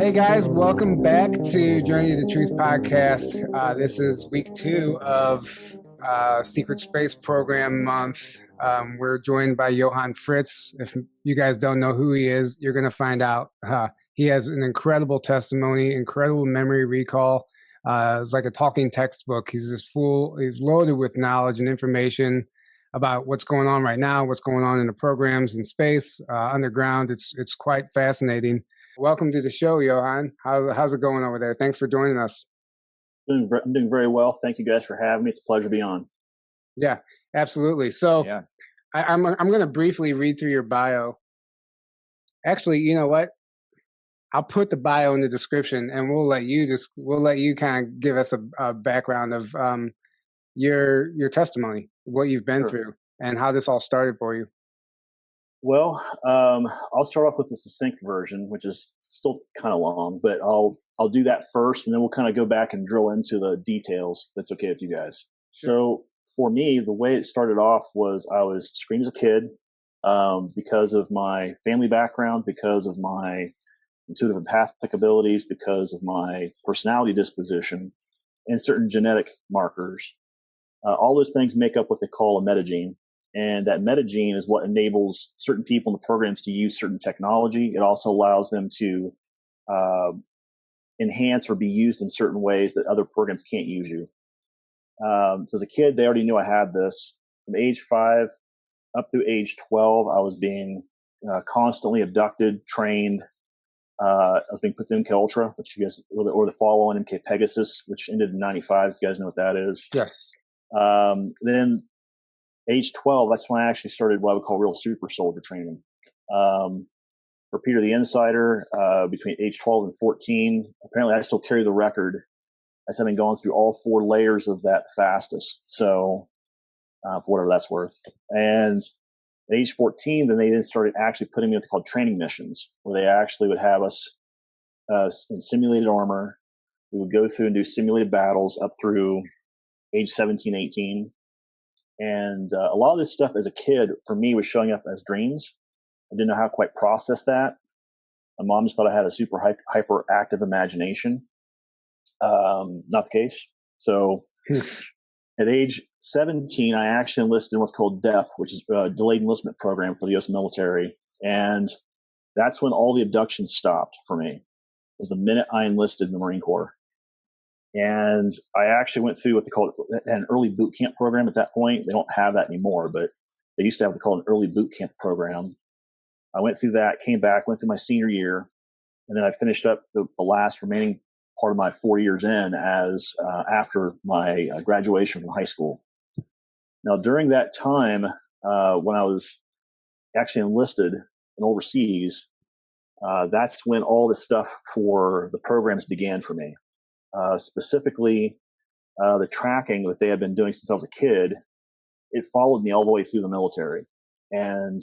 Hey guys, welcome back to Journey to Truth podcast. This is week 2 of Secret Space Program Month. We're joined by Johan Fritz. If you guys don't know who he is, you're going to find out. He has an incredible testimony, incredible memory recall. It's like a talking textbook. He's loaded with knowledge and information about what's going on right now, what's going on in the programs in space, underground. It's quite fascinating. Welcome to the show, Johan. How's it going over there? Thanks for joining us. I'm doing very well. Thank you guys for having me. It's a pleasure to be on. Yeah, absolutely. So I'm going to briefly read through your bio. Actually, you know what? I'll put the bio in the description, and we'll let you kind of give us a background of your testimony, what you've been through, and how this all started for you. Well, I'll start off with the succinct version, which is still kind of long, but I'll do that first, and then we'll kind of go back and drill into the details. If that's okay with you guys. Sure. So for me, the way it started off was I was screened as a kid because of my family background, because of my intuitive empathic abilities, because of my personality disposition, and certain genetic markers. All those things make up what they call a metagene. And that metagene is what enables certain people in the programs to use certain technology. It also allows them to enhance or be used in certain ways that other programs can't use you. So as a kid, they already knew I had this. From age 5 up through age 12, I was being constantly abducted, trained. I was being put through MK Ultra, which you guys, or the follow-on MK Pegasus, which ended in 95. If you guys know what that is. Yes. Then age 12, that's when I actually started what I would call real super soldier training. For Peter the Insider, between age 12 and 14, apparently I still carry the record as having gone through all 4 layers of that fastest. So, for whatever that's worth. And at age 14, then they started actually putting me in what they called training missions, where they actually would have us in simulated armor. We would go through and do simulated battles up through age 17, 18. And a lot of this stuff as a kid, for me, was showing up as dreams. I didn't know how to quite process that. My mom just thought I had a super hyperactive imagination. Not the case. So at age 17, I actually enlisted in what's called DEP, which is a delayed enlistment program for the U.S. military. And that's when all the abductions stopped for me. It was the minute I enlisted in the Marine Corps. And I actually went through what they called an early boot camp program at that point. They don't have that anymore, but they used to have what they call an early boot camp program. I went through that, came back, went through my senior year, and then I finished up the last remaining part of my 4 years in as after my graduation from high school. Now, during that time, when I was actually enlisted and overseas, that's when all the stuff for the programs began for me. Specifically, the tracking that they had been doing since I was a kid, it followed me all the way through the military. And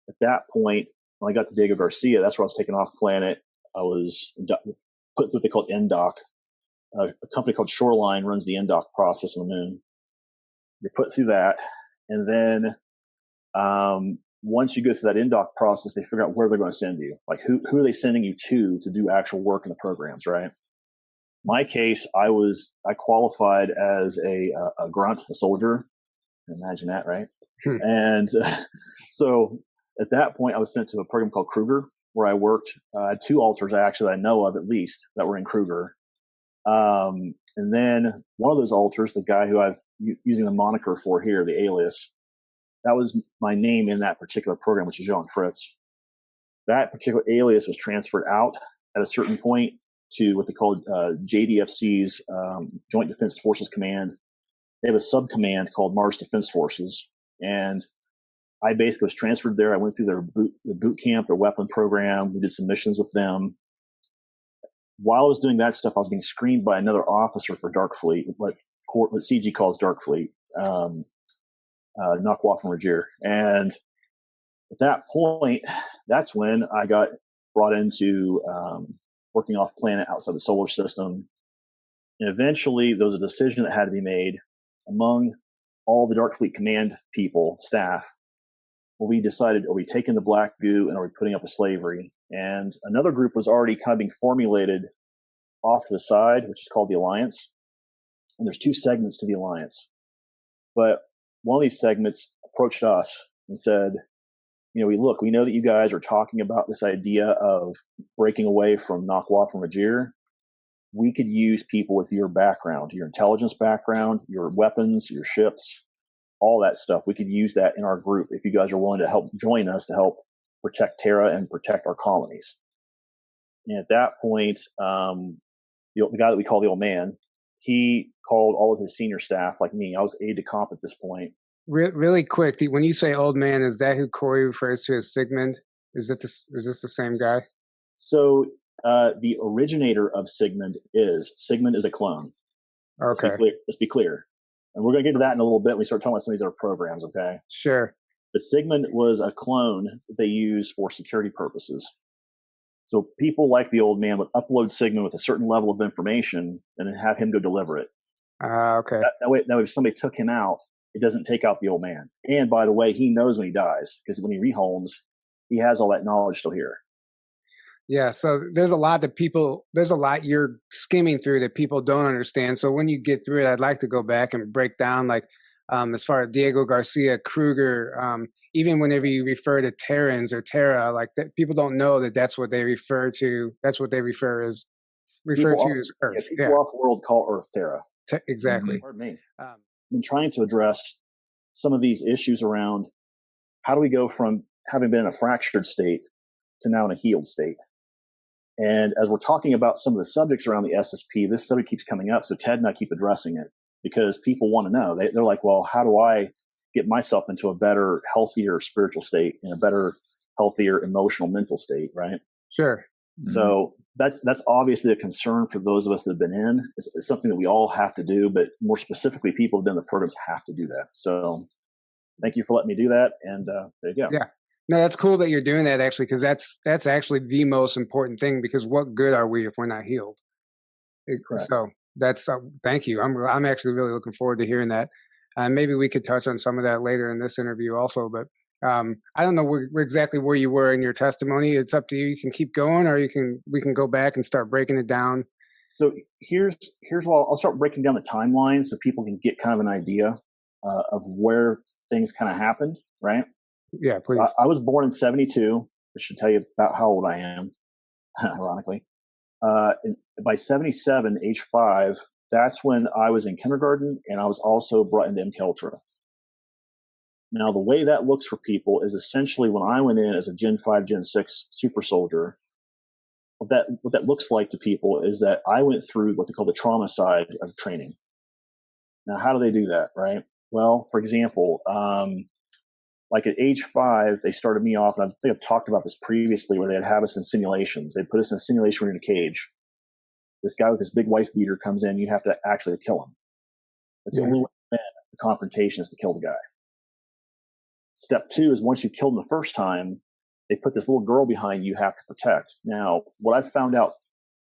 at that point, when I got to Diego Garcia, that's where I was taken off planet. I was put through what they called NDOC. A company called Shoreline runs the NDOC process on the moon. You're put through that. And then once you go through that NDOC process, they figure out where they're going to send you. Like who are they sending you to do actual work in the programs, right? My case, I qualified as a grunt, a soldier. Imagine that, right? And so at that point, I was sent to a program called Kruger, where I worked. I had 2 alters actually I know of at least that were in Kruger. And then one of those alters, the guy who I've using the moniker for here, the alias, that was my name in that particular program, which is Johan Fritz. That particular alias was transferred out at a certain point to what they called JDFC's Joint Defense Forces Command. They have a sub-command called Mars Defense Forces. And I basically was transferred there. I went through their boot camp, their weapon program. We did some missions with them. While I was doing that stuff, I was being screened by another officer for Dark Fleet, what CG calls Dark Fleet, Nakwa from Rajir. And at that point, that's when I got brought into working off planet outside the solar system. And eventually there was a decision that had to be made among all the Dark Fleet Command people, staff, where we decided, are we taking the black goo and are we putting up with slavery? And another group was already kind of being formulated off to the side, which is called the Alliance. And there's 2 segments to the Alliance. But one of these segments approached us and said, we know that you guys are talking about this idea of breaking away from Nakwa from Ajir. We could use people with your background, your intelligence background, your weapons, your ships, all that stuff. We could use that in our group if you guys are willing to help join us to help protect Terra and protect our colonies. And at that point, the guy that we call the old man, he called all of his senior staff, like me. I was aide de camp at this point. Really quick, when you say old man, is that who Corey refers to as Sigmund? Is this the same guy? So the originator of Sigmund is a clone. Okay. Let's be clear. And we're going to get to that in a little bit when we start talking about some of these other programs, okay? Sure. But Sigmund was a clone that they use for security purposes. So people like the old man would upload Sigmund with a certain level of information and then have him go deliver it. Okay. That way, if somebody took him out, it doesn't take out the old man. And by the way, he knows when he dies, because when he rehomes, he has all that knowledge still here. Yeah, so there's a lot you're skimming through that people don't understand. So when you get through it, I'd like to go back and break down, like, as far as Diego Garcia, Kruger, even whenever you refer to Terrans or Terra, like that, people don't know that's what they refer to. That's what they refer to as Earth. Yeah, people off world call Earth Terra. Exactly. Pardon me. I've been trying to address some of these issues around how do we go from having been in a fractured state to now in a healed state. And as we're talking about some of the subjects around the SSP, this subject keeps coming up. So Ted and I keep addressing it because people want to know. They're like, well, how do I get myself into a better, healthier spiritual state, in a better, healthier emotional, mental state, right? Sure. So that's obviously a concern for those of us that have been in. It's something that we all have to do, but more specifically, people who've been in the programs have to do that. So thank you for letting me do that. And there you go. Yeah. No, that's cool that you're doing that, actually, because that's actually the most important thing, because what good are we if we're not healed? Correct. So that's thank you. I'm actually really looking forward to hearing that. Maybe we could touch on some of that later in this interview also, but I don't know exactly where you were in your testimony. It's up to you. You can keep going, or we can go back and start breaking it down. So here's what I'll start breaking down the timeline so people can get kind of an idea of where things kind of happened, right? Yeah, please. So I was born in 1972, which should tell you about how old I am, ironically. By 1977, age 5, that's when I was in kindergarten, and I was also brought into MKUltra. Now, the way that looks for people is essentially when I went in as a Gen 5, Gen 6 super soldier, what that looks like to people is that I went through what they call the trauma side of training. Now, how do they do that, right? Well, for example, like at age 5, they started me off, and I think I've talked about this previously, where they'd have us in simulations. They'd put us in a simulation room in a cage. This guy with this big wife beater comes in, you have to actually kill him. That's the only way to win the confrontation, is to kill the guy. Step 2 is once you've killed him the first time, they put this little girl behind you have to protect. Now, what I've found out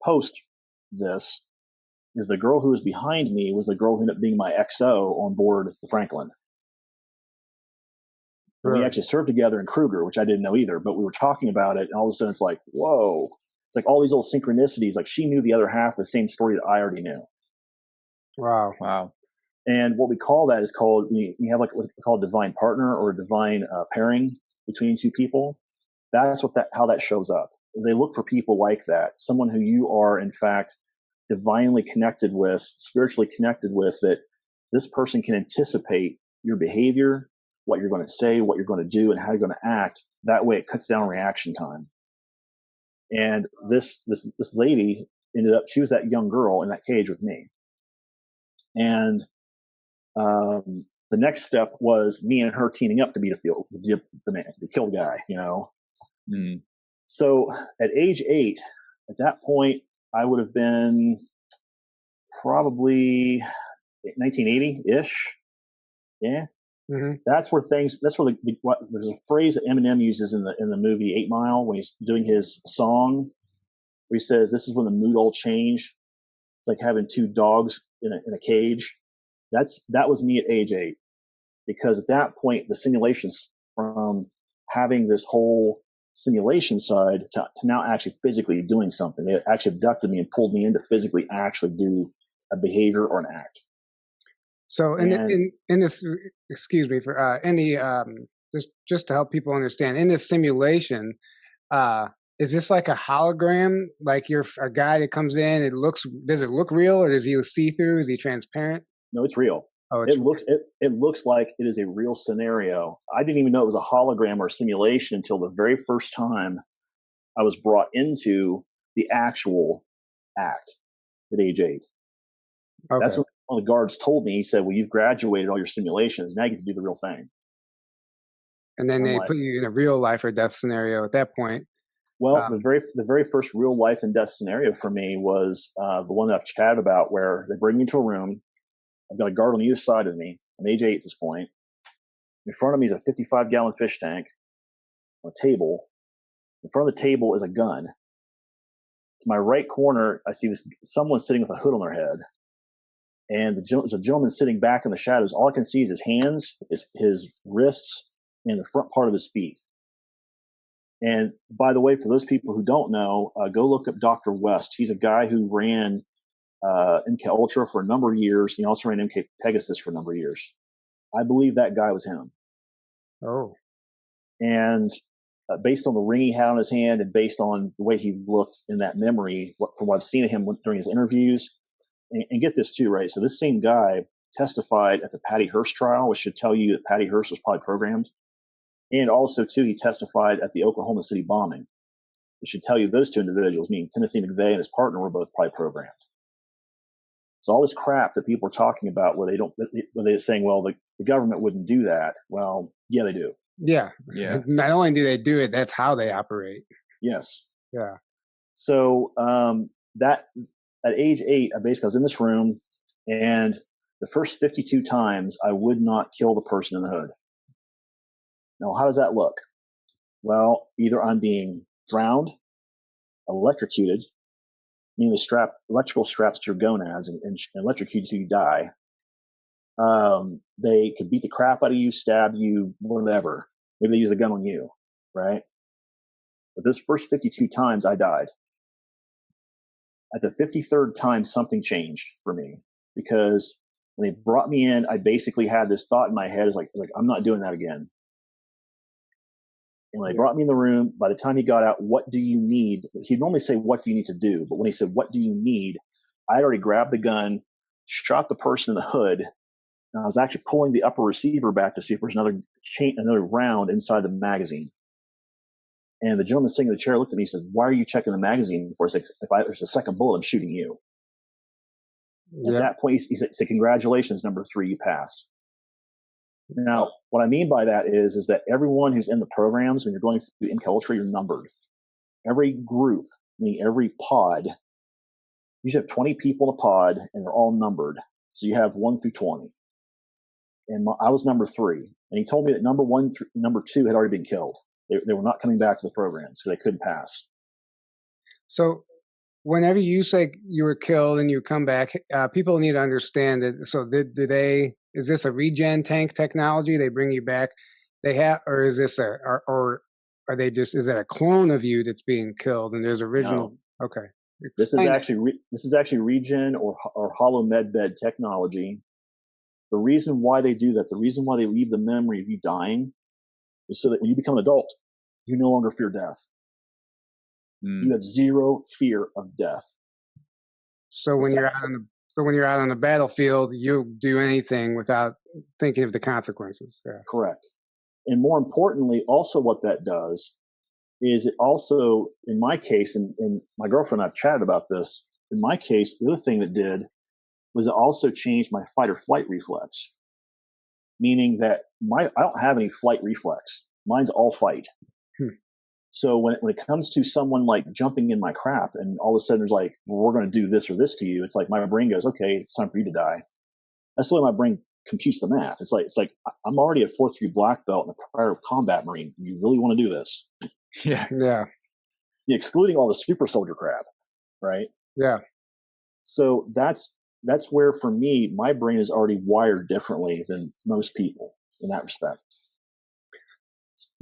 post this is the girl who was behind me was the girl who ended up being my XO on board the Franklin. We actually served together in Kruger, which I didn't know either, but we were talking about it, and all of a sudden it's like, whoa. It's like all these little synchronicities. Like she knew the other half of the same story that I already knew. Wow. And what we call that is called, we have like what we call a divine partner or a divine pairing between two people. That's how that shows up. Is they look for people like that, someone who you are in fact divinely connected with, spiritually connected with, that this person can anticipate your behavior, what you're going to say, what you're going to do, and how you're going to act. That way it cuts down reaction time. And this lady ended up, she was that young girl in that cage with me. And the next step was me and her teaming up to beat up the man, to kill the guy, you know. Mm. So at age 8, at that point, I would have been probably 1980-ish. Yeah. Mm-hmm. That's where there's a phrase that Eminem uses in the movie 8 Mile when he's doing his song, where he says, "This is when the mood all changed. It's like having two dogs in a cage." That was me at age 8, because at that point the simulations from having this whole simulation side to now actually physically doing something. They actually abducted me and pulled me in to physically actually do a behavior or an act. So in this, excuse me, for in the just to help people understand, in this simulation, is this like a hologram? Like you're a guy that comes in, does it look real, or does he see through? Is he transparent? No, it's real. Oh, it looks like it is a real scenario. I didn't even know it was a hologram or a simulation until the very first time I was brought into the actual act at age 8. Okay. That's what one of the guards told me. He said, well, you've graduated all your simulations. Now you can do the real thing. And then they put you in a real life or death scenario at that point. Well, the very first real life and death scenario for me was the one that I've chatted about, where they bring me to a room. I've got a guard on either side of me. I'm age 8 at this point. In front of me is a 55-gallon fish tank on a table. In front of the table is a gun. To my right corner, I see someone sitting with a hood on their head. And there's a gentleman sitting back in the shadows. All I can see is his hands, his wrists, and the front part of his feet. And by the way, for those people who don't know, go look up Dr. West. He's a guy who ran MK Ultra for a number of years. He also ran MK Pegasus for a number of years. I believe that guy was him. Oh. And based on the ring he had on his hand and based on the way he looked in that memory, from what I've seen of him during his interviews, and get this too, right? So this same guy testified at the Patty Hearst trial, which should tell you that Patty Hearst was probably programmed. And also, too, he testified at the Oklahoma City bombing, which should tell you those two individuals, meaning Timothy McVeigh and his partner, were both probably programmed. So all this crap that people are talking about where they're saying, well, the government wouldn't do that. Well, yeah, they do. Yeah. Not only do they do it, that's how they operate. Yes. Yeah. So that at age 8, I was in this room, and the first 52 times I would not kill the person in the hood. Now, how does that look? Well, either I'm being drowned, electrocuted, meaning electrical straps to your gonads and electrocute you, you die. They could beat the crap out of you, stab you, whatever. Maybe they use a gun on you, right? But those first 52 times I died. At the 53rd time, something changed for me, because when they brought me in, I basically had this thought in my head, is like I'm not doing that again. And when they brought me in the room, by the time he got out, what do you need? He'd normally say, what do you need to do? But when he said, what do you need? I had already grabbed the gun, shot the person in the hood, and I was actually pulling the upper receiver back to see if there's another round inside the magazine. And the gentleman sitting in the chair looked at me and said, why are you checking the magazine before? I said, if there's a second bullet, I'm shooting you. At that point, he said, congratulations, number 3, you passed. Now, what I mean by that is that everyone who's in the programs, when you're going through MK Ultra, you're numbered. Every group, meaning every pod, you should have 20 people in a pod, and they're all numbered. So you have 1 through 20. And I was number 3. And he told me that number 1 through number 2 had already been killed. They were not coming back to the program, so they couldn't pass. So whenever you say you were killed and you come back, people need to understand that. So is this a regen tank technology? They bring you back, or is this or are they just, is it a clone of you that's being killed and there's original? No. Okay. This is actually regen or hollow med bed technology. The reason why they do that, the reason why they leave the memory of you dying, is so that when you become an adult, you no longer fear death. You have zero fear of death. So when you're out on the battlefield, you'll do anything without thinking of the consequences. Yeah. Correct. And more importantly, also what that does is it also, in my case, and my girlfriend and I've chatted about this, in my case, the other thing that did was it also changed my fight or flight reflex. Meaning that I don't have any flight reflex. Mine's all fight. So when it comes to someone like jumping in my crap and all of a sudden there's like, well, we're going to do this or this to you. It's like my brain goes, okay, it's time for you to die. That's the way my brain computes the math. It's like I'm already a 4th degree black belt and a prior combat Marine. You really want to do this? Yeah. Excluding all the super soldier crap, right? Yeah. So that's where, for me, my brain is already wired differently than most people in that respect.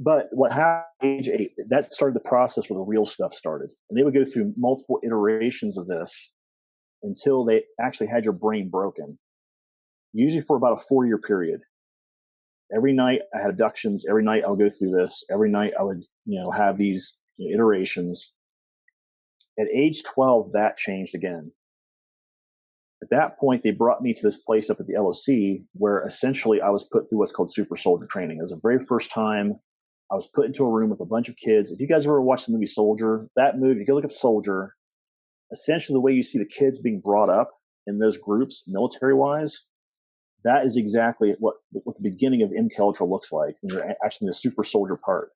But what happened at age 8, that started the process where the real stuff started. And they would go through multiple iterations of this until they actually had your brain broken, usually for about a 4-year period. Every night I had abductions. Every night I would go through this. Every night I would, have these iterations. At age 12, that changed again. At that point, they brought me to this place up at the LOC where essentially I was put through what's called super soldier training. It was the very first time I was put into a room with a bunch of kids. If you guys ever watched the movie Soldier, that movie, you go look up Soldier, essentially the way you see the kids being brought up in those groups, military-wise, that is exactly what the beginning of MK Ultra looks like when you're actually in the super soldier part.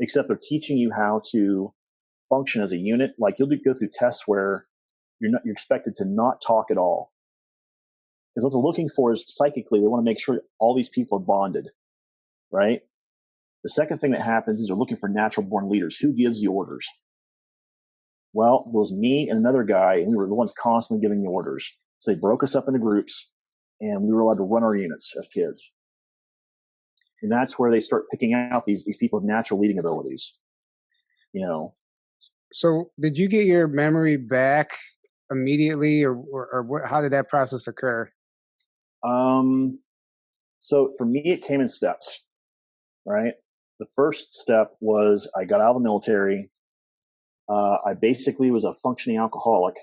Except they're teaching you how to function as a unit. Like you'll go through tests where you're expected to not talk at all. Because what they're looking for is psychically, they want to make sure all these people are bonded, right? The second thing that happens is they're looking for natural born leaders. Who gives the orders? Well, it was me and another guy, and we were the ones constantly giving the orders. So they broke us up into groups, and we were allowed to run our units as kids. And that's where they start picking out these people with natural leading abilities. So did you get your memory back immediately, or what, how did that process occur? So for me, it came in steps, right? The first step was I got out of the military. I basically was a functioning alcoholic,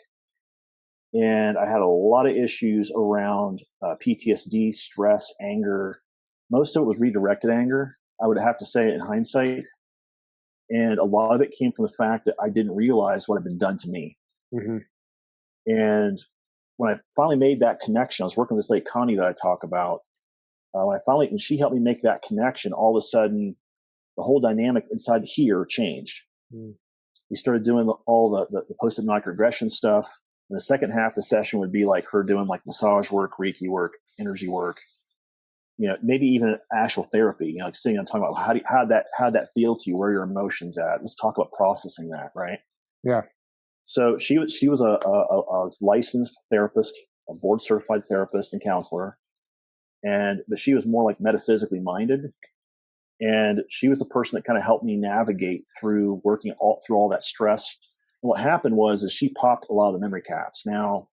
and I had a lot of issues around PTSD, stress, anger. Most of it was redirected anger, I would have to say in hindsight. And a lot of it came from the fact that I didn't realize what had been done to me. Mm-hmm. And when I finally made that connection, I was working with this lady, Connie, that I talk about. When she helped me make that connection, all of a sudden, the whole dynamic inside here changed. Mm. We started doing all the post-hypnotic regression stuff. And the second half of the session would be like her doing like massage work, Reiki work, energy work, maybe even actual therapy, like sitting and talking about how'd that feel to you? Where are your emotions at? Let's talk about processing that. Right. Yeah. So she was a licensed therapist, a board certified therapist and counselor. But she was more like metaphysically minded. And she was the person that kind of helped me navigate through working through all that stress. And what happened is she popped a lot of the memory caps. Now,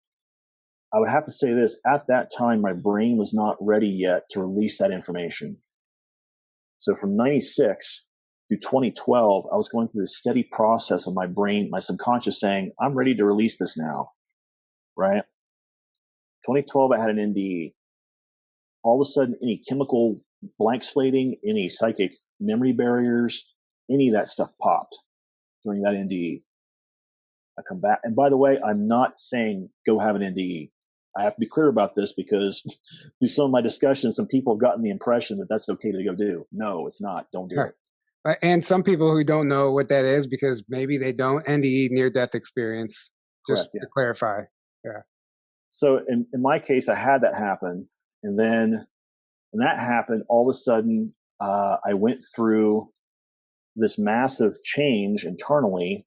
I would have to say this, at that time, my brain was not ready yet to release that information. So from 96 through 2012, I was going through this steady process of my brain, my subconscious saying, I'm ready to release this now, right? 2012, I had an NDE. All of a sudden, any chemical blank slating, any psychic memory barriers, any of that stuff popped during that NDE. I come back. And by the way, I'm not saying go have an NDE. I have to be clear about this because through some of my discussions, some people have gotten the impression that that's okay to go do. No, it's not. Don't do it. And some people who don't know what that is because maybe they don't NDE, near-death experience, just Correct, yeah. to clarify. Yeah. So in my case, I had that happen. And then when that happened, all of a sudden, I went through this massive change internally.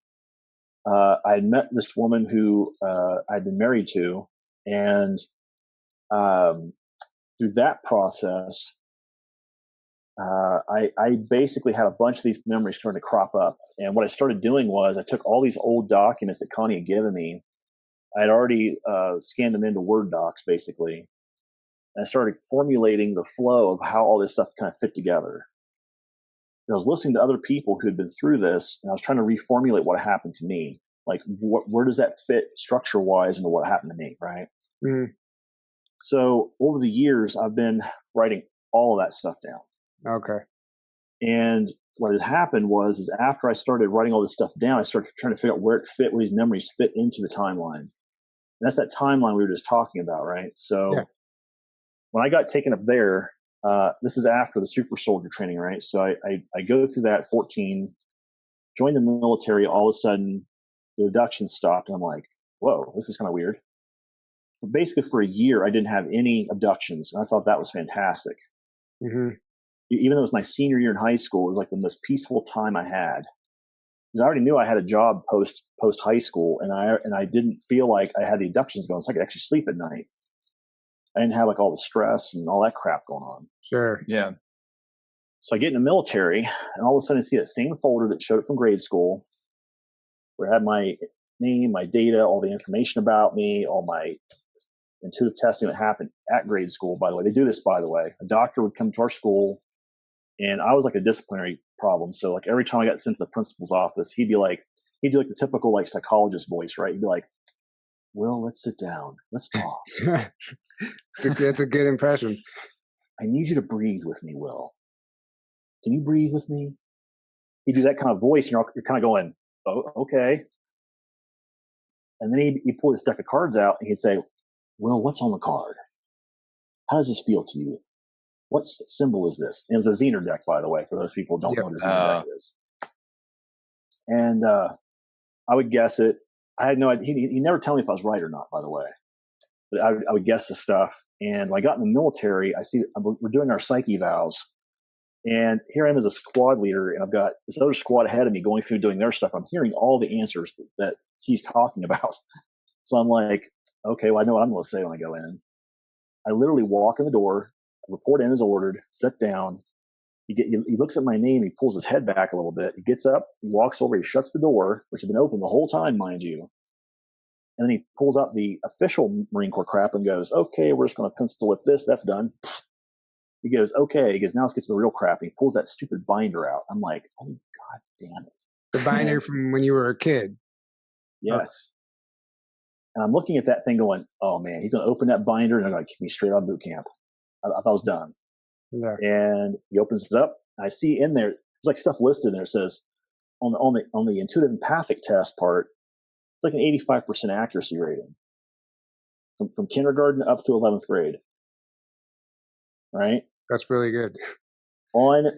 I had met this woman who I'd been married to. And through that process, I basically had a bunch of these memories starting to crop up. And what I started doing was I took all these old documents that Connie had given me. I had already scanned them into Word docs, basically. And I started formulating the flow of how all this stuff kind of fit together. I was listening to other people who had been through this, and I was trying to reformulate what happened to me. Like, where does that fit structure-wise into what happened to me, right? Mm. So over the years, I've been writing all of that stuff down. Okay. And what had happened is after I started writing all this stuff down, I started trying to figure out where these memories fit into the timeline. And that's that timeline we were just talking about, right? So yeah. When I got taken up there, this is after the super soldier training, right? So I go through that 14, joined the military. All of a sudden, the abduction stopped. And I'm like, whoa, this is kind of weird. But basically, for a year, I didn't have any abductions. And I thought that was fantastic. Mm-hmm. Even though it was my senior year in high school, it was like the most peaceful time I had. Because I already knew I had a job post high school, and I didn't feel like I had the abductions going, so I could actually sleep at night. I didn't have like all the stress and all that crap going on. Sure. Yeah. So I get in the military, and all of a sudden I see that same folder that showed up from grade school, where I had my name, my data, all the information about me, all my intuitive testing that happened at grade school. By the way, they do this, by the way. A doctor would come to our school, and I was like a disciplinary problem. So like every time I got sent to the principal's office, he'd do like the typical like psychologist voice, right? He'd be like, "Will, let's sit down. Let's talk." That's a good impression. "I need you to breathe with me, Will. Can you breathe with me?" He'd do that kind of voice, and you're kind of going, "Oh, okay." And then he'd pull his deck of cards out, and he'd say, "Will, what's on the card? How does this feel to you? What symbol is this?" And it was a Zener deck, by the way, for those people who don't know what a Zener deck is. And I would guess it. I had no idea. He never tell me if I was right or not, by the way. But I would guess the stuff. And when I got in the military, I see we're doing our psyche evals. And here I am as a squad leader, and I've got this other squad ahead of me going through doing their stuff. I'm hearing all the answers that he's talking about. So I'm like, okay, well, I know what I'm going to say when I go in. I literally walk in the door, report in as ordered, sit down. He looks at my name, he pulls his head back a little bit. He gets up, he walks over, he shuts the door, which has been open the whole time, mind you. And then he pulls out the official Marine Corps crap and goes, "Okay, we're just going to pencil whip this. That's done." He goes, "Okay." He goes, "Now let's get to the real crap." And he pulls that stupid binder out. I'm like, "Oh, God damn it." The binder from when you were a kid. Yes. And I'm looking at that thing going, "Oh, man, he's going to open that binder and they're going to kick me straight out of boot camp." I thought I was done. Yeah. And he opens it up. I see in there, there's like stuff listed in there. It says on the intuitive empathic test part, it's like an 85% accuracy rating from kindergarten up through 11th grade. Right? That's really good. On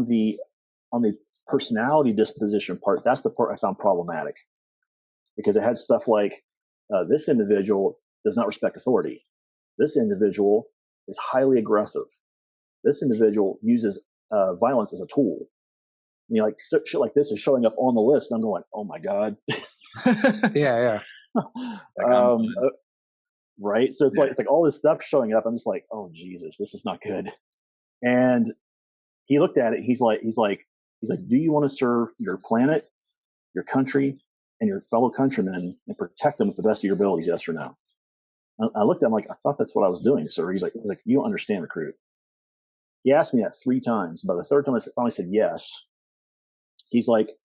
the personality disposition part, that's the part I found problematic, because it had stuff like this individual does not respect authority. This individual is highly aggressive. This individual uses violence as a tool. You know, like shit like this is showing up on the list, and I'm going, "Oh my God." Yeah. Right. So it's like all this stuff showing up. I'm just like, "Oh Jesus, this is not good." And he looked at it. He's like, "Do you want to serve your planet, your country, and your fellow countrymen and protect them with the best of your abilities? Yes or no?" I looked at him like, "I thought that's what I was doing, sir." He's like, "You don't understand, recruit." He asked me that 3 times. By the third time, I finally said yes. He's like,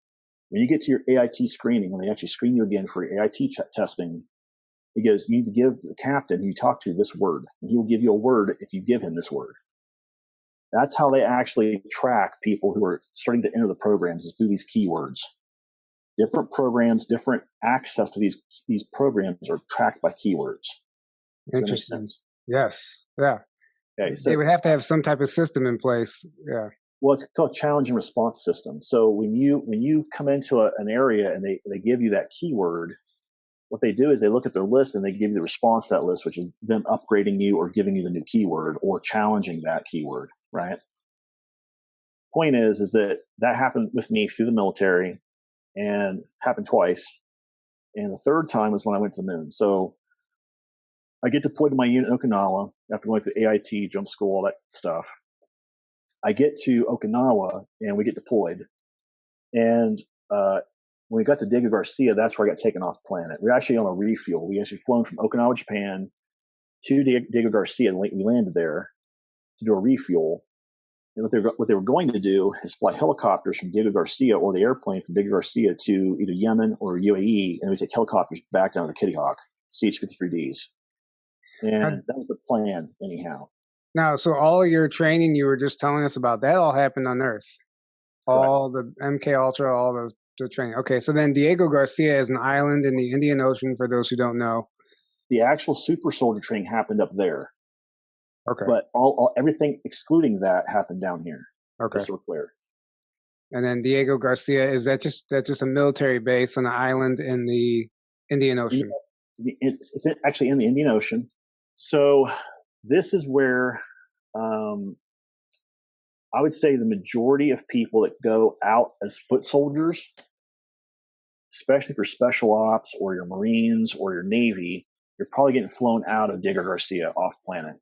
"When you get to your AIT screening, when they actually screen you again for your AIT testing," he goes, "you need to give the captain who you talk to this word, and he will give you a word if you give him this word." That's how they actually track people who are starting to enter the programs, is through these keywords. Different programs, different access to these programs are tracked by keywords. Does that make sense? Yes. Yeah. Okay, so they would have to have some type of system in place. Yeah. Well, it's called challenge and response system. So when you come into an area and they give you that keyword, what they do is they look at their list and they give you the response to that list, which is them upgrading you or giving you the new keyword or challenging that keyword, right? Point is that happened with me through the military, and happened twice. And the third time was when I went to the moon. So I get deployed to my unit in Okinawa after going through AIT, jump school, all that stuff. I get to Okinawa and we get deployed. And when we got to Diego Garcia, that's where I got taken off planet. We were actually on a refuel. We actually flown from Okinawa, Japan to Diego Garcia, and we landed there to do a refuel. And what they were going to do is fly helicopters from Diego Garcia, or the airplane from Diego Garcia, to either Yemen or UAE, and we take helicopters back down to the Kitty Hawk CH-53Ds. And that was the plan, anyhow. Now, so all of your training you were just telling us about, that all happened on Earth. All the MK Ultra, all the training. Okay, so then Diego Garcia is an island in the Indian Ocean, for those who don't know. The actual super soldier training happened up there. Okay. But everything excluding that happened down here. Okay. Just so we're clear. And then Diego Garcia, is that just a military base on an island in the Indian Ocean? It's actually in the Indian Ocean. So this is where I would say the majority of people that go out as foot soldiers, especially for special ops or your Marines or your Navy, you're probably getting flown out of Diego Garcia off planet.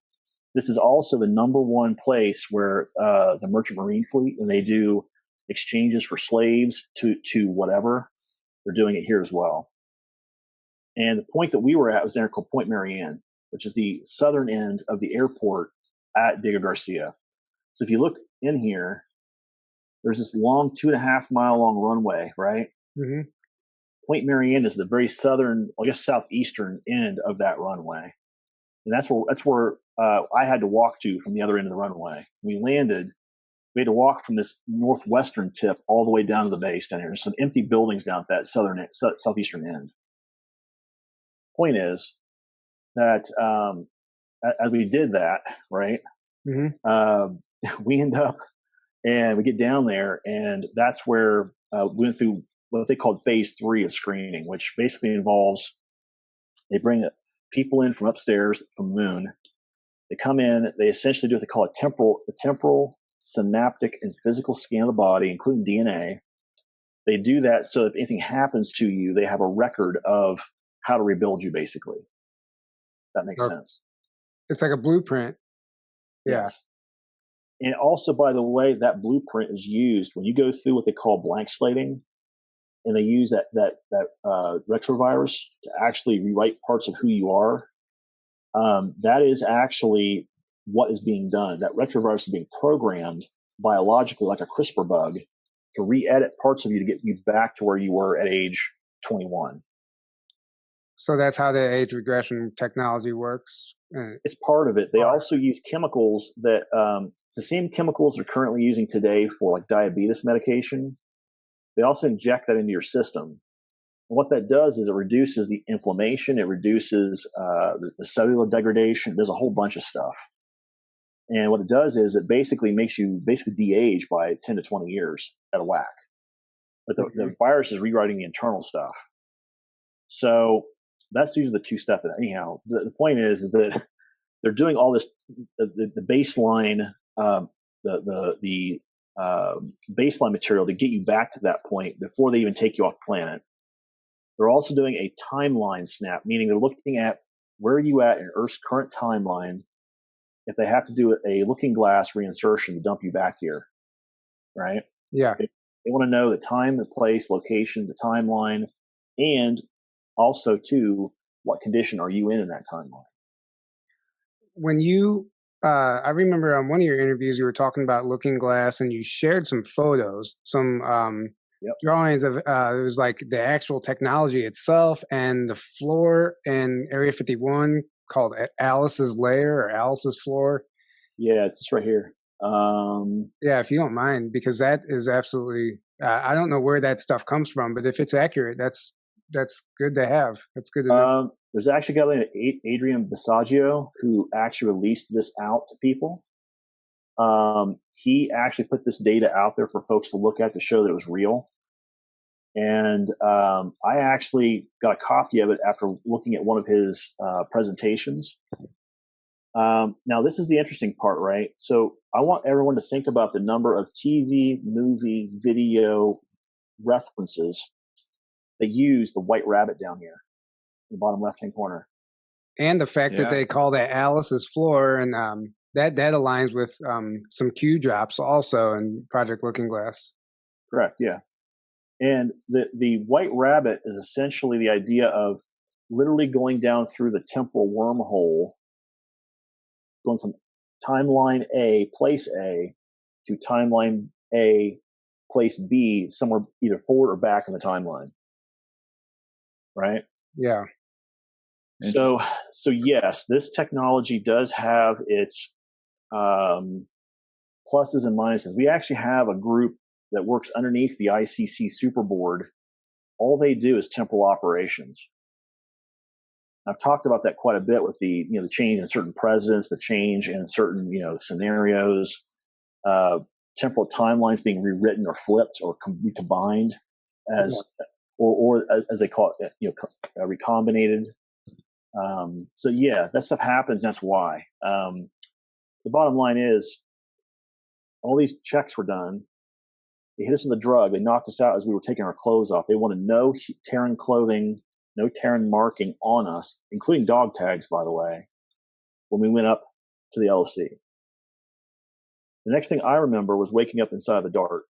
This is also the number one place where the Merchant Marine Fleet, when they do exchanges for slaves to whatever, they're doing it here as well. And the point that we were at was an area called Point Marianne, which is the southern end of the airport at Diego Garcia. So if you look in here, there's this long 2.5 mile long runway, right? Mm-hmm. Point Marianne is the very southern, I guess, southeastern end of that runway. And that's where I had to walk to from the other end of the runway. We landed, we had to walk from this northwestern tip all the way down to the base down here. There's some empty buildings down at that southeastern end. Point is that as we did that, right, we end up and we get down there, and that's where we went through what they called phase 3 of screening, which basically involves they bring people in from upstairs from the moon. They come in, they essentially do what they call a temporal, synaptic, and physical scan of the body, including DNA. They do that so if anything happens to you, they have a record of how to rebuild you, basically. That makes sense. It's like a blueprint. Yeah. Yes. And also, by the way, that blueprint is used when you go through what they call blank slating, and they use that retrovirus to actually rewrite parts of who you are. That is actually what is being done. That retrovirus is being programmed biologically, like a CRISPR bug, to re-edit parts of you to get you back to where you were at age 21. So that's how the age regression technology works? It's part of it. They also use chemicals that it's the same chemicals they're currently using today for like diabetes medication. They also inject that into your system. And what that does is it reduces the inflammation. It reduces the cellular degradation. There's a whole bunch of stuff. And what it does is it basically makes you de-age by 10 to 20 years at a whack. But the virus is rewriting the internal stuff. So that's usually the two-step. Anyhow, the point is that they're doing all this, the baseline, the baseline material to get you back to that point before they even take you off planet. They're also doing a timeline snap, meaning they're looking at where are you at in Earth's current timeline if they have to do a looking glass reinsertion to dump you back here, right? Yeah. They want to know the time, the place, location, the timeline, and also, too, what condition are you in that timeline? When you I remember on one of your interviews, you were talking about looking glass, and you shared some photos, some drawings of it was like the actual technology itself and the floor in Area 51 called Alice's Lair or Alice's Floor. Yeah, it's just right here. Yeah, if you don't mind, because that is absolutely, I don't know where that stuff comes from, but if it's accurate, that's good to have. That's good to know. There's actually a guy named Adrian Basaggio who actually released this out to people. He actually put this data out there for folks to look at to show that it was real. And I actually got a copy of it after looking at one of his presentations. Now, this is the interesting part, right? So I want everyone to think about the number of TV, movie, video references that use the white rabbit down here in the bottom left-hand corner. And the fact that they call that Alice's Floor, and that aligns with some Q drops also in Project Looking Glass. Correct, yeah. And the white rabbit is essentially the idea of literally going down through the temporal wormhole, going from timeline A, place A, to timeline A, place B, somewhere either forward or back in the timeline. Right? Yeah. So yes, this technology does have its pluses and minuses. We actually have a group that works underneath the ICC Super Board. All they do is temporal operations. I've talked about that quite a bit with the change in certain presidents, the change in certain scenarios, temporal timelines being rewritten or flipped or recombined as or as they call it, recombinated. So yeah, that stuff happens. That's why. The bottom line is, all these checks were done. They hit us with a drug. They knocked us out as we were taking our clothes off. They wanted no Terran clothing, no Terran marking on us, including dog tags, by the way. When we went up to the LOC. The next thing I remember was waking up inside the Dart.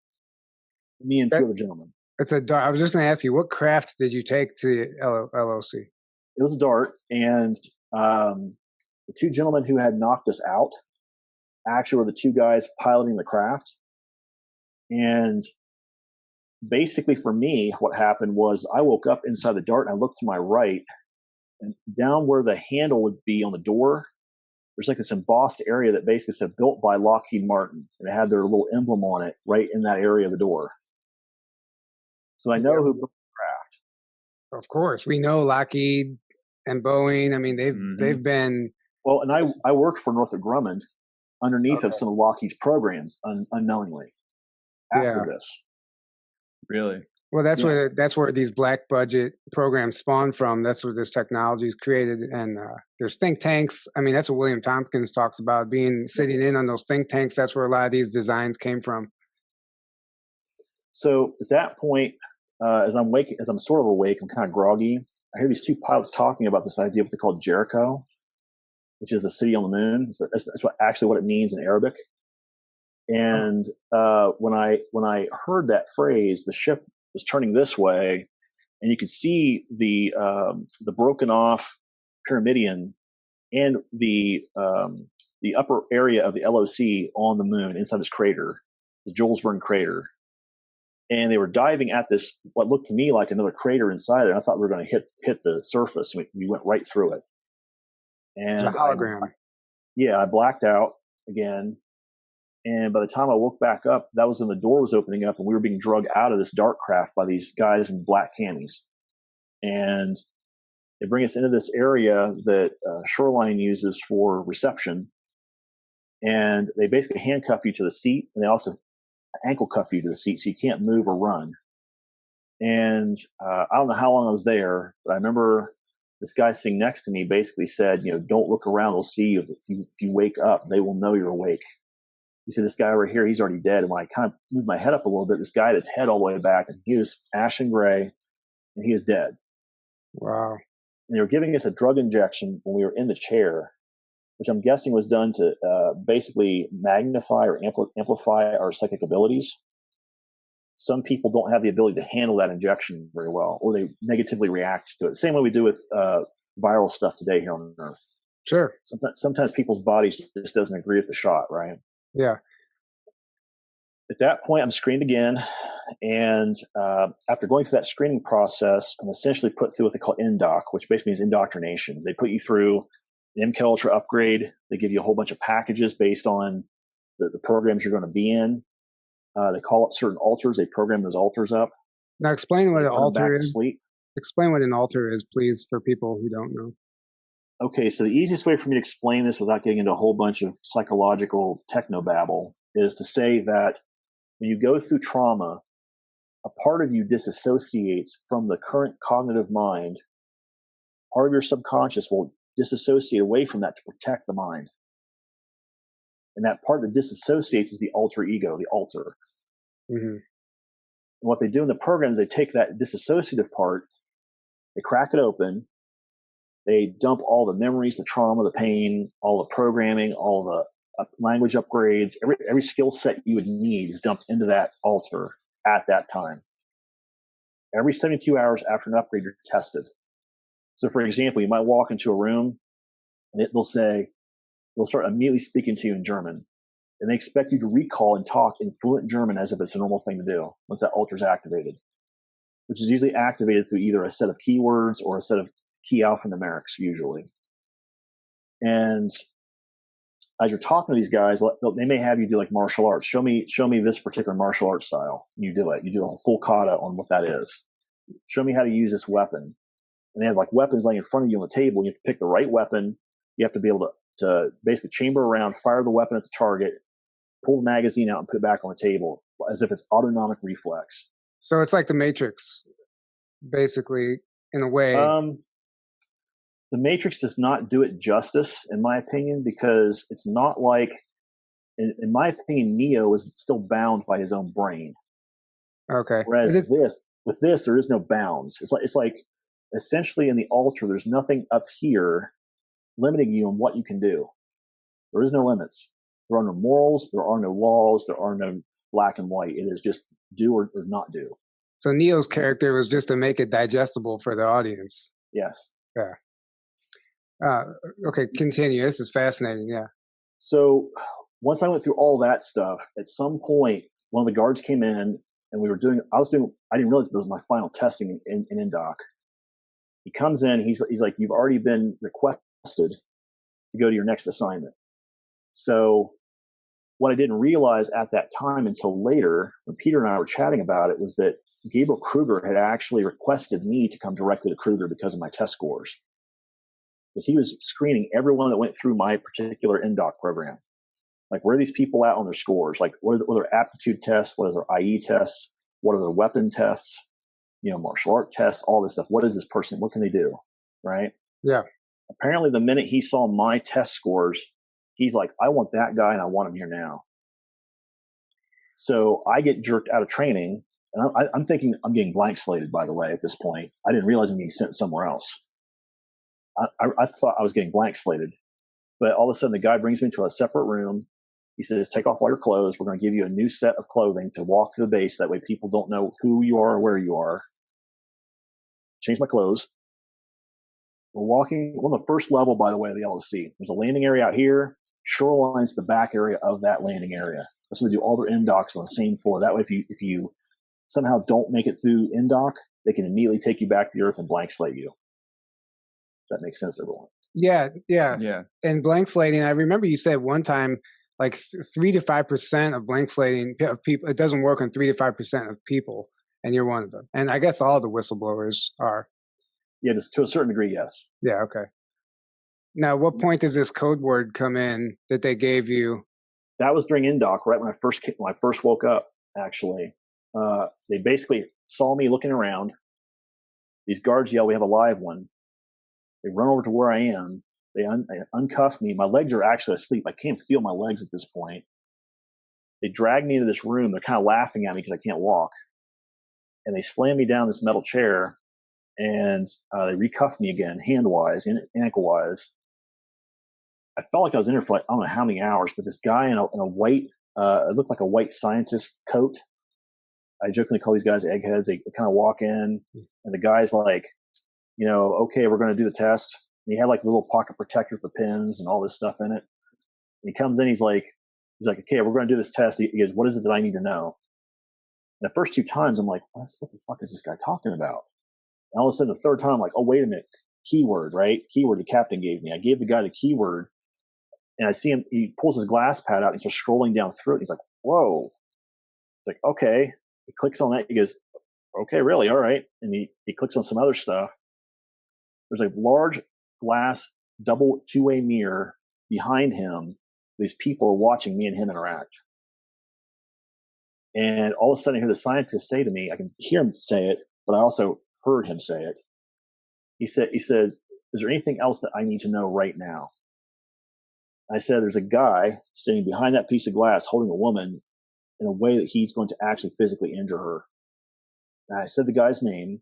Me and two other gentlemen. It's a Dart. I was just going to ask you, what craft did you take to the LOC? It was a Dart, and the two gentlemen who had knocked us out actually were the two guys piloting the craft. And basically for me, what happened was I woke up inside the Dart and I looked to my right, and down where the handle would be on the door, there's like this embossed area that basically said built by Lockheed Martin, and it had their little emblem on it right in that area of the door. So I know who built the craft. Of course, we know Lockheed and Boeing. I mean, they've been well. And I worked for Northrop Grumman underneath of some of Lockheed's programs unknowingly after this. Really? Well, that's where these black budget programs spawn from. That's where this technology is created. And there's think tanks. I mean, that's what William Tompkins talks about, sitting in on those think tanks. That's where a lot of these designs came from. So at that point, as I'm sort of awake, I'm kind of groggy. I hear these two pilots talking about this idea of what they call Jericho, which is a city on the moon. That's what it means in Arabic. And when I heard that phrase, the ship was turning this way, and you could see the broken off Pyramidion and the upper area of the LOC on the moon inside this crater, the Jules Verne crater. And they were diving at this, what looked to me like another crater inside there. I thought we were going to hit the surface. We went right through it. And it's a hologram. I blacked out again. And by the time I woke back up, that was when the door was opening up and we were being drugged out of this Dart craft by these guys in black camis. And they bring us into this area that Shoreline uses for reception. And they basically handcuff you to the seat, and they also ankle cuff you to the seat so you can't move or run. And I don't know how long I was there, but I remember this guy sitting next to me basically said, don't look around. They'll see you. If you wake up, they will know you're awake. He said, this guy over here, he's already dead. And when I kind of moved my head up a little bit, this guy had his head all the way back, and he was ashen gray, and he was dead. Wow. And they were giving us a drug injection when we were in the chair, which I'm guessing was done to basically magnify or amplify our psychic abilities. Some people don't have the ability to handle that injection very well, or they negatively react to it. Same way we do with viral stuff today here on Earth. Sure. Sometimes people's bodies just doesn't agree with the shot, right? Yeah. At that point, I'm screened again. And after going through that screening process, I'm essentially put through what they call INDOC, which basically means indoctrination. They put you through an MK Ultra upgrade. They give you a whole bunch of packages based on the programs you're going to be in. They call up certain altars. They program those altars up. Now explain what an altar is. Sleep. Explain what an altar is, please, for people who don't know. Okay, so the easiest way for me to explain this without getting into a whole bunch of psychological technobabble is to say that when you go through trauma, a part of you disassociates from the current cognitive mind. Part of your subconscious will disassociate away from that to protect the mind. And that part that disassociates is the alter ego, the alter. Mm-hmm. And what they do in the program is they take that disassociative part, they crack it open, they dump all the memories, the trauma, the pain, all the programming, all the language upgrades, every skill set you would need is dumped into that altar at that time. Every 72 hours after an upgrade, you're tested. So, for example, you might walk into a room and they'll start immediately speaking to you in German. And they expect you to recall and talk in fluent German as if it's a normal thing to do once that altar is activated, which is usually activated through either a set of keywords or a set of key alphanumerics, usually. And as you're talking to these guys, they may have you do like martial arts. Show me this particular martial arts style. You do it. You do a full kata on what that is. Show me how to use this weapon. And they have like weapons laying in front of you on the table. You have to pick the right weapon. You have to be able to basically chamber around, fire the weapon at the target, pull the magazine out and put it back on the table as if it's autonomic reflex. So it's like the Matrix, basically, in a way. The Matrix does not do it justice, in my opinion, because it's not like, in my opinion, Neo is still bound by his own brain. Okay. Whereas with this, there is no bounds. It's like essentially in the altar, there's nothing up here limiting you on what you can do. There is no limits. There are no morals. There are no laws. There are no black and white. It is just do or not do. So Neo's character was just to make it digestible for the audience. Yes. Yeah. Okay, continue. This is fascinating. Yeah. So once I went through all that stuff, at some point, one of the guards came in and I didn't realize it was my final testing in INDOC. He comes in, he's like, you've already been requested to go to your next assignment. So what I didn't realize at that time until later, when Peter and I were chatting about it, was that Gabriel Kruger had actually requested me to come directly to Kruger because of my test scores. Because he was screening everyone that went through my particular INDOC program. Like, where are these people at on their scores? Like, what are their aptitude tests? What are their IE tests? What are their weapon tests? Martial art tests, all this stuff. What is this person? What can they do? Right? Yeah. Apparently, the minute he saw my test scores, he's like, I want that guy and I want him here now. So I get jerked out of training. And I'm thinking I'm getting blank slated, by the way, at this point. I didn't realize I'm being sent somewhere else. I thought I was getting blank slated. But all of a sudden, the guy brings me to a separate room. He says, take off all your clothes. We're going to give you a new set of clothing to walk to the base. That way people don't know who you are or where you are. Change my clothes. We're walking on the first level, by the way, of the LOC. There's a landing area out here. Shoreline's the back area of that landing area. That's where they do all their INDOCs on the same floor. That way, if you somehow don't make it through INDOC, they can immediately take you back to the earth and blank slate you. That makes sense to everyone. Yeah. And blank slating, I remember you said one time, like 3 to 5% of blank slating of people, it doesn't work on 3 to 5% of people, and you're one of them. And I guess all the whistleblowers are. Yeah, just to a certain degree, yes. Yeah, okay. Now, what point does this code word come in that they gave you? That was during INDOC, right when I first woke up, actually. They basically saw me looking around. These guards yell, we have a live one. They run over to where I am. They uncuff me. My legs are actually asleep. I can't feel my legs at this point. They drag me into this room. They're kind of laughing at me because I can't walk. And they slam me down this metal chair, and they recuff me again, hand-wise and ankle-wise. I felt like I was in there for like, I don't know how many hours, but this guy in a white, it looked like a white scientist coat. I jokingly call these guys eggheads. They kind of walk in, and the guy's like, okay, we're going to do the test. And he had like a little pocket protector for pins and all this stuff in it. And he comes in, he's like, okay, we're going to do this test. He goes, what is it that I need to know? And the first 2 times, I'm like, what the fuck is this guy talking about? And all of a sudden, the third time, I'm like, oh, wait a minute. Keyword, right? Keyword the captain gave me. I gave the guy the keyword, and I see him, he pulls his glass pad out, and he's just scrolling down through it. He's like, whoa. He's like, okay. He clicks on that. He goes, okay, really? All right. And he clicks on some other stuff. There's a large glass double two-way mirror behind him. These people are watching me and him interact. And all of a sudden I hear the scientist say to me, I can hear him say it, but I also heard him say it. He said, is there anything else that I need to know right now? I said, there's a guy standing behind that piece of glass holding a woman in a way that he's going to actually physically injure her. And I said the guy's name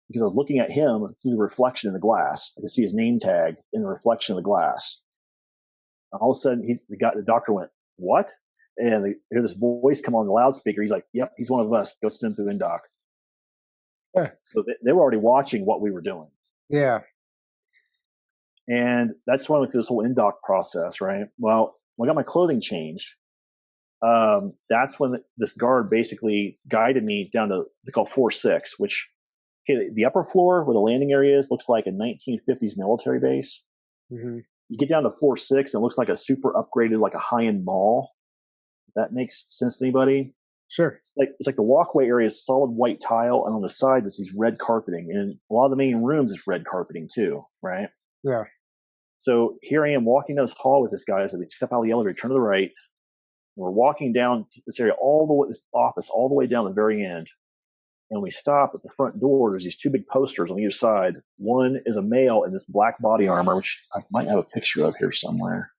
because I was looking at him through the reflection in the glass. I could see his name tag in the reflection of the glass. And all of a sudden, the doctor went, what? And they hear this voice come on the loudspeaker. He's like, yep, he's one of us. Go send him through INDOC. Yeah. So they were already watching what we were doing. Yeah. And that's why I went through this whole INDOC process, right? Well, when I got my clothing changed, that's when this guard basically guided me down to, they call 4-6, which, okay, the upper floor where the landing area is looks like a 1950s military base. Mm-hmm. You get down to 4-6, and it looks like a super upgraded, like a high-end mall. If that makes sense to anybody? Sure. It's like the walkway area is solid white tile, and on the sides it's these red carpeting. And a lot of the main rooms is red carpeting too, right? Yeah. So here I am walking down this hall with this guy as we step out of the elevator, turn to the right. And we're walking down this area this office all the way down the very end. And we stop at the front door. There's these 2 big posters on either side. One is a male in this black body armor, which I might have a picture of here somewhere.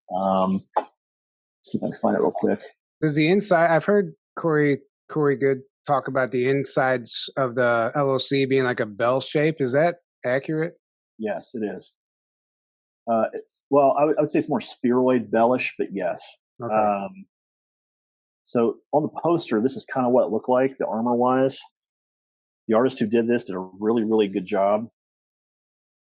See if I can find it real quick. Does the inside, I've heard Corey Good talk about the insides of the LOC being like a bell shape. Is that accurate? Yes, it is. Well, I would say it's more spheroid bellish, but yes. Okay. So on the poster, this is kind of what it looked like, the armor wise. The artist who did this did a really, really good job.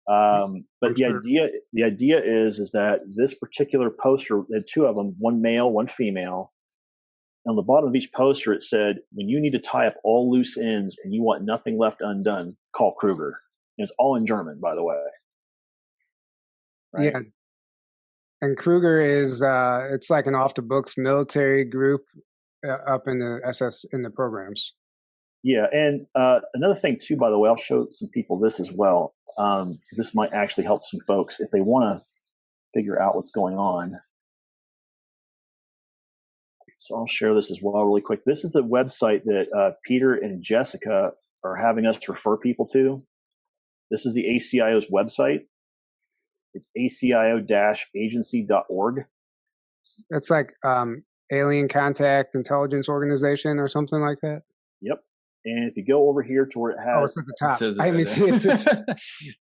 But the idea is that this particular poster, they had two of them, one male, one female. And on the bottom of each poster, it said, when you need to tie up all loose ends and you want nothing left undone, call Kruger. And it's all in German, by the way. Right? Yeah. And Kruger is, it's like an off the books military group up in the SS, in the programs. Yeah. And another thing too, by the way, I'll show some people this as well. This might actually help some folks if they want to figure out what's going on. So I'll share this as well really quick. This is the website that Peter and Jessica are having us refer people to. This is the ACIO's website. It's acio-agency.org. It's like Alien Contact Intelligence Organization or something like that? Yep. And if you go over here to where it has... Oh, it's at the top. I didn't see it.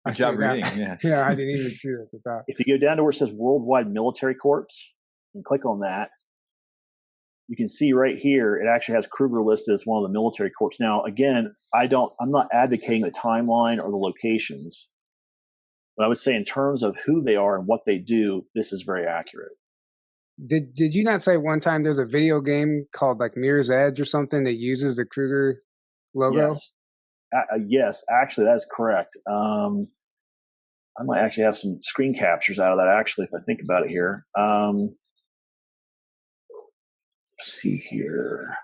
Good job reading, yeah. Yeah, I didn't even see it at the top. If you go down to where it says Worldwide Military Corps and click on that, you can see right here, it actually has Kruger listed as one of the military corps. Now, again, I'm not advocating the timeline or the locations, but I would say in terms of who they are and what they do, this is very accurate. Did you not say one time there's a video game called like Mirror's Edge or something that uses the Kruger logo? Yes, yes, actually, that's correct. I might actually have some screen captures out of that, actually, if I think about it here. See here,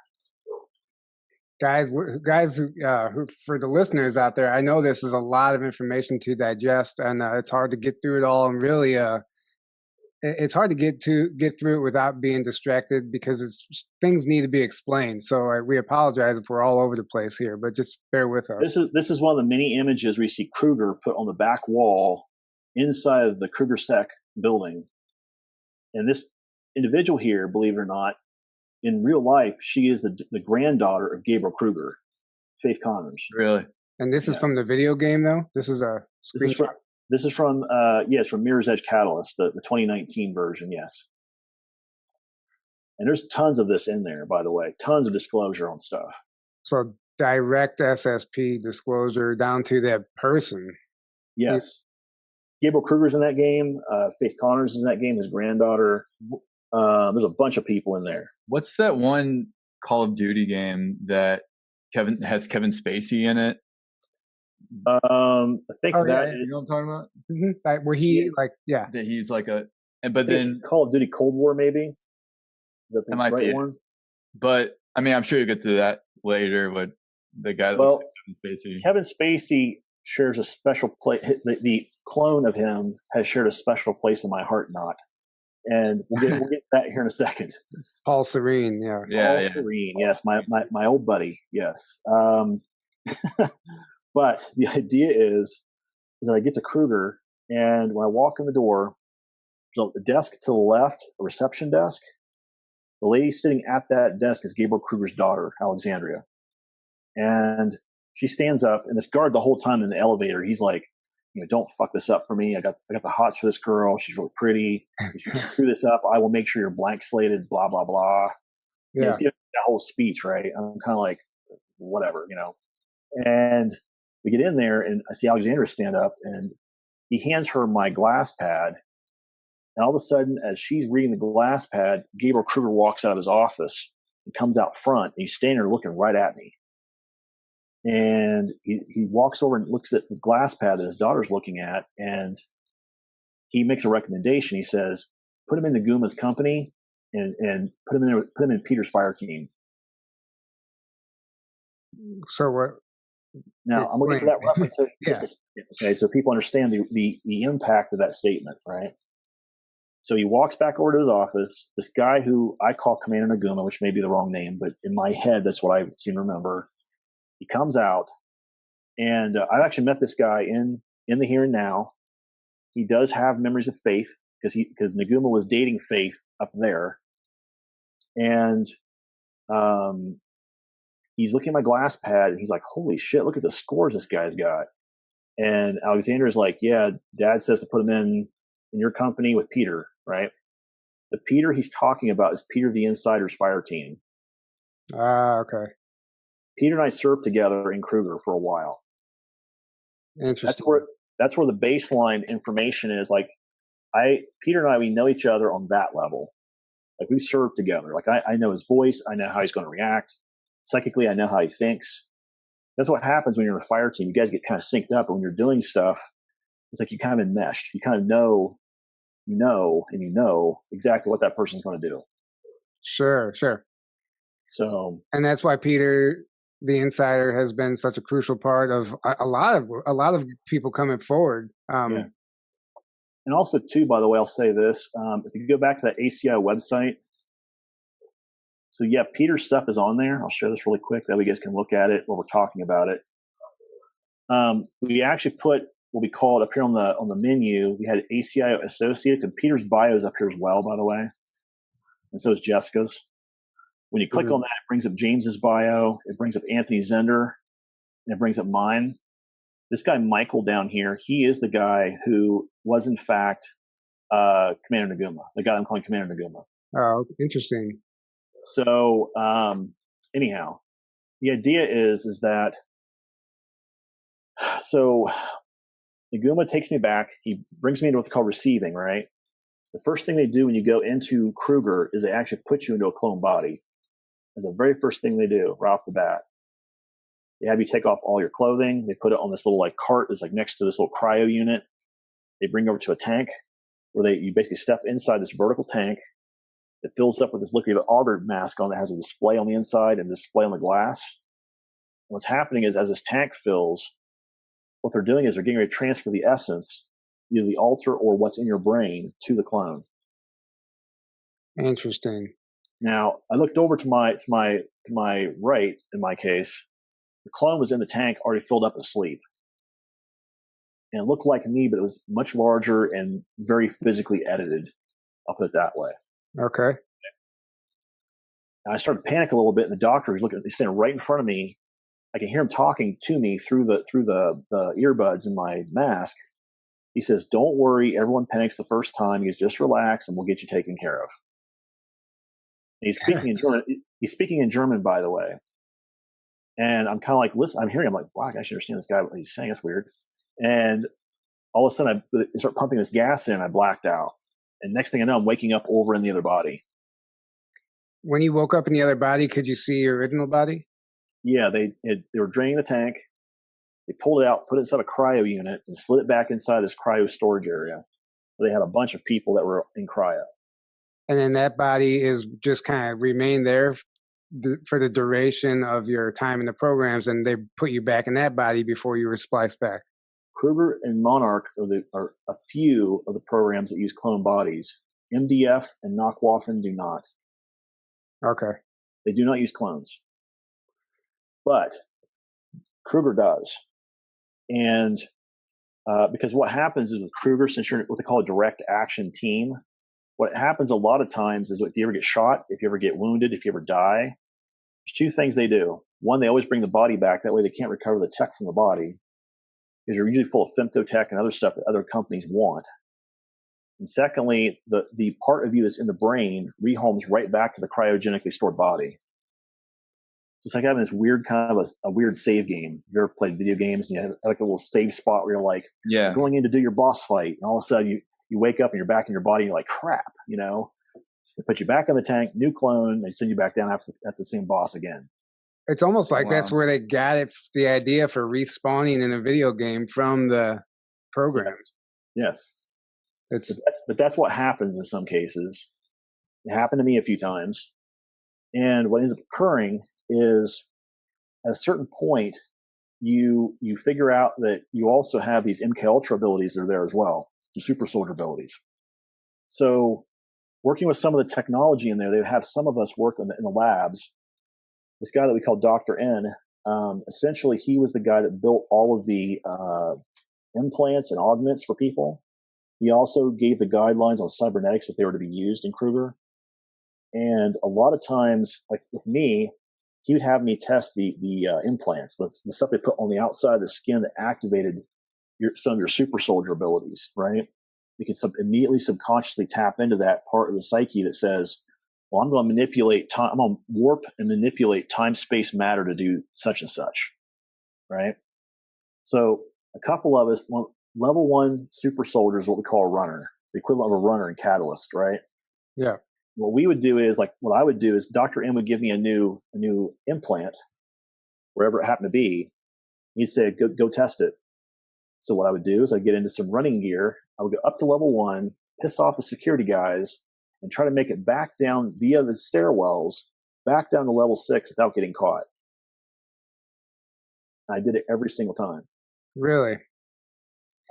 guys who for the listeners out there, I know this is a lot of information to digest, and it's hard to get through it all, and really it's hard to get through it without being distracted because things need to be explained. So we apologize if we're all over the place here, but just bear with us. This is one of the many images we see Kruger put on the back wall inside of the Kruger Sec building, and this individual here, believe it or not, in real life, she is the granddaughter of Gabriel Kruger, Faith Connors. Really? And this is from the video game, though? This is a screenshot? This is from from Mirror's Edge Catalyst, the 2019 version, yes. And there's tons of this in there, by the way. Tons of disclosure on stuff. So direct SSP disclosure down to that person. Yes. Gabriel Kruger's in that game. Faith Connors is in that game, his granddaughter. There's a bunch of people in there. What's that one Call of Duty game that has Kevin Spacey in it? I think you know what I'm talking about? Mm-hmm. Like, where he that he's like but then Call of Duty Cold War, maybe. Is that the right one? But I mean, I'm sure you get to that later. But the guy that looks like Kevin Spacey. Kevin Spacey shares a special place. The clone of him has shared a special place in my heart, not. And we'll get to that here in a second. Paul Serene, Paul Serene, yes, my old buddy, yes. But the idea is that I get to Kruger, and when I walk in the door, there's a desk to the left, a reception desk. The lady sitting at that desk is Gabriel Kruger's daughter, Alexandria. And she stands up, and this guard the whole time in the elevator, he's like, don't fuck this up for me. I got the hots for this girl. She's really pretty. If you screw this up, I will make sure you're blank slated, blah, blah, blah. Yeah. He's giving that whole speech, right? I'm kind of like, whatever, And we get in there, and I see Alexandria stand up, and he hands her my glass pad. And all of a sudden, as she's reading the glass pad, Gabriel Kruger walks out of his office and comes out front, and he's standing there looking right at me. And he walks over and looks at the glass pad that his daughter's looking at, and he makes a recommendation. He says, put him in Naguma's company and put him in Peter's fire team. So what? Now, I'm going to get to that reference in just a second, okay, so people understand the impact of that statement, right? So he walks back over to his office. This guy who I call Commander Naguma, which may be the wrong name, but in my head, that's what I seem to remember. He comes out, and I've actually met this guy in the here and now. He does have memories of Faith because Naguma was dating Faith up there, and he's looking at my glass pad, and he's like, "Holy shit! Look at the scores this guy's got." And Alexander's like, "Yeah, Dad says to put him in in your company with Peter, right? The Peter he's talking about is Peter the Insider's fire team. Okay. Peter and I served together in Kruger for a while. Interesting. That's where the baseline information is. Like, Peter and I, we know each other on that level. Like, we served together. Like, I know his voice. I know how he's going to react. Psychically, I know how he thinks. That's what happens when you're in a fire team. You guys get kind of synced up, and when you're doing stuff, it's like you kind of enmeshed. You kind of know exactly what that person's going to do. Sure. So, and that's why Peter, the Insider, has been such a crucial part of a lot of people coming forward. Yeah. And also, too, by the way, I'll say this: if you go back to that ACI website, so yeah, Peter's stuff is on there. I'll share this really quick that way you guys can look at it while we're talking about it. We actually put what we call it up here on the menu. We had ACI Associates, and Peter's bio is up here as well, by the way, and so is Jessica's. When you click on that, it brings up James's bio, it brings up Anthony Zender, and it brings up mine. This guy Michael down here, he is the guy who was in fact Commander Naguma, the guy I'm calling Commander Naguma. Oh, interesting. So anyhow, the idea is that so Naguma takes me back. He brings me into what's called receiving, right? The first thing they do when you go into Kruger is they actually put you into a clone body. That's the very first thing they do right off the bat. They have you take off all your clothing. They put it on this little like cart that's like next to this little cryo unit. They bring you over to a tank where you basically step inside this vertical tank. It fills up with this liquid auger mask on that has a display on the inside and a display on the glass. And what's happening is as this tank fills, what they're doing is they're getting ready to transfer the essence, either the alter or what's in your brain, to the clone. Interesting. Now, I looked over to my right, in my case. The clone was in the tank, already filled up asleep. And it looked like me, but it was much larger and very physically edited. I'll put it that way. Okay. And I started to panic a little bit, and the doctor was he's standing right in front of me. I can hear him talking to me through the earbuds in my mask. He says, "Don't worry, everyone panics the first time. He goes, just relax, and we'll get you taken care of." And he's speaking in German. He's speaking in German, by the way. And I'm kind of like, listen, I'm hearing him like, wow, I should understand this guy, what he's saying. It's weird. And all of a sudden, I start pumping this gas in. I blacked out. And next thing I know, I'm waking up over in the other body. When you woke up in the other body, could you see your original body? Yeah, they were draining the tank. They pulled it out, put it inside a cryo unit, and slid it back inside this cryo storage area where they had a bunch of people that were in cryo. And then that body is just kind of remain there for the duration of your time in the programs, and they put you back in that body before you were spliced back. Kruger and Monarch are a few of the programs that use clone bodies. MDF and Knockwaffen do not. Okay. They do not use clones. But Kruger does. And because what happens is with Kruger, since you're what they call a direct action team, what happens a lot of times is if you ever get shot, if you ever get wounded, if you ever die, there's two things they do. One, they always bring the body back. That way they can't recover the tech from the body because you're usually full of femtotech and other stuff that other companies want. And secondly, the part of you that's in the brain rehomes right back to the cryogenically stored body. It's like having this weird kind of a weird save game. You ever played video games and you have like a little save spot where you're like going in to do your boss fight, and all of a sudden you wake up and you're back in your body and you're like, crap, They put you back in the tank, new clone, they send you back down at the same boss again. It's almost like that's where they got it, the idea for respawning in a video game from the program. Yes. But that's what happens in some cases. It happened to me a few times. And what ends up occurring is at a certain point, you figure out that you also have these MK Ultra abilities that are there as well, the super soldier abilities. So working with some of the technology in there, they would have some of us work in the labs. This guy that we call Dr. N, essentially he was the guy that built all of the implants and augments for people. He also gave the guidelines on cybernetics if they were to be used in Kruger. And a lot of times, like with me, he would have me test the implants, the stuff they put on the outside of the skin that activated some of your super soldier abilities, right? you can immediately subconsciously tap into that part of the psyche that says, well, I'm going to manipulate time. I'm going to warp and manipulate time, space, matter to do such and such. Right. So a couple of us, level 1 super soldier is what we call a runner, the equivalent of a runner in Catalyst. Right. Yeah. What we would do is what I would do is Dr. M would give me a new implant, wherever it happened to be. He'd say, go test it. So what I would do is I'd get into some running gear. I would go up to level 1, piss off the security guys, and try to make it back down via the stairwells, back down to level 6 without getting caught. And I did it every single time. Really?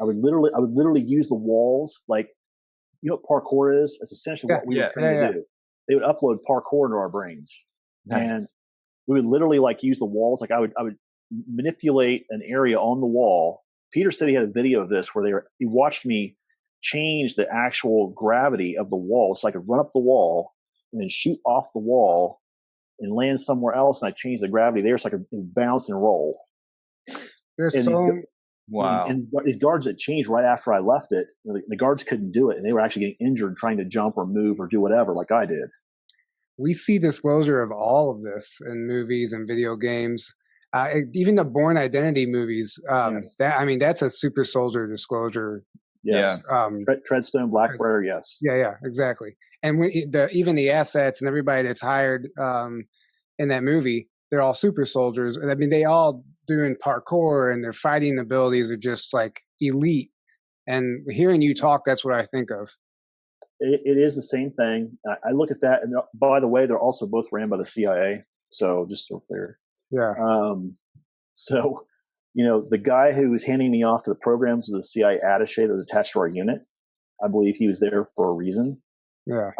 I would literally use the walls. Like, you know what parkour is? It's essentially what we were trying to do. They would upload parkour into our brains. Nice. And we would literally use the walls. Like I would manipulate an area on the wall. Peter said he had a video of this where he watched me change the actual gravity of the wall. So I could run up the wall and then shoot off the wall and land somewhere else. And I changed the gravity there so I could bounce and roll. Wow. And these guards that changed right after I left it, the guards couldn't do it. And they were actually getting injured trying to jump or move or do whatever like I did. We see disclosure of all of this in movies and video games. Even the Bourne Identity movies, Yes. That's a super soldier disclosure. Yes. Yeah. Treadstone, Blackbriar, yes. Yeah, exactly. And even the assets and everybody that's hired in that movie, they're all super soldiers. I mean, they all doing parkour and their fighting abilities are just like elite. And hearing you talk, that's what I think of. It is the same thing. I look at that, and by the way, they're also both ran by the CIA. So just so clear. Yeah. So, the guy who was handing me off to the programs was the CIA attaché that was attached to our unit. I believe he was there for a reason. Yeah.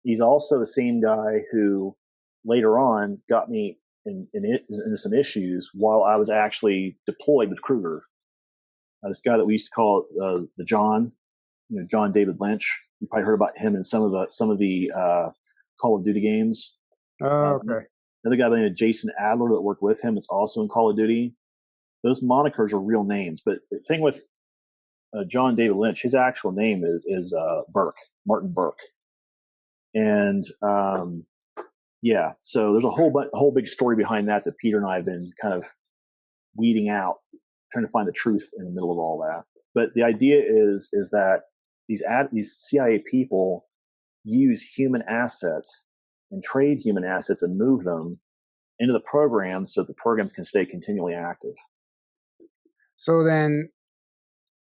He's also the same guy who later on got me into some issues while I was actually deployed with Kruger. This guy that we used to call the John. John David Lynch. You probably heard about him in some of the Call of Duty games. Oh, okay. Another guy by the name of Jason Adler that worked with him. It's also in Call of Duty. Those monikers are real names. But the thing with John David Lynch, his actual name is Burke, Martin Burke. And so there's a whole big story behind that Peter and I have been kind of weeding out, trying to find the truth in the middle of all that. But the idea is that these CIA people use human assets and trade human assets and move them into the program so that the programs can stay continually active. So then,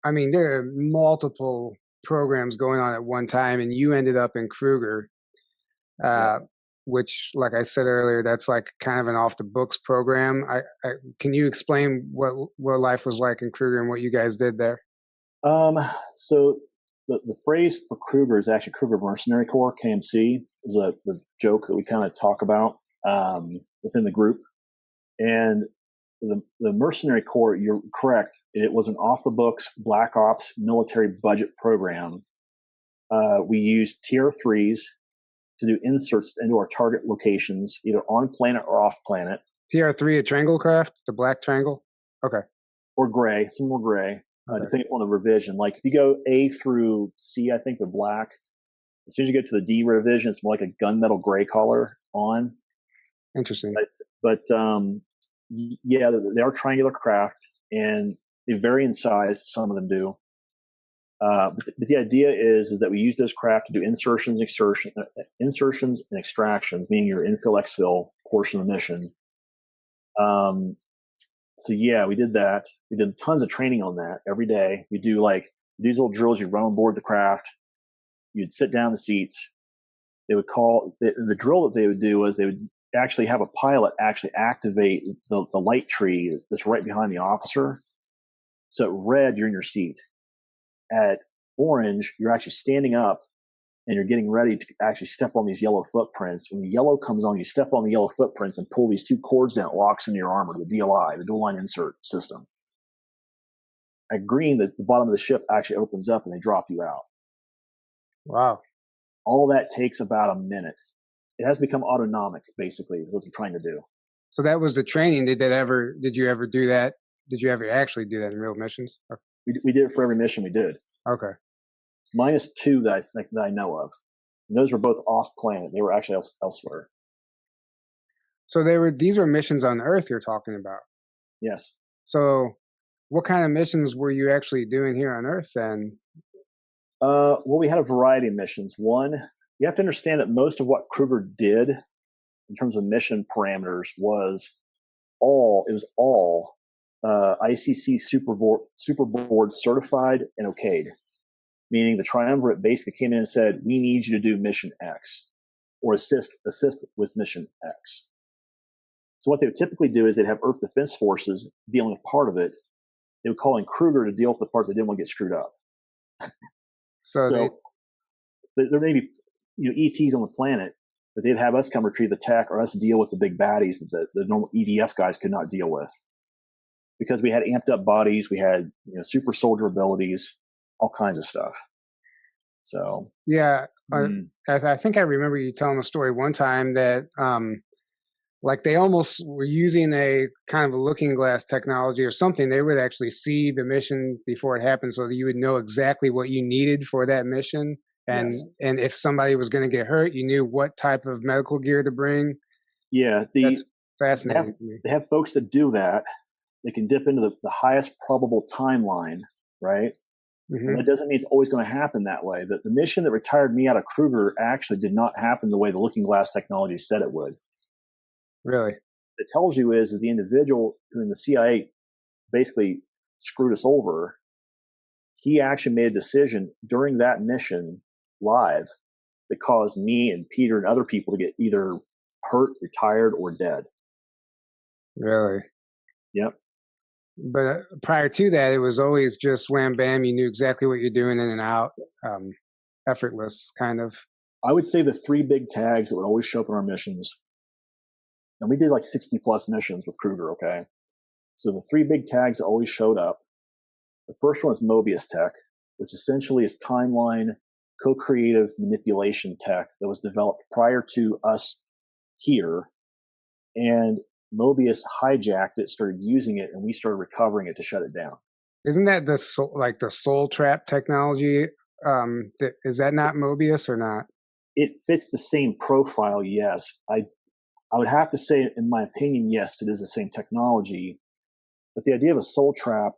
there are multiple programs going on at one time, and you ended up in Kruger, which, like I said earlier, that's like kind of an off the books program. Can you explain what life was like in Kruger and what you guys did there? So the phrase for Kruger is actually Kruger Mercenary Corps, KMC, is the joke that we kind of talk about within the group. And the Mercenary Corps, you're correct, it was an off-the-books Black Ops military budget program. We used TR-3s to do inserts into our target locations, either on planet or off planet. TR-3, a triangle craft, the black triangle? Okay. Or gray, some more gray. Depending on the revision. Like if you go A through C, I think they're black. As soon as you get to the D revision, it's more like a gunmetal gray color on. Interesting. But they are triangular craft, and they vary in size. Some of them do. But the idea is that we use those craft to do insertions and extractions, meaning your infill, exfil portion of the mission. So we did that. We did tons of training on that every day. We do these little drills. You run on board the craft. You'd sit down in the seats. They would call the drill that they would do was they would actually have a pilot actually activate the light tree that's right behind the officer. So at red, you're in your seat. At orange, you're actually standing up and you're getting ready to actually step on these yellow footprints. When the yellow comes on, you step on the yellow footprints and pull these two cords down, it locks into your armor, the DLI, the dual line insert system. At green, the bottom of the ship actually opens up and they drop you out. Wow. All that takes about a minute. It has become autonomic, basically, is what they're trying to do. So that was the training. Did you ever do that? Did you ever actually do that in real missions? We did it for every mission we did. Okay. minus 2 that I know of. And those were both off planet. They were actually elsewhere. So these were missions on Earth you're talking about. Yes. So what kind of missions were you actually doing here on Earth then? Well, we had a variety of missions. One, you have to understand that most of what Kruger did in terms of mission parameters was all ICC Super Board certified and okayed. Meaning the triumvirate basically came in and said, we need you to do mission X or assist with mission X. So what they would typically do is they'd have Earth Defense Forces dealing with part of it. They would call in Kruger to deal with the part that didn't want to get screwed up. So there may be ETs on the planet, but they'd have us come retrieve the tech or us deal with the big baddies that the normal EDF guys could not deal with. Because we had amped up bodies, we had super soldier abilities, all kinds of stuff. So yeah, I think I remember you telling the story one time that like they almost were using a kind of a looking glass technology or something. They would actually see the mission before it happened, so that you would know exactly what you needed for that mission, and yes. And if somebody was going to get hurt, you knew what type of medical gear to bring. Yeah, that's fascinating to me. They have folks that do that. They can dip into the highest probable timeline, right? Mm-hmm. And that doesn't mean it's always going to happen that way. The mission that retired me out of Kruger actually did not happen the way the looking glass technology said it would. Really? What it tells you is the individual who in the CIA basically screwed us over, he actually made a decision during that mission live that caused me and Peter and other people to get either hurt, retired, or dead. Really? Yep. But prior to that, it was always just wham bam. You knew exactly what you're doing in and out, effortless kind of. I would say the 3 big tags that would always show up in our missions, and we did like 60 plus missions with Kruger. Okay, so the 3 big tags that always showed up. The first one is Mobius tech, which essentially is timeline co-creative manipulation tech that was developed prior to us here, and Mobius hijacked it, started using it, and we started recovering it to shut it down. Isn't that the soul trap technology? Is that not Mobius or not? It fits the same profile, yes. I would have to say, in my opinion, yes, it is the same technology. But the idea of a soul trap,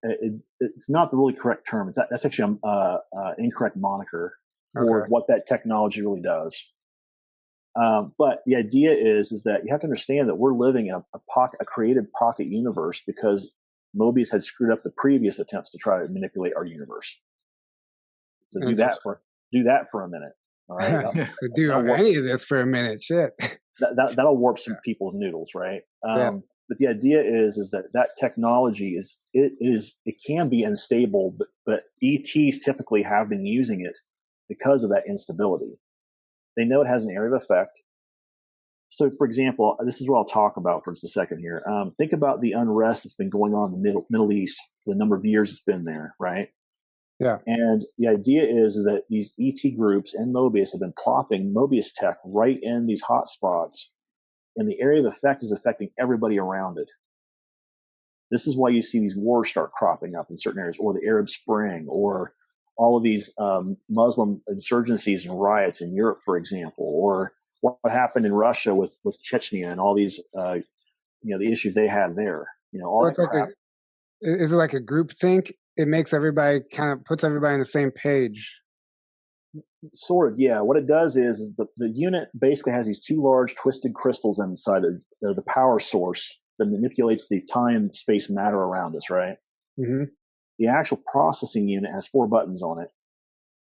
it's not the really correct term. That's actually an incorrect moniker for what that technology really does. But the idea is that you have to understand that we're living in a created pocket universe because Mobius had screwed up the previous attempts to try to manipulate our universe. So do that for a minute. All right. Do any of this for a minute. Shit. That'll warp some people's noodles, right? Yeah. But the idea is that technology it can be unstable, but ETs typically have been using it because of that instability. They know it has an area of effect. So, for example, this is what I'll talk about for just a second here. Think about the unrest that's been going on in the Middle East for the number of years it's been there, right? Yeah. And the idea is that these ET groups and Mobius have been plopping Mobius tech right in these hot spots, and the area of effect is affecting everybody around it. This is why you see these wars start cropping up in certain areas, or the Arab Spring, or all of these Muslim insurgencies and riots in Europe, for example, or what happened in Russia with Chechnya and all these, the issues they had there. All that crap. Is it like a group think? It makes everybody puts everybody on the same page. Sort of, yeah. What it does is the unit basically has these 2 large twisted crystals inside it. They're the power source that manipulates the time, space, matter around us, right? Mm-hmm. The actual processing unit has 4 buttons on it.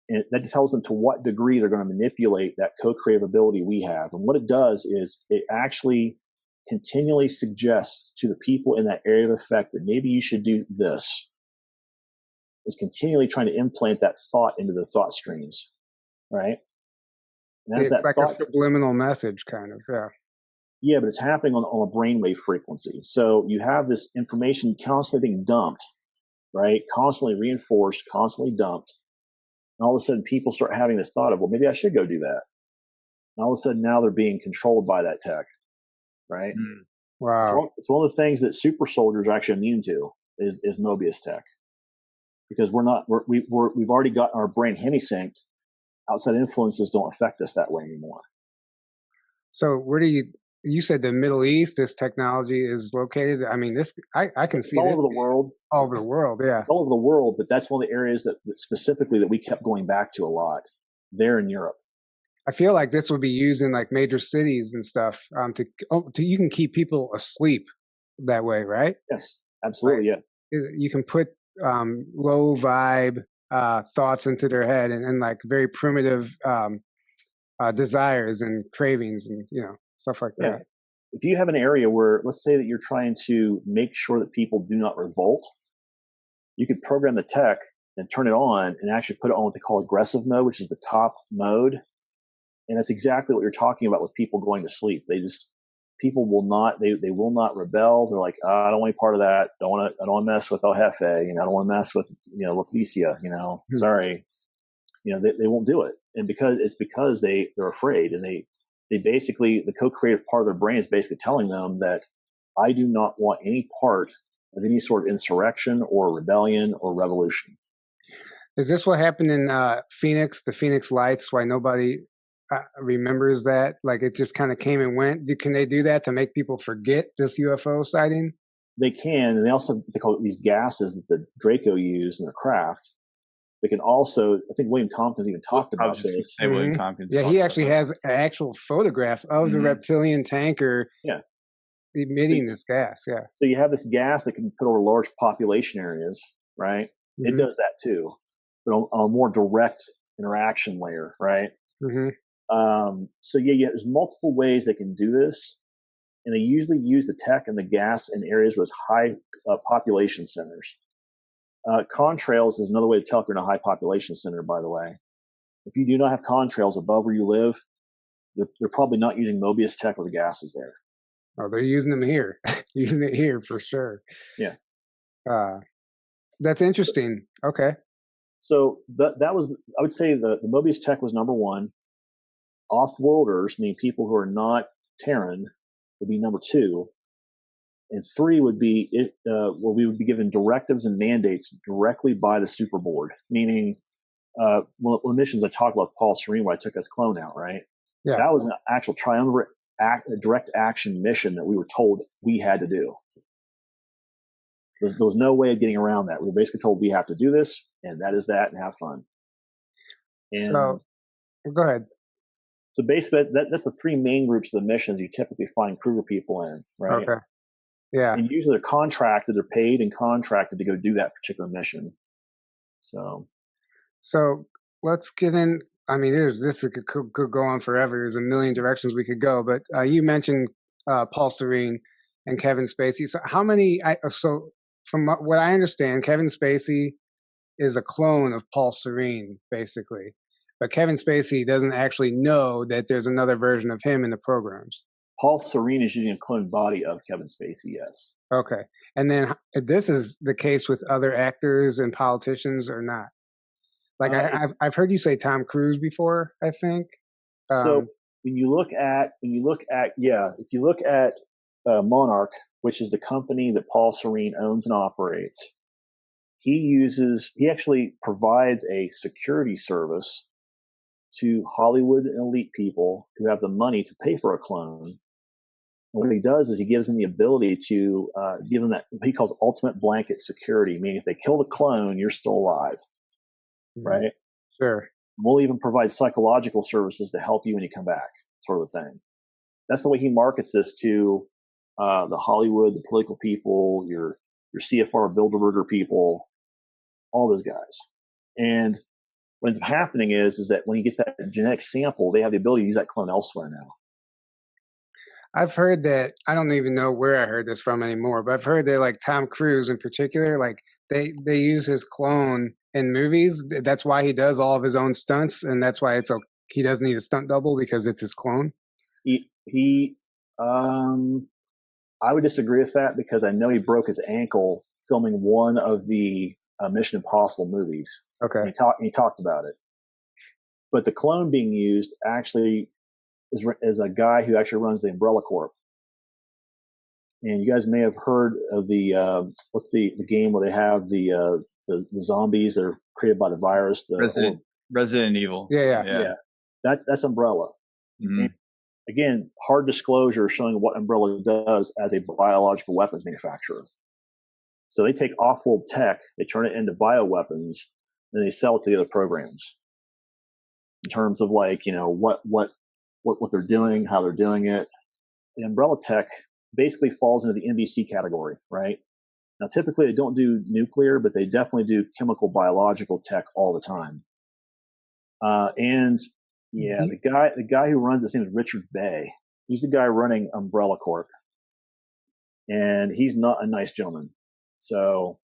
And that tells them to what degree they're going to manipulate that co-creative ability we have. And what it does is it actually continually suggests to the people in that area of effect that maybe you should do this. It's continually trying to implant that thought into the thought streams, right? And it's like a subliminal message, kind of, yeah. Yeah, but it's happening on a brainwave frequency. So you have this information constantly being dumped, right? Constantly reinforced, constantly dumped. And all of a sudden people start having this thought of, well, maybe I should go do that. And all of a sudden now they're being controlled by that tech, right? Wow. It's one of the things that super soldiers are actually immune to is Mobius tech. because we've already gotten our brain hemisynced. Outside influences don't affect us that way anymore. So where do you said the Middle East, this technology is located? I mean, I can see all this over the world. All over the world, yeah. All over the world, but that's one of the areas that specifically that we kept going back to a lot there in Europe. I feel like this would be used in like major cities and stuff to you can keep people asleep that way, right? Yes, absolutely, right. Yeah. You can put low vibe thoughts into their head and like very primitive desires and cravings and stuff like that. If you have an area where, let's say that you're trying to make sure that people do not revolt, you could program the tech and turn it on and actually put it on what they call aggressive mode, which is the top mode. And that's exactly what you're talking about with people going to sleep. People will not, they will not rebel. They're like, I don't want any part of that. I don't want to mess with El Jefe. I don't want to mess with, Leticia, sorry. They won't do it. And because they're afraid, and they basically, the co-creative part of their brain is basically telling them that I do not want any part of any sort of insurrection or rebellion or revolution. Is this what happened in Phoenix, the Phoenix Lights, why nobody remembers that? Like it just kind of came and went? Can they do that to make people forget this UFO sighting? They can, and they call it these gases that the Draco used in their craft. They can also, I think William Tompkins even talked about this. William Tompkins. Yeah, he actually has an actual photograph of the reptilian tanker emitting this gas. Yeah. So you have this gas that can be put over large population areas, right? It does that too, but on a more direct interaction layer, right? So there's multiple ways they can do this, and they usually use the tech and the gas in areas with high population centers. Contrails is another way to tell if you're in a high population center, by the way. If you do not have contrails above where you live, they're probably not using Mobius tech or the gases there. Oh, they're using them here. Using it here for sure. Yeah. That's interesting. Okay. So that was, I would say the Mobius tech was number one. Off-worlders, meaning people who are not Terran, would be number two. And three would be we would be given directives and mandates directly by the super board, meaning one of the missions I talked about, Paul Serene, where I took his clone out, right? Yeah. That was an actual triumvirate direct action mission that we were told we had to do. There was no way of getting around that. We were basically told we have to do this, and that is that, and have fun. And so, go ahead. So basically, that's the three main groups of the missions you typically find Kruger people in, right? Okay. Yeah. And usually they're contracted, they're paid and contracted to go do that particular mission. So let's get in. I mean, this could go on forever. There's a million directions we could go, but you mentioned Paul Serene and Kevin Spacey. So how many? So from what I understand, Kevin Spacey is a clone of Paul Serene, basically. But Kevin Spacey doesn't actually know that there's another version of him in the programs. Paul Serene is using a cloned body of Kevin Spacey, yes. Okay. And then this is the case with other actors and politicians or not? Like I've heard you say Tom Cruise before, I think. So if you look at Monarch, which is the company that Paul Serene owns and operates, he actually provides a security service to Hollywood and elite people who have the money to pay for a clone. And what he does is he gives them the ability to give them that what he calls ultimate blanket security, meaning if they kill the clone, you're still alive, right? Sure. We'll even provide psychological services to help you when you come back, sort of thing. That's the way he markets this to the Hollywood, the political people, your CFR Bilderberger people, all those guys. And what ends up happening is that when he gets that genetic sample, they have the ability to use that clone elsewhere now. I've heard that, I don't even know where I heard this from anymore, but I've heard that like Tom Cruise in particular, like they use his clone in movies. That's why he does all of his own stunts, and that's why he doesn't need a stunt double because it's his clone. I would disagree with that because I know he broke his ankle filming one of the Mission Impossible movies. Okay. And he talked about it. But the clone being used actually is a guy who actually runs the Umbrella Corp. And you guys may have heard of the what's the game where they have the the zombies that are created by the virus. Resident Evil. Yeah. That's Umbrella. Mm-hmm. Again, hard disclosure showing what Umbrella does as a biological weapons manufacturer. So they take off-world tech, they turn it into bioweapons, and they sell it to the other programs. In terms of like, what they're doing, how they're doing it. The Umbrella tech basically falls into the NBC category, right? Now, typically they don't do nuclear, but they definitely do chemical, biological tech all the time. The guy who runs this name is Richard Bay. He's the guy running Umbrella Corp, and he's not a nice gentleman. So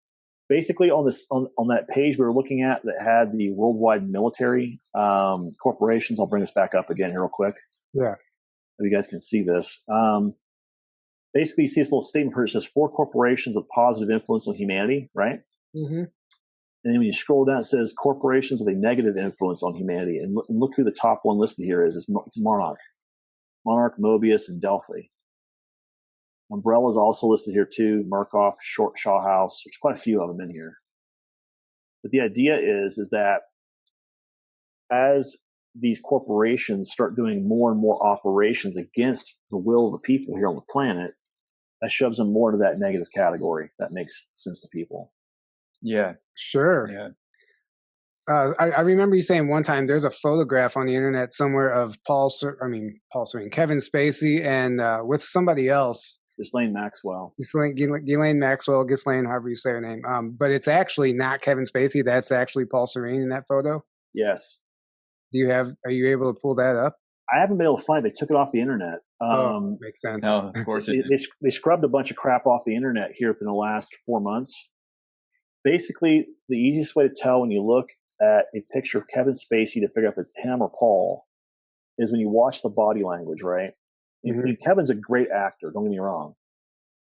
basically, on that page we were looking at that had the worldwide military corporations, I'll bring this back up again here real quick. Yeah, so you guys can see this. Basically, you see this little statement here. It says 4 corporations with positive influence on humanity, right? Mm-hmm. And then when you scroll down, it says corporations with a negative influence on humanity. And look who the top one listed here is. It's Monarch. Monarch, Mobius, and Delphi. Umbrella is also listed here too. Murkoff, Shaw House. There's quite a few of them in here. But the idea is that as these corporations start doing more and more operations against the will of the people here on the planet, that shoves them more to that negative category. That makes sense to people. Yeah. Sure. Yeah. I remember you saying one time there's a photograph on the internet somewhere of Kevin Spacey and with somebody else. Ghislaine Maxwell. Ghislaine Maxwell, Ghislaine, however you say her name. But it's actually not Kevin Spacey. That's actually Paul Serene in that photo. Yes. Are you able to pull that up? I haven't been able to find it. They took it off the internet. Makes sense. No, of course they scrubbed a bunch of crap off the internet here within the last 4 months. Basically, the easiest way to tell when you look at a picture of Kevin Spacey to figure out if it's him or Paul is when you watch the body language, right? Mm-hmm. I mean, Kevin's a great actor, don't get me wrong.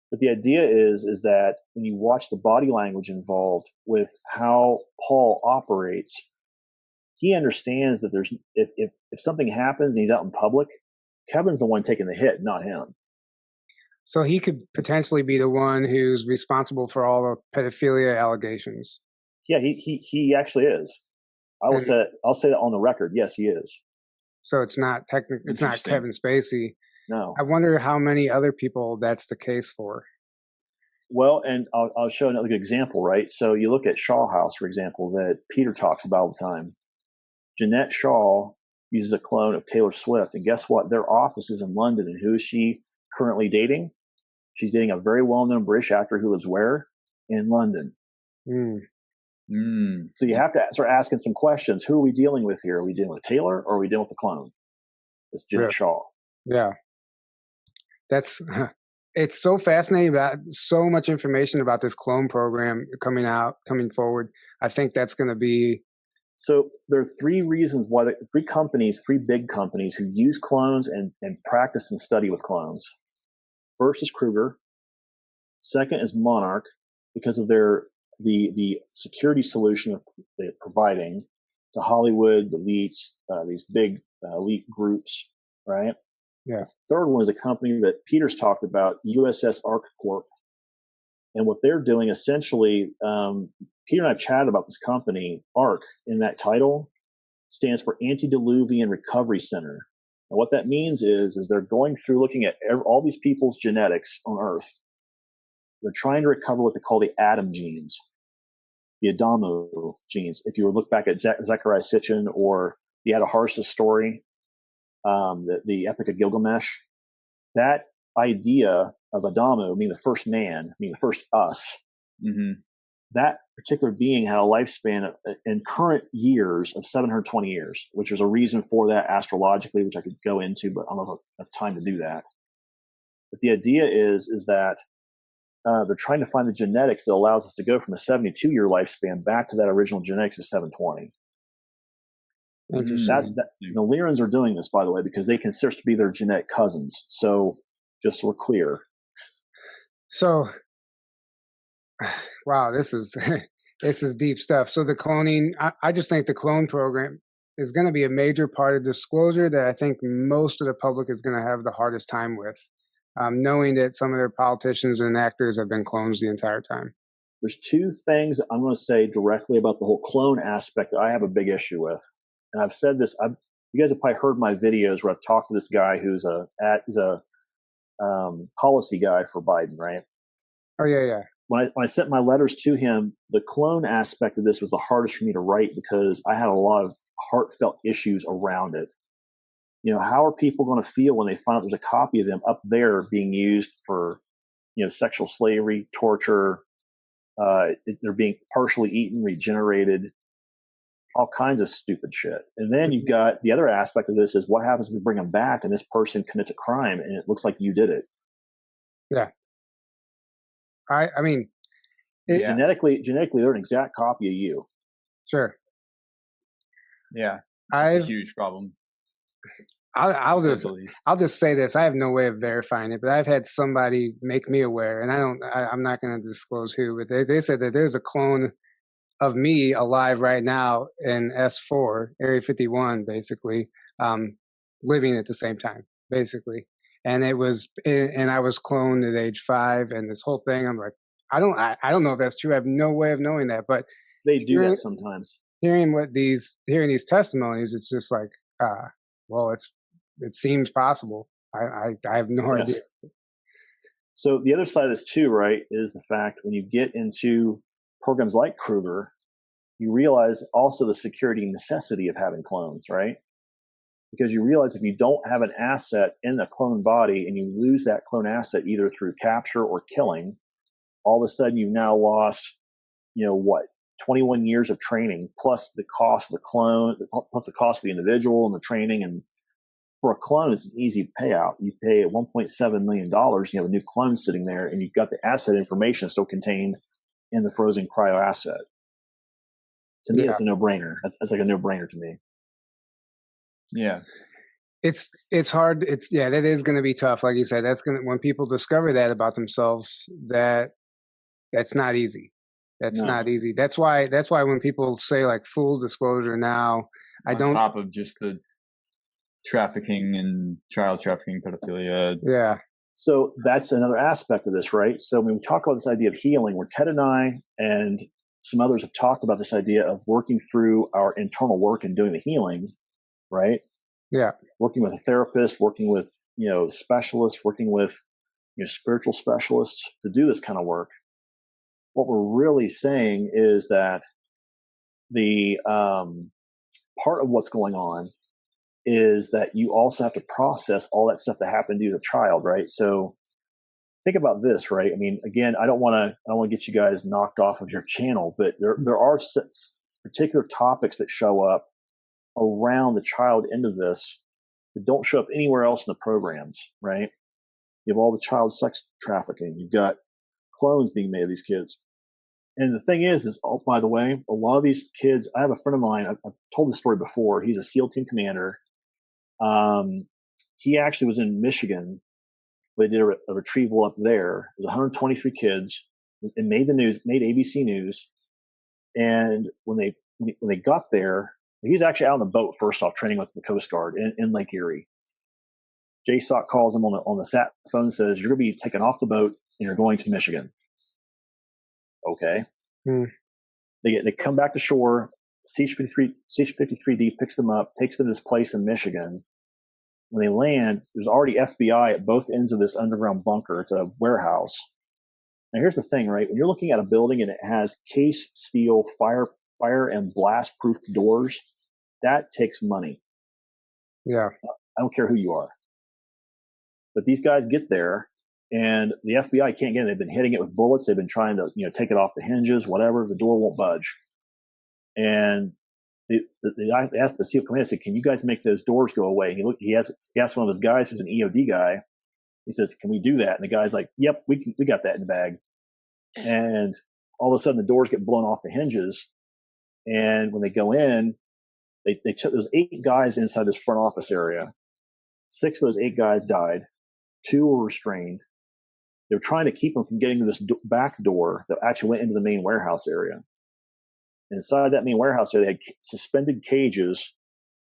But the idea is that when you watch the body language involved with how Paul operates, he understands that if something happens and he's out in public, Kevin's the one taking the hit, not him. So he could potentially be the one who's responsible for all the pedophilia allegations. Yeah, he actually is. I'll say that on the record. Yes, he is. So it's not it's not Kevin Spacey. No. I wonder how many other people that's the case for. Well, and I'll show another good example, right? So you look at Shaw House, for example, that Peter talks about all the time. Jeanette Shaw uses a clone of Taylor Swift, and guess what? Their office is in London, and who is she currently dating? She's dating a very well-known British actor who lives where? In London. So you have to start asking some questions. Who are we dealing with here? Are we dealing with Taylor or are we dealing with the clone? It's Jeanette Shaw. Yeah. It's so fascinating about so much information about this clone program coming forward. I think that's going to be. So there are 3 reasons why 3 big companies who use clones and practice and study with clones. First is Kruger. Second is Monarch, because of the security solution they're providing to Hollywood, the elites, these big elite groups, right? Yeah. The third one is a company that Peter's talked about, USS Ark Corp. And what they're doing essentially, Peter and I chatted about this company, Ark, in that title, stands for Antediluvian Recovery Center. And what that means is they're going through looking at all these people's genetics on Earth. They're trying to recover what they call the Adam genes, the Adamo genes. If you look back at Zechariah Sitchin or the Adaharsa story, the Epic of Gilgamesh, that idea of Adamo, meaning the first man, meaning the first us, that particular being had a lifespan in current years of 720 years, which is a reason for that astrologically, which I could go into, but I don't have time to do that. But the idea is that they're trying to find the genetics that allows us to go from a 72-year lifespan back to that original genetics of 720. The Lyrans are doing this, by the way, because they consider us to be their genetic cousins. So just so we're clear. So, wow, this is deep stuff. So the cloning, I just think the clone program is going to be a major part of disclosure that I think most of the public is going to have the hardest time with, knowing that some of their politicians and actors have been clones the entire time. there's two things I'm going to say directly about the whole clone aspect that I have a big issue with. And I've said this, you guys have probably heard my videos where I've talked to this guy who's a policy guy for Biden, right? Oh, yeah. When I sent my letters to him, the clone aspect of this was the hardest for me to write because I had a lot of heartfelt issues around it. How are people going to feel when they find out there's a copy of them up there being used for, sexual slavery, torture, they're being partially eaten, regenerated, all kinds of stupid shit. And then you've got the other aspect of this is what happens if we bring them back and this person commits a crime and it looks like you did it. Yeah. I mean, genetically, they're an exact copy of you. Sure. Yeah. It's a huge problem. I'll just say this. I have no way of verifying it, but I've had somebody make me aware, and I'm not going to disclose who, but they said that there's a clone of me alive right now in S4, Area 51, basically, living at the same time, basically. And I was cloned at age 5, and this whole thing, I'm like, I don't know if that's true. I have no way of knowing that, but they do that sometimes. Hearing these testimonies, it's just like, well, it seems possible. I have no idea. So the other side of this too, right, is the fact when you get into programs like Kruger, you realize also the security necessity of having clones, right? Because you realize if you don't have an asset in the clone body and you lose that clone asset either through capture or killing, all of a sudden you've now lost, 21 years of training plus the cost of the clone, plus the cost of the individual and the training. And for a clone, it's an easy payout. You pay $1.7 million, you have a new clone sitting there, and you've got the asset information still contained in the frozen cryo asset. To me, it's a no-brainer. That's like a no-brainer to me. Yeah. It's hard. That is going to be tough. Like you said, when people discover that about themselves, that's not easy. That's not easy. That's why when people say like full disclosure now, on top of just the trafficking and child trafficking, pedophilia. Yeah. So that's another aspect of this, right? So when we talk about this idea of healing, where Ted and I and some others have talked about this idea of working through our internal work and doing the healing, right? Yeah. Working with a therapist, working with, specialists, working with, spiritual specialists to do this kind of work. What we're really saying is that the part of what's going on is that you also have to process all that stuff that happened to you as a child, right? So think about this, right? I mean, again, I don't want to get you guys knocked off of your channel, but there are particular topics that show up around the child end of this that don't show up anywhere else in the programs, right? You have all the child sex trafficking. You've got clones being made of these kids. And the thing is, oh, by the way, a lot of these kids, I have a friend of mine, I've told this story before. He's a SEAL team commander. He actually was in Michigan. They did a retrieval up there. It was 123 kids. It made the news, made ABC News. And when they got there, he was actually out on the boat, first off, training with the Coast Guard in Lake Erie. JSOC calls him on the sat phone and says, "You're going to be taken off the boat and you're going to Michigan." Okay. They come back to shore. CH-53D picks them up, takes them to this place in Michigan. When they land, there's already FBI at both ends of this underground bunker. It's a warehouse. Now, here's the thing, right? When you're looking at a building and it has case steel, fire and blast-proof doors, that takes money. Yeah. I don't care who you are. But these guys get there, and the FBI can't get in. They've been hitting it with bullets. They've been trying to, take it off the hinges, whatever. The door won't budge. And they asked the SEAL commander, said, "Can you guys make those doors go away?" He asked one of his guys who's an EOD guy. He says, "Can we do that?" And the guy's like, "Yep, we got that in the bag." And all of a sudden the doors get blown off the hinges. And when they go in, they took those 8 guys inside this front office area. 6 of those 8 guys died. 2 were restrained. They were trying to keep them from getting to this back door that actually went into the main warehouse area. Inside that main warehouse area, they had suspended cages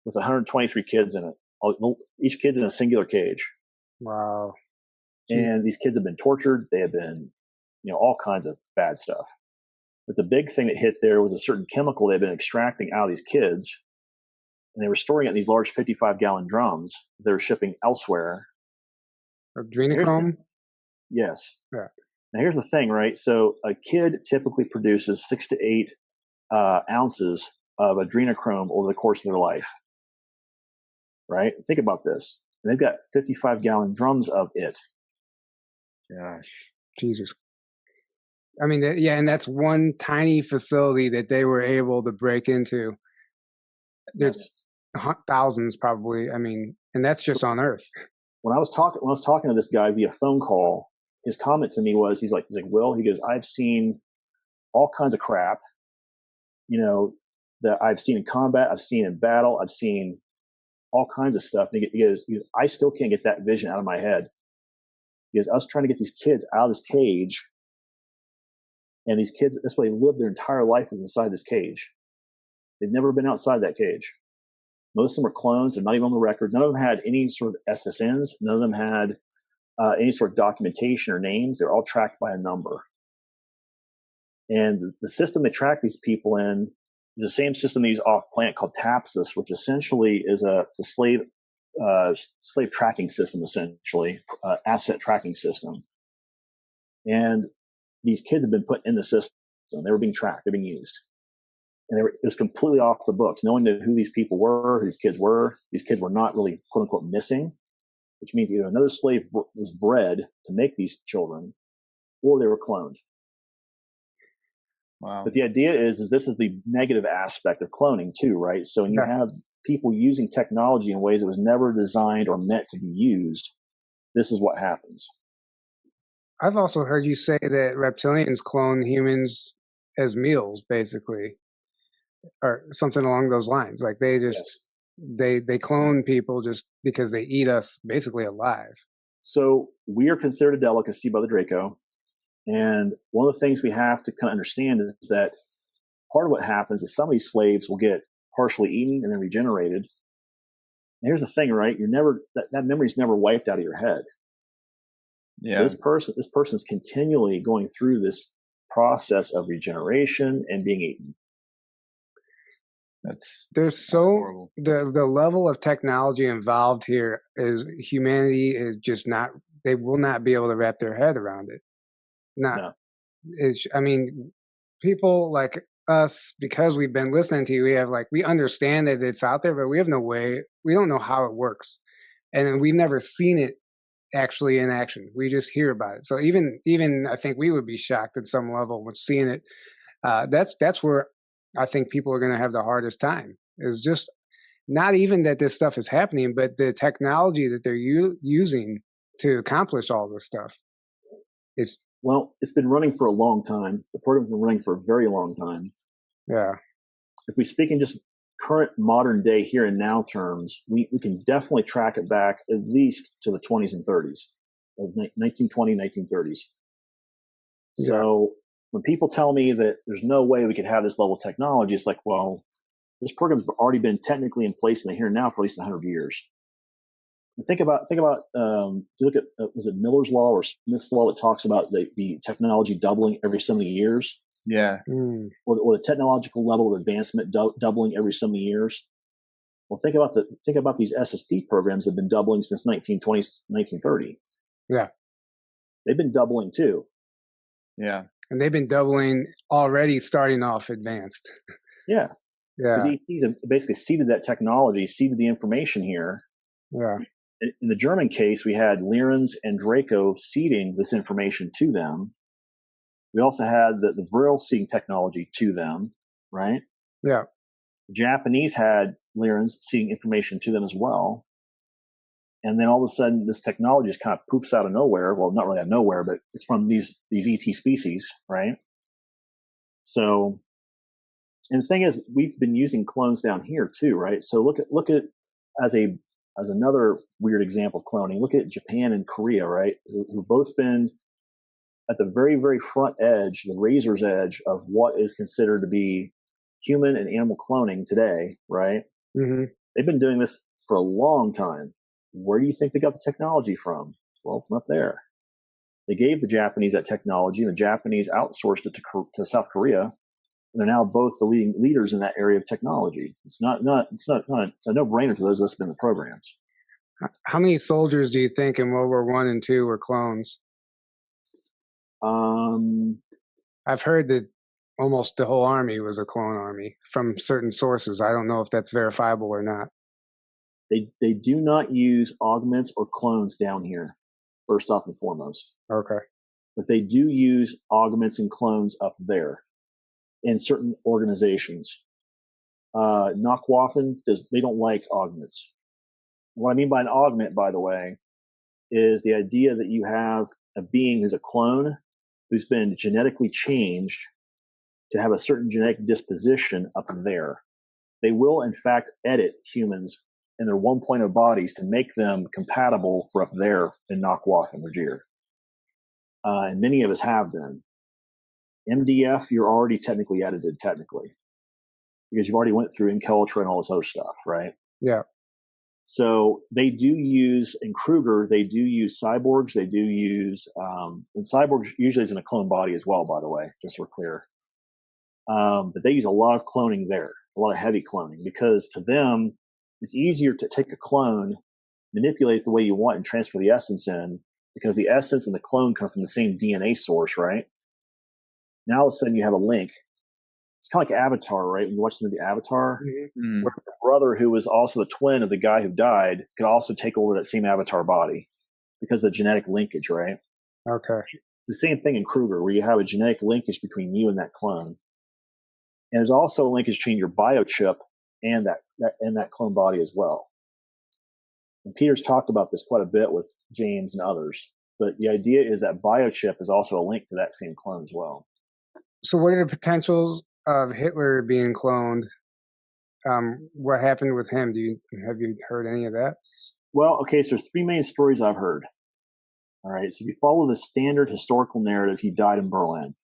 with 123 kids in it. Each kid's in a singular cage. Wow. And these kids have been tortured. They have been, all kinds of bad stuff. But the big thing that hit there was a certain chemical they'd been extracting out of these kids, and they were storing it in these large 55-gallon drums they were shipping elsewhere. Adrenochrome? Yes. Yeah. Now, here's the thing, right? So a kid typically produces 6 to 8 ounces of adrenochrome over the course of their life, right? Think about this. And they've got 55-gallon drums of it. Gosh. Jesus. I mean, yeah, and that's one tiny facility that they were able to break into. There's thousands probably. I mean, and that's just on Earth. When I was talking to this guy via phone call, his comment to me was, he's like, Will, he goes, I've seen all kinds of crap, that I've seen in combat, I've seen in battle, I've seen all kinds of stuff. And he goes, I still can't get that vision out of my head. He goes, us trying to get these kids out of this cage, and these kids, that's why they lived their entire life was inside this cage. They've never been outside that cage. Most of them are clones. They're not even on the record. None of them had any sort of SSNs. None of them had any sort of documentation or names. They're all tracked by a number. And the system they track these people in is the same system they use off planet called TAPSIS, which essentially is a slave tracking system, essentially, asset tracking system. And these kids have been put in the system. They were being tracked. They're being used. And it was completely off the books. No one knew who these people were, who these kids were. These kids were not really, quote unquote, missing, which means either another slave was bred to make these children, or they were cloned. Wow. But the idea is this is the negative aspect of cloning too, right? So when you have people using technology in ways that was never designed or meant to be used, this is what happens. I've also heard you say that reptilians clone humans as meals, basically, or something along those lines. Like they just they clone people just because they eat us basically alive. So we are considered a delicacy by the Draco, and one of the things we have to kind of understand is that part of what happens is some of these slaves will get partially eaten and then regenerated. And here's the thing, right? That memory's never wiped out of your head. Yeah. So this person's continually going through this process of regeneration and being eaten. The level of technology involved here is humanity is just not, they will not be able to wrap their head around it. I mean, people like us, because we've been listening to you, we understand that it's out there, but we have no way, we don't know how it works. And then we've never seen it actually in action. We just hear about it. So even I think we would be shocked at some level with seeing it. That's where I think people are going to have the hardest time, is just not even that this stuff is happening, but the technology that they're using to accomplish all this stuff. It's been running for a long time. The program's been running for a very long time. Yeah. If we speak in just current modern day here and now terms, we can definitely track it back at least to the 20s and 30s of 1920, 1930s. So when people tell me that there's no way we could have this level of technology, it's like, well, this program's already been technically in place in the here and now for at least 100 years. And think about, if you look at, was it Miller's Law or Smith's Law that talks about the technology doubling every so many years? Yeah. Or the technological level of advancement doubling every so many years. Well, think about these SSP programs that have been doubling since 1920, 1930. Yeah. They've been doubling too. Yeah. And they've been doubling already, starting off advanced. Yeah. Yeah. Because ETs have basically seeded that technology, seeded the information here. Yeah. In the German case, we had Lyrans and Draco seeding this information to them. We also had the Vril seeding technology to them, right? Yeah. The Japanese had Lyrans seeding information to them as well. And then all of a sudden, this technology just kind of poofs out of nowhere. Well, not really out of nowhere, but it's from these ET species, right? So, and the thing is, we've been using clones down here too, right? So look at as another weird example of cloning. Look at Japan and Korea, right? Who've both been at the very, very front edge, the razor's edge of what is considered to be human and animal cloning today, right? Mm-hmm. They've been doing this for a long time. Where do you think they got the technology from? Well, from up there. They gave the Japanese that technology, and the Japanese outsourced it to South Korea, and they're now both the leading leaders in that area of technology. It's a no-brainer to those of us in the programs. How many soldiers do you think in World War I and II were clones? I've heard that almost the whole army was a clone army from certain sources. I don't know if that's verifiable or not. They do not use augments or clones down here, first off and foremost. Okay. But they do use augments and clones up there in certain organizations. Nakwaffen, they don't like augments. What I mean by an augment, by the way, is the idea that you have a being who's a clone who's been genetically changed to have a certain genetic disposition up there. They will, in fact, edit humans in their 1.0 bodies to make them compatible for up there in Nakwaffen, Rajir. And many of us have been. MDF, you're already technically edited, because you've already went through MKUltra and all this other stuff, right? Yeah. So they do use, in Kruger, they do use cyborgs. They do use, and cyborgs usually is in a clone body as well, by the way, just so we're clear. But they use a lot of cloning there, a lot of heavy cloning, because to them, it's easier to take a clone, manipulate it the way you want, and transfer the essence in, because the essence and the clone come from the same DNA source, right? Now all of a sudden you have a link. It's kind of like Avatar, right? When you watch the movie Avatar, Mm-hmm. where the brother who was also the twin of the guy who died could also take over that same Avatar body because of the genetic linkage, right? Okay. It's the same thing in Kruger, where you have a genetic linkage between you and that clone. And there's also a linkage between your biochip and that clone body as well. And Peter's talked about this quite a bit with James and others. But the idea is that biochip is also a link to that same clone as well. So what are the potentials of Hitler being cloned? What happened with him? Have you heard any of that? Well, okay, so there's three main stories I've heard. All right, so if you follow the standard historical narrative, he died in Berlin,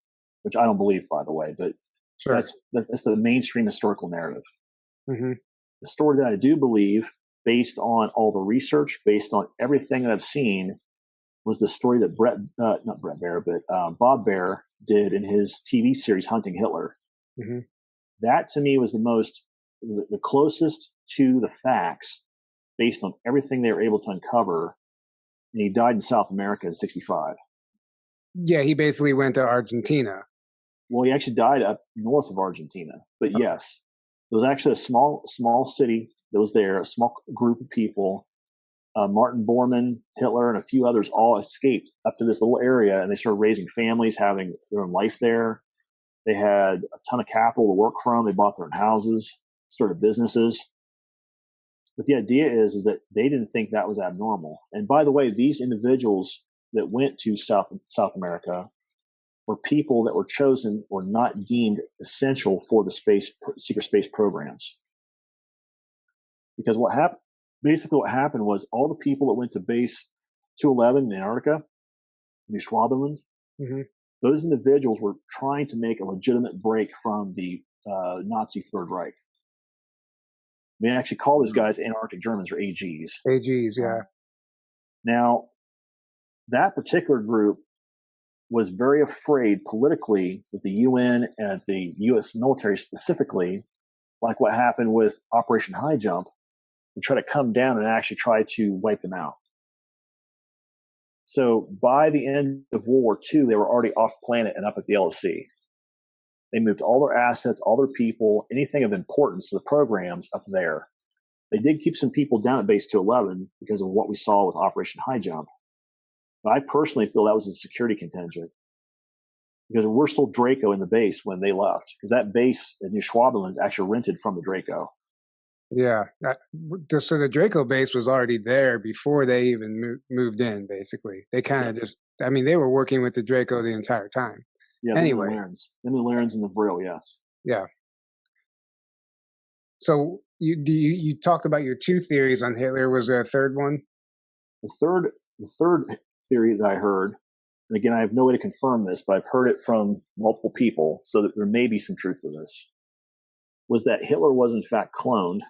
which I don't believe, by the way, but Sure. that's the mainstream historical narrative. Mm-hmm. The story that I do believe, based on all the research, based on everything that I've seen, was the story that Bob Baer did in his TV series Hunting Hitler. Mm-hmm. That to me was the closest to the facts based on everything they were able to uncover. And he died in South America in 1965. Yeah, he basically went to Argentina. Well, he actually died up north of Argentina. But yes, it was actually a small city that was there, a small group of people. Martin Bormann, Hitler, and a few others all escaped up to this little area, and they started raising families, having their own life there. They had a ton of capital to work from. They bought their own houses, started businesses. But the idea is that they didn't think that was abnormal. And by the way, these individuals that went to South America were people that were chosen or not deemed essential for the secret space programs. Because what happened was all the people that went to base 211 in Antarctica, New Schwabenland, mm-hmm. those individuals were trying to make a legitimate break from the Nazi Third Reich. We actually call those guys Antarctic Germans, or AGs. AGs, yeah. Now, that particular group was very afraid politically that the UN and the U.S. military specifically, like what happened with Operation High Jump, would try to come down and actually try to wipe them out. So by the end of World War II, they were already off planet and up at the LOC. They moved all their assets, all their people, anything of importance to the programs up there. They did keep some people down at Base 211 because of what we saw with Operation High Jump. But I personally feel that was a security contingent, because we're still Draco in the base when they left, because that base at New Schwabenland actually rented from the Draco. Yeah. So the Draco base was already there before they even moved in, basically. They kind of they were working with the Draco the entire time. Yeah, anyway. The Larens and the Vril, yes. Yeah. So you talked about your two theories on Hitler. Was there a third one? The third theory that I heard, and again, I have no way to confirm this, but I've heard it from multiple people, so that there may be some truth to this, was that Hitler was in fact cloned,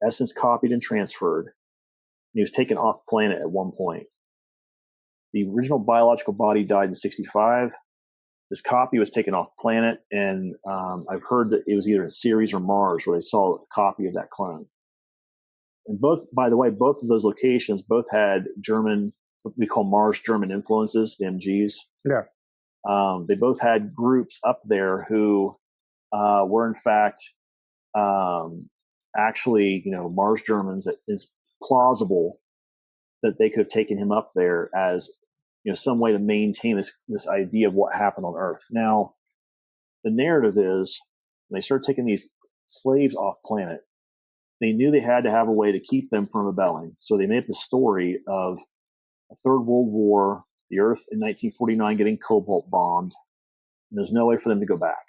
essence copied and transferred, and he was taken off planet at one point. The original biological body died in 65. This copy was taken off planet, and I've heard that it was either in Ceres or Mars where they saw a copy of that clone. And both, by the way, both of those locations both had German, what we call Mars German influences, the MGs. Yeah. They both had groups up there who were in fact actually, Mars Germans. That is plausible that they could have taken him up there as, some way to maintain this idea of what happened on Earth. Now, the narrative is when they started taking these slaves off planet, they knew they had to have a way to keep them from rebelling. So they made up the story of a Third World War, the Earth in 1949 getting cobalt bombed, and there's no way for them to go back.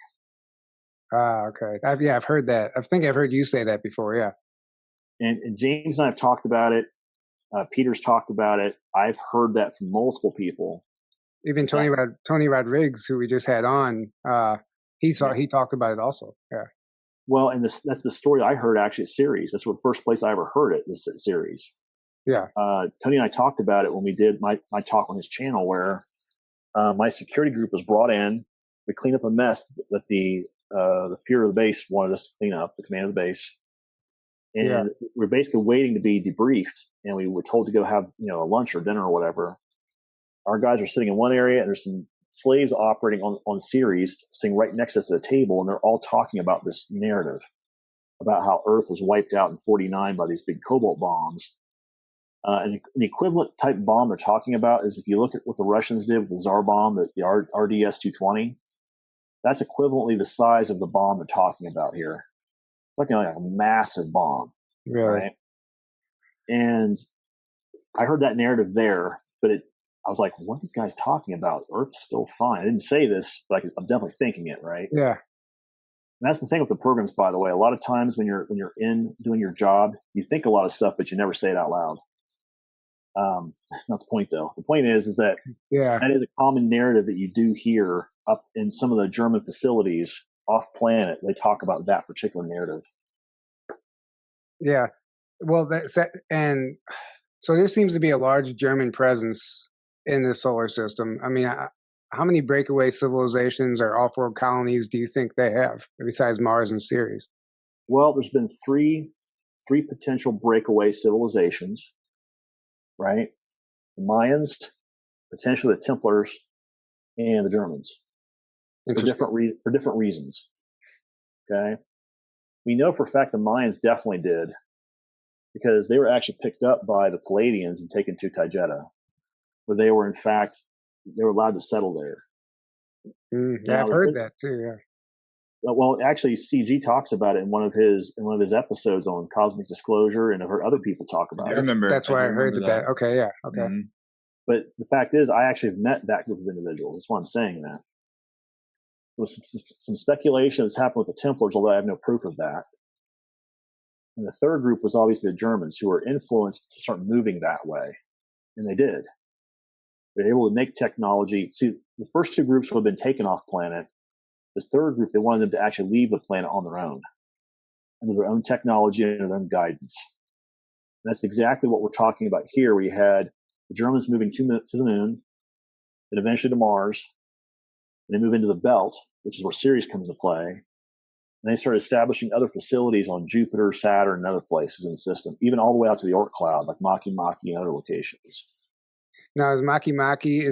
Okay. I've heard that. I think I've heard you say that before. Yeah. And James and I have talked about it. Peter's talked about it. I've heard that from multiple people. Even Tony Rodriguez, who we just had on, he talked about it also. Yeah. Well, and that's the story I heard actually at Ceres. That's the first place I ever heard it was at Ceres. Yeah. Tony and I talked about it when we did my talk on his channel, where my security group was brought in. We cleaned up a mess that the Fuhrer of the base wanted us to clean up, the command of the base. And we're basically waiting to be debriefed, and we were told to go have a lunch or dinner or whatever. Our guys are sitting in one area, and there's some slaves operating on Ceres, sitting right next to us at a table, and they're all talking about this narrative about how Earth was wiped out in 49 by these big cobalt bombs. And the equivalent type bomb they're talking about is if you look at what the Russians did with the Tsar bomb, the RDS-220, that's equivalently the size of the bomb they're talking about here. Looking like a massive bomb. Really? Right? And I heard that narrative there, but I was like, what are these guys talking about? Earth's still fine. I didn't say this, but I'm definitely thinking it, right? Yeah. And that's the thing with the programs, by the way. A lot of times when you're in doing your job, you think a lot of stuff, but you never say it out loud. Not the point, though. The point is that that is a common narrative that you do hear up in some of the German facilities off planet. They talk about that particular narrative. Yeah. Well, and so there seems to be a large German presence in the solar system. I mean, how many breakaway civilizations or off-world colonies do you think they have besides Mars and Ceres? Well, there's been three potential breakaway civilizations, right? The Mayans, potentially the Templars, and the Germans for different reasons. Okay, we know for a fact the Mayans definitely did, because they were actually picked up by the Palladians and taken to Taygeta, where they were allowed to settle there. Yeah, I've heard that too. Yeah. Well, actually, CG talks about it in one of his episodes on Cosmic Disclosure, and I've heard other people talk about it. That's why I heard that. Okay, yeah, okay. Mm-hmm. But the fact is, I actually have met that group of individuals. That's why I'm saying that. There was some speculation that's happened with the Templars, although I have no proof of that. And the third group was obviously the Germans, who were influenced to start moving that way, and they did. They were able to make technology. See, the first two groups would have been taken off planet. This third group, they wanted them to actually leave the planet on their own, under their own technology and their own guidance. And that's exactly what we're talking about here. We had the Germans moving to the moon, and eventually to Mars. And they move into the belt, which is where Ceres comes into play. And they started establishing other facilities on Jupiter, Saturn, and other places in the system, even all the way out to the Oort cloud, like Maki Maki and other locations. Now, is Maki Maki,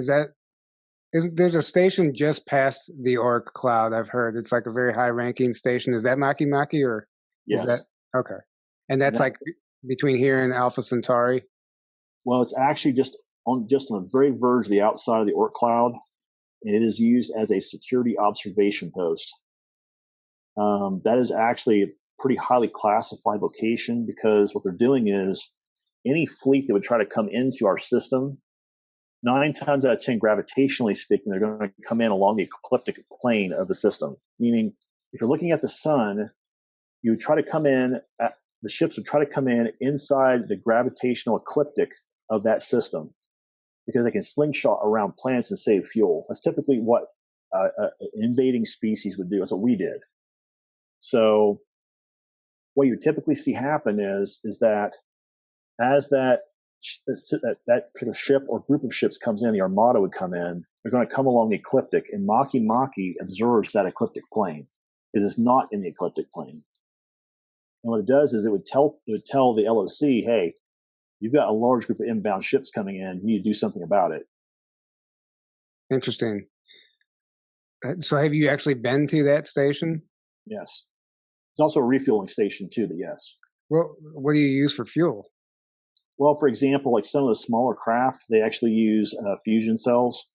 there's a station just past the Oort cloud, I've heard. It's like a very high-ranking station. Is that Maki Maki, or yes? Is that okay? And that's like between here and Alpha Centauri. Well, it's actually just on the very verge of the outside of the Oort cloud, and it is used as a security observation post. That is actually a pretty highly classified location, because what they're doing is any fleet that would try to come into our system, 9 times out of 10, gravitationally speaking, they're going to come in along the ecliptic plane of the system. Meaning, if you're looking at the sun, you would try to come in, the ships would try to come in inside the gravitational ecliptic of that system, because they can slingshot around planets and save fuel. That's typically what an invading species would do. That's what we did. So what you typically see happen is that as that that particular ship or group of ships comes in, the armada would come in, they're going to come along the ecliptic, and Maki observes that ecliptic plane because it's not in the ecliptic plane. And what it does is it would tell the LOC, hey, you've got a large group of inbound ships coming in. You need to do something about it. Interesting. So have you actually been to that station? Yes. It's also a refueling station too, but yes. Well, what do you use for fuel? Well, for example, like some of the smaller craft, they actually use fusion cells.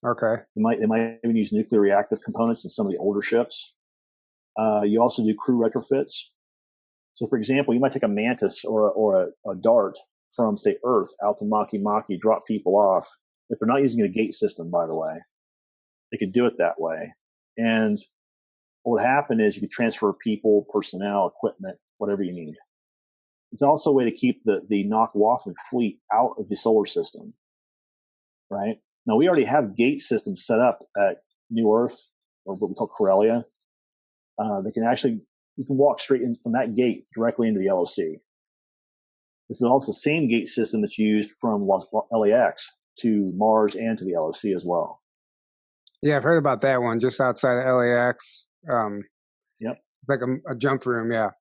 Okay. They might even use nuclear reactive components in some of the older ships. You also do crew retrofits. So, for example, you might take a Mantis or a Dart from, say, Earth out to Maki, drop people off. If they're not using a gate system, by the way, they could do it that way. And what would happen is you could transfer people, personnel, equipment, whatever you need. It's also a way to keep the Nachtwaffen fleet out of the solar system, right? Now, we already have gate systems set up at New Earth, or what we call Corellia. You can walk straight in from that gate directly into the LOC. This is also the same gate system that's used from LAX to Mars and to the LOC as well. Yeah, I've heard about that one just outside of LAX. Yep. Like a jump room, yeah.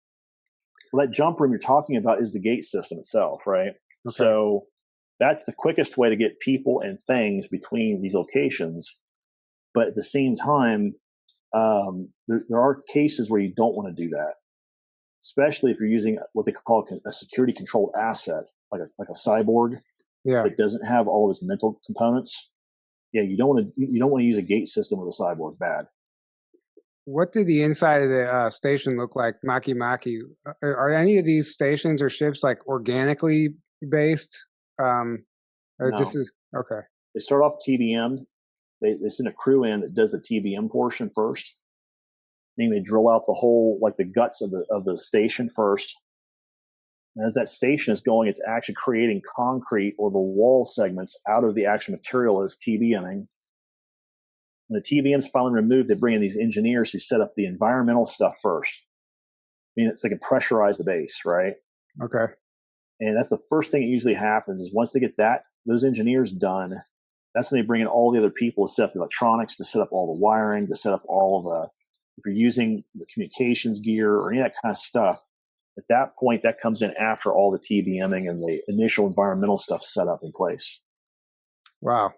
Well, that jump room you're talking about is the gate system itself, right? Okay. So that's the quickest way to get people and things between these locations. But at the same time, there are cases where you don't want to do that, especially if you're using what they call a security controlled asset, like a cyborg, that doesn't have all of its mental components. Yeah, you don't want to use a gate system with a cyborg. Bad. What did the inside of the station look like? Maki. Are any of these stations or ships like organically based? No. This is okay. They start off TBM. They send a crew in that does the TBM portion first. Then they drill out the whole, like the guts of the station first. And as that station is going, it's actually creating concrete or the wall segments out of the actual material as TBMing. When the TBM is finally removed, they bring in these engineers who set up the environmental stuff first. I mean, it's like a pressurize the base, right? Okay. And that's the first thing that usually happens is once they get those engineers done, that's when they bring in all the other people to set up the electronics, to set up all the wiring, to set up all of the, if you're using the communications gear or any of that kind of stuff, at that point, that comes in after all the TBMing and the initial environmental stuff set up in place. Wow.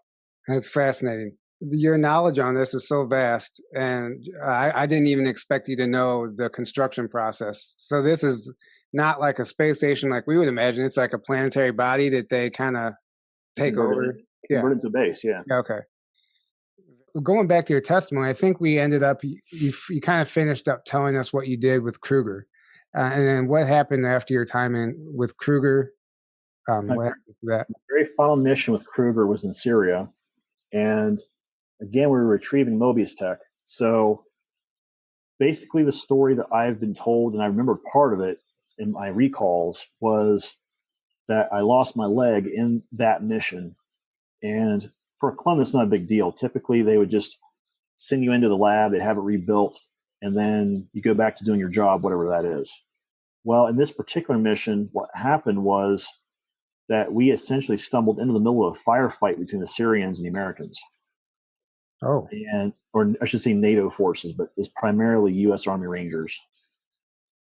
That's fascinating. Your knowledge on this is so vast, and I didn't even expect you to know the construction process. So this is not like a space station like we would imagine. It's like a planetary body that they kind of take over. Convert it to base, yeah. Okay. Going back to your testimony, I think we ended up, you kind of finished up telling us what you did with Kruger. And then what happened after your time with Kruger? What happened to that? My very final mission with Kruger was in Syria. And again, we were retrieving Mobius tech. So basically the story that I've been told, and I remember part of it in my recalls, was that I lost my leg in that mission. And for a clone, that's not a big deal. Typically, they would just send you into the lab, they'd have it rebuilt, and then you go back to doing your job, whatever that is. Well, in this particular mission, what happened was that we essentially stumbled into the middle of a firefight between the Syrians and the Americans. Oh. Or I should say NATO forces, but it's primarily U.S. Army Rangers.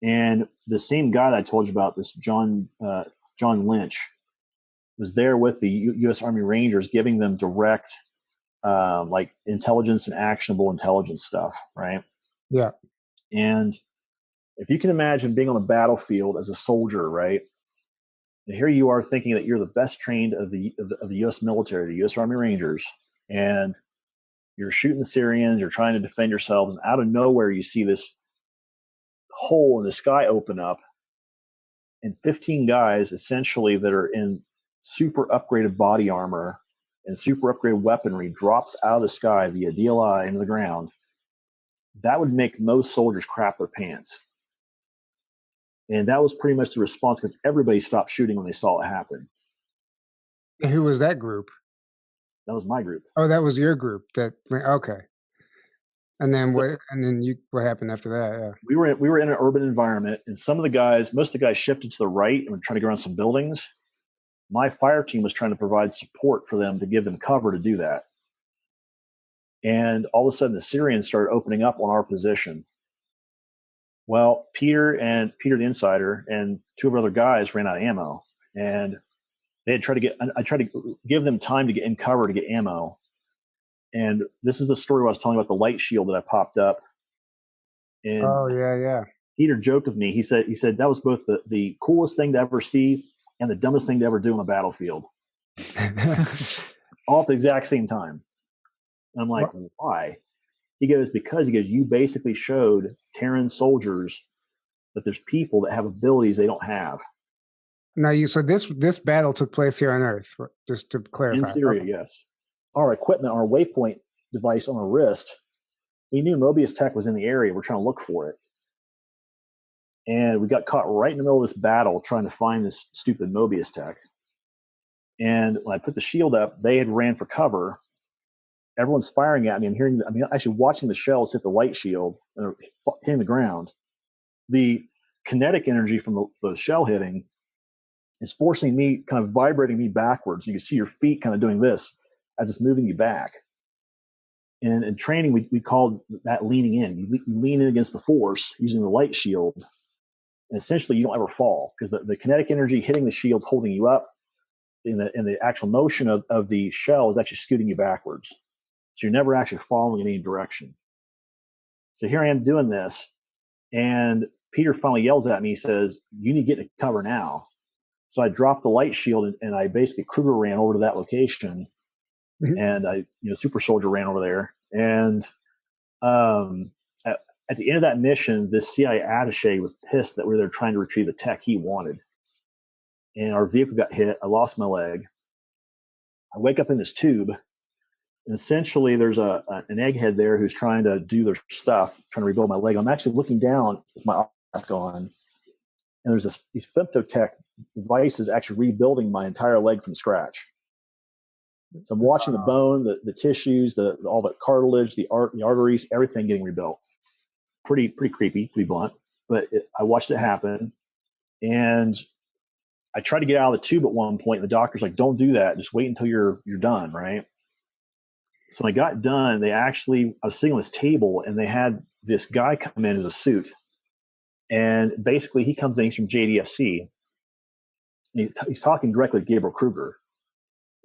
And the same guy that I told you about, this John Lynch, was there with the U.S. Army Rangers, giving them direct, like intelligence and actionable intelligence stuff, right? Yeah. And if you can imagine being on a battlefield as a soldier, right? And here you are thinking that you're the best trained of the U.S. military, the U.S. Army Rangers, and you're shooting the Syrians, you're trying to defend yourselves, and out of nowhere you see this hole in the sky open up, and 15 guys essentially that are in super upgraded body armor and super upgraded weaponry drops out of the sky via DLI into the ground. That would make most soldiers crap their pants. And that was pretty much the response, because everybody stopped shooting when they saw it happen. And who was that group? That was my group. Oh, that was your group. Okay. And then what happened after that? Yeah. We were in an urban environment, and most of the guys shifted to the right and were trying to go around some buildings. my fire team was trying to provide support for them to give them cover to do that. And all of a sudden, the Syrians started opening up on our position. Well, Peter the Insider and two of our other guys ran out of ammo, and I tried to give them time to get in cover to get ammo. And this is the story where I was telling you about the light shield that I popped up. And oh yeah. Peter joked with me. He said that was both the coolest thing to ever see and the dumbest thing to ever do on a battlefield, all at the exact same time. And I'm like, why? He goes, because you basically showed Terran soldiers that there's people that have abilities they don't have. Now, so this battle took place here on Earth, just to clarify. In Syria, yes. Our equipment, our waypoint device on our wrist, we knew Mobius Tech was in the area. We're trying to look for it. And we got caught right in the middle of this battle trying to find this stupid Mobius Tech. And when I put the shield up, they had ran for cover. Everyone's firing at me. I'm actually watching the shells hit the light shield and hitting the ground. The kinetic energy from the shell hitting is forcing me, kind of vibrating me backwards. You can see your feet kind of doing this as it's moving you back. And in training, we called that leaning in. You lean in against the force using the light shield. And essentially, you don't ever fall because the kinetic energy hitting the shield is holding you up. And the actual motion of the shell is actually scooting you backwards. So you're never actually falling in any direction. So here I am doing this. And Peter finally yells at me. He says, "You need to get to cover now." So I dropped the light shield and I basically Kruger ran over to that location. Mm-hmm. And Super Soldier ran over there. And at the end of that mission, this CIA attaché was pissed that we were there trying to retrieve the tech he wanted. And our vehicle got hit. I lost my leg. I wake up in this tube. And essentially, there's an egghead there who's trying to do their stuff, trying to rebuild my leg. I'm actually looking down with my mask on. And there's these femtotech devices actually rebuilding my entire leg from scratch. So I'm watching the bone, the tissues, all the cartilage, the arteries, everything getting rebuilt. Pretty creepy, to be blunt. But I watched it happen. And I tried to get out of the tube at one point. And the doctor's like, "Don't do that. Just wait until you're done," right? So when I got done, I was sitting on this table and they had this guy come in as a suit. And basically he comes in, he's from JDFC. And he's talking directly to Gabriel Kruger.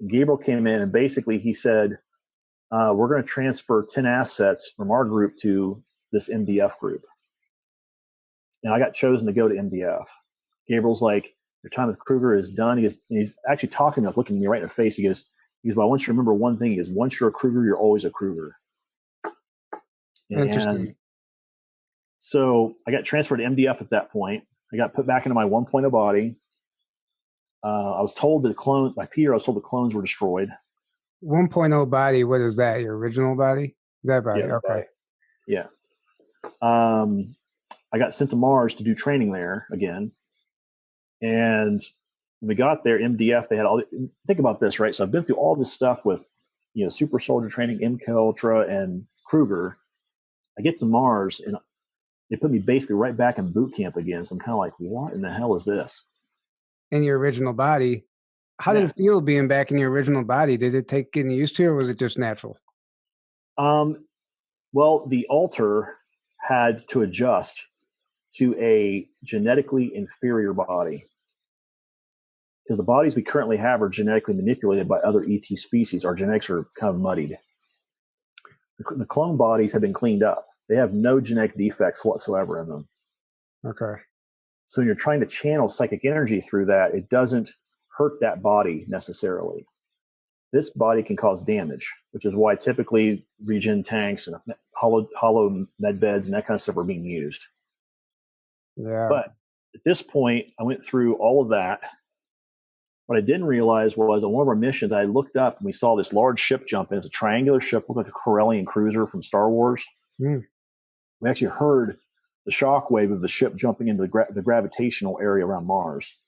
And Gabriel came in and basically he said, "We're going to transfer 10 assets from our group to this MDF group." And I got chosen to go to MDF. Gabriel's like, "Your time with Kruger is done." He's actually talking to me, looking me right in the face. He goes, "But I want you to remember one thing. Once you're a Kruger, you're always a Kruger." Interesting. So I got transferred to MDF at that point. I got put back into my 1.0 body. I was told by Peter, the clones were destroyed. 1.0 body, what is that? Your original body? That body, yeah, okay. Body. Yeah. I got sent to Mars to do training there again. And when we got there, MDF, they had think about this, right? So I've been through all this stuff with, Super Soldier training, MK Ultra, and Kruger. I get to Mars, and they put me basically right back in boot camp again. So I'm kind of like, what in the hell is this? In your original body. How did it feel being back in your original body? Did it take getting used to, or was it just natural? Well, the altar had to adjust to a genetically inferior body. Because the bodies we currently have are genetically manipulated by other ET species. Our genetics are kind of muddied. The clone bodies have been cleaned up. They have no genetic defects whatsoever in them. Okay. So when you're trying to channel psychic energy through that, it doesn't hurt that body necessarily. This body can cause damage, which is why typically regen tanks and hollow med beds and that kind of stuff are being used. Yeah. But at this point, I went through all of that. What I didn't realize was on one of our missions, I looked up and we saw this large ship jump in. It's a triangular ship, looked like a Corellian cruiser from Star Wars. We actually heard the shockwave of the ship jumping into the gravitational area around Mars.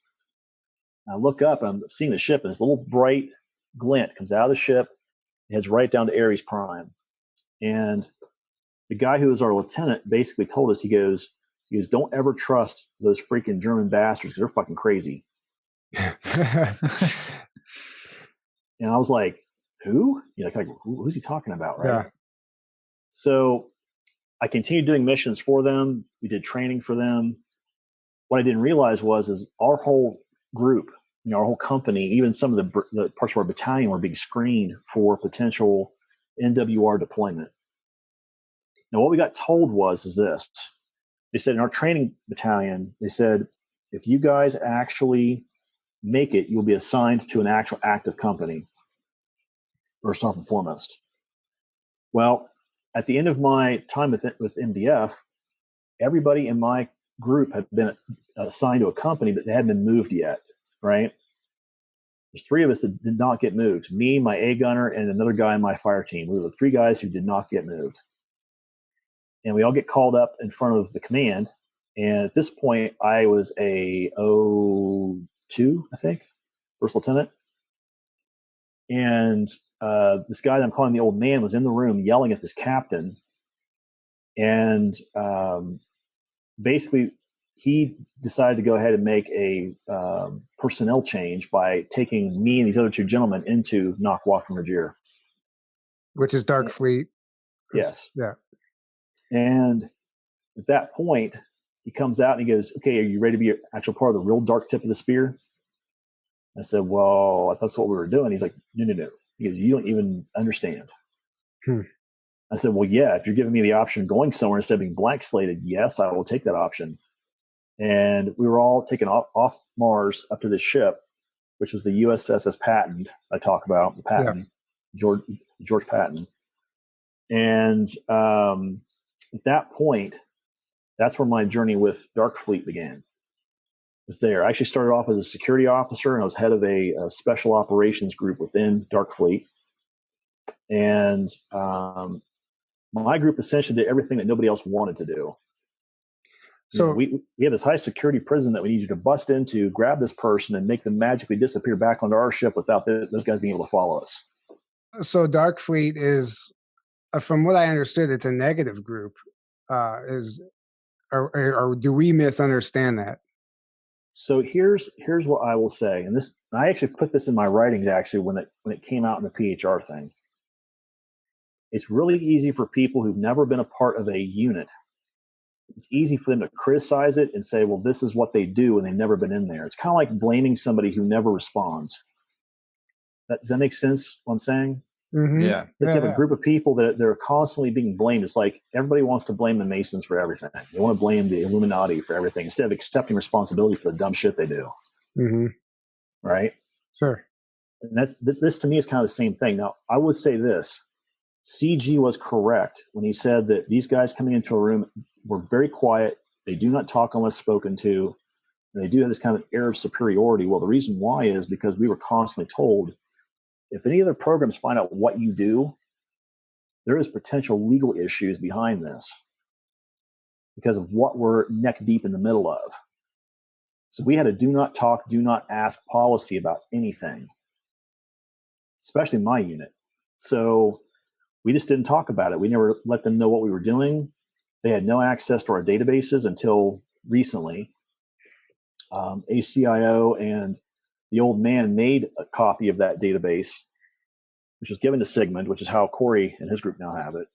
And I look up and I'm seeing the ship, and this little bright glint comes out of the ship and heads right down to Ares Prime. And the guy who was our lieutenant basically told us, he goes, "Don't ever trust those freaking German bastards because they're fucking crazy." And I was like, who? Who's he talking about, right? Yeah. So I continued doing missions for them. We did training for them. What I didn't realize is our whole group, our whole company, even some of the parts of our battalion were being screened for potential NWR deployment. Now, what we got told is this. They said in our training battalion, they said, if you guys actually make it, you'll be assigned to an actual active company, first and foremost. Well, at the end of my time with MDF, everybody in my group had been assigned to a company, but they hadn't been moved yet, right? There's 3 of us that did not get moved. Me, my A gunner, and another guy in my fire team. We were the 3 guys who did not get moved. And we all get called up in front of the command. And at this point, I was a 02, I think, first lieutenant. And this guy that I'm calling the old man was in the room yelling at this captain. And basically, he decided to go ahead and make a personnel change by taking me and these other 2 gentlemen into Nakwa from Niger. Which is Dark Fleet. Yes. Yeah. And at that point, he comes out and he goes, okay, are you ready to be an actual part of the real dark tip of the spear? I said, well, I thought that's what we were doing. He's like, no. He goes, you don't even understand. I said, well, yeah, if you're giving me the option of going somewhere instead of being blank slated, yes, I will take that option. And we were all taken off Mars up to this ship, which was the USS Patton I talk about, the Patton, yeah. George Patton. And at that point, that's where my journey with Dark Fleet began. It was there. I actually started off as a security officer, and I was head of a special operations group within Dark Fleet. And my group essentially did everything that nobody else wanted to do. So we have this high security prison that we need you to bust into, grab this person, and make them magically disappear back onto our ship without those guys being able to follow us. So Dark Fleet is, from what I understood, it's a negative group. Or do we misunderstand that? So here's what I will say, and this I actually put this in my writings actually when it came out in the PHR thing. It's really easy for people who've never been a part of a unit. It's easy for them to criticize it and say, well, this is what they do and they've never been in there. It's kind of like blaming somebody who never responds. Does that make sense what I'm saying? Mm-hmm. Yeah. If you have a group of people that they're constantly being blamed, it's like everybody wants to blame the Masons for everything. They want to blame the Illuminati for everything instead of accepting responsibility for the dumb shit they do. Mm-hmm. Right? Sure. And this to me is kind of the same thing. Now, I would say this. CG was correct when he said that these guys coming into a room were very quiet. They do not talk unless spoken to. And they do have this kind of air of superiority. Well, the reason why is because we were constantly told, if any other programs find out what you do, there is potential legal issues behind this because of what we're neck deep in the middle of. So we had a do not talk, do not ask policy about anything, especially my unit. So we just didn't talk about it. We never let them know what we were doing. They had no access to our databases until recently. ACIO and the old man made a copy of that database, which was given to Sigmund, which is how Corey and his group now have it.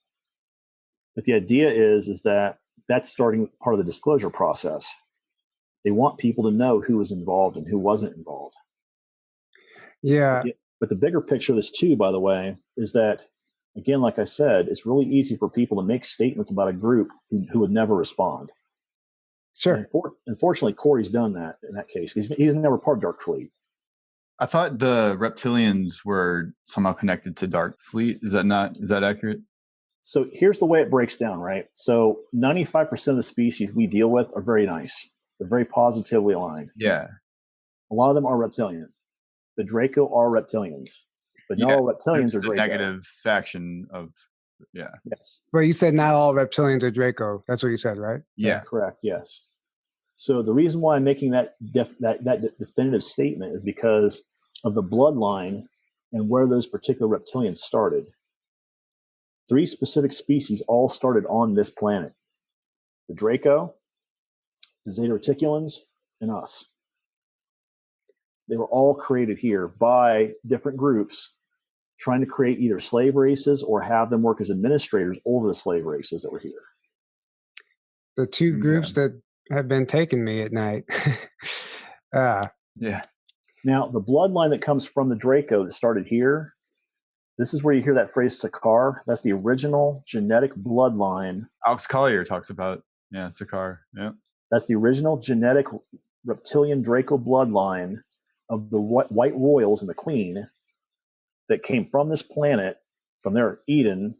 But the idea is that that's starting part of the disclosure process. They want people to know who was involved and who wasn't involved. Yeah. But the bigger picture of this too, by the way, is that, again, like I said, it's really easy for people to make statements about a group who would never respond. Sure. Unfortunately, Corey's done that in that case. He's never part of Dark Fleet. I thought the reptilians were somehow connected to Dark Fleet. Is that accurate? So here's the way it breaks down, right? So 95% of the species we deal with are very nice. They're very positively aligned. Yeah. A lot of them are reptilian. The Draco are reptilians. But not all reptilians are Draco. Negative faction of, yeah. Yes. But you said not all reptilians are Draco. That's what you said, right? Yeah. Correct, yes. So the reason why I'm making that definitive statement is because of the bloodline and where those particular reptilians started. 3 specific species all started on this planet. The Draco, the Zeta Reticulans, and us. They were all created here by different groups trying to create either slave races or have them work as administrators over the slave races that were here. The two groups that have been taking me at night. Yeah. Now, the bloodline that comes from the Draco that started here, this is where you hear that phrase Sakar. That's the original genetic bloodline. Alex Collier talks about, Sakar. Yeah. That's the original genetic reptilian Draco bloodline of the white royals and the queen that came from this planet, from their Eden,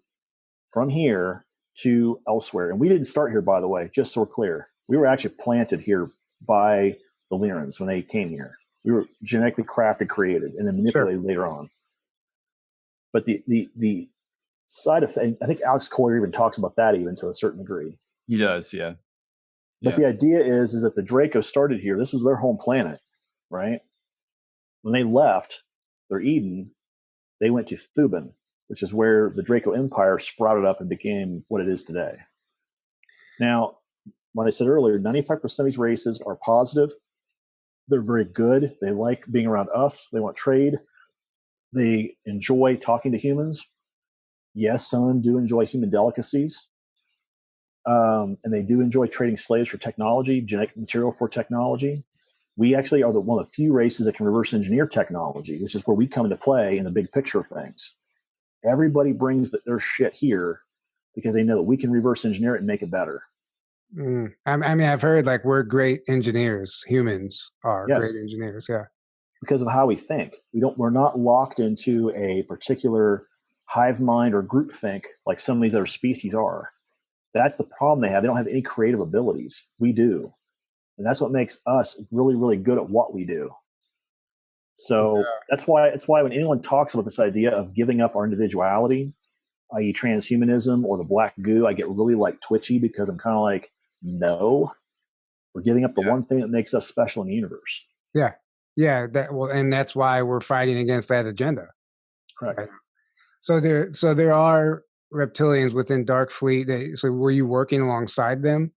from here to elsewhere. And we didn't start here, by the way, just so we're clear. We were actually planted here by the Lyrans when they came here. We were genetically crafted, created, and then manipulated later on. But the side effect, I think Alex Collier even talks about that even to a certain degree. He does, yeah. But the idea is that the Draco started here. This was their home planet, right? When they left their Eden, they went to Thuban, which is where the Draco Empire sprouted up and became what it is today. Now, when I said earlier, 95% of these races are positive. They're very good. They like being around us. They want trade. They enjoy talking to humans. Yes, some of them do enjoy human delicacies. And they do enjoy trading slaves for technology, genetic material for technology. We actually are one of the few races that can reverse engineer technology, which is where we come into play in the big picture of things. Everybody brings their shit here because they know that we can reverse engineer it and make it better. I mean, I've heard like we're great engineers. Humans are great engineers. Yeah. Because of how we think. We're not locked into a particular hive mind or group think like some of these other species are. That's the problem they have. They don't have any creative abilities. We do. And that's what makes us really, really good at what we do. So that's why when anyone talks about this idea of giving up our individuality, i.e. transhumanism or the black goo, I get really like twitchy because I'm kind of like, no, we're giving up the one thing that makes us special in the universe. Yeah. Yeah. And that's why we're fighting against that agenda. Correct. Right? So there are reptilians within Dark Fleet. So were you working alongside them?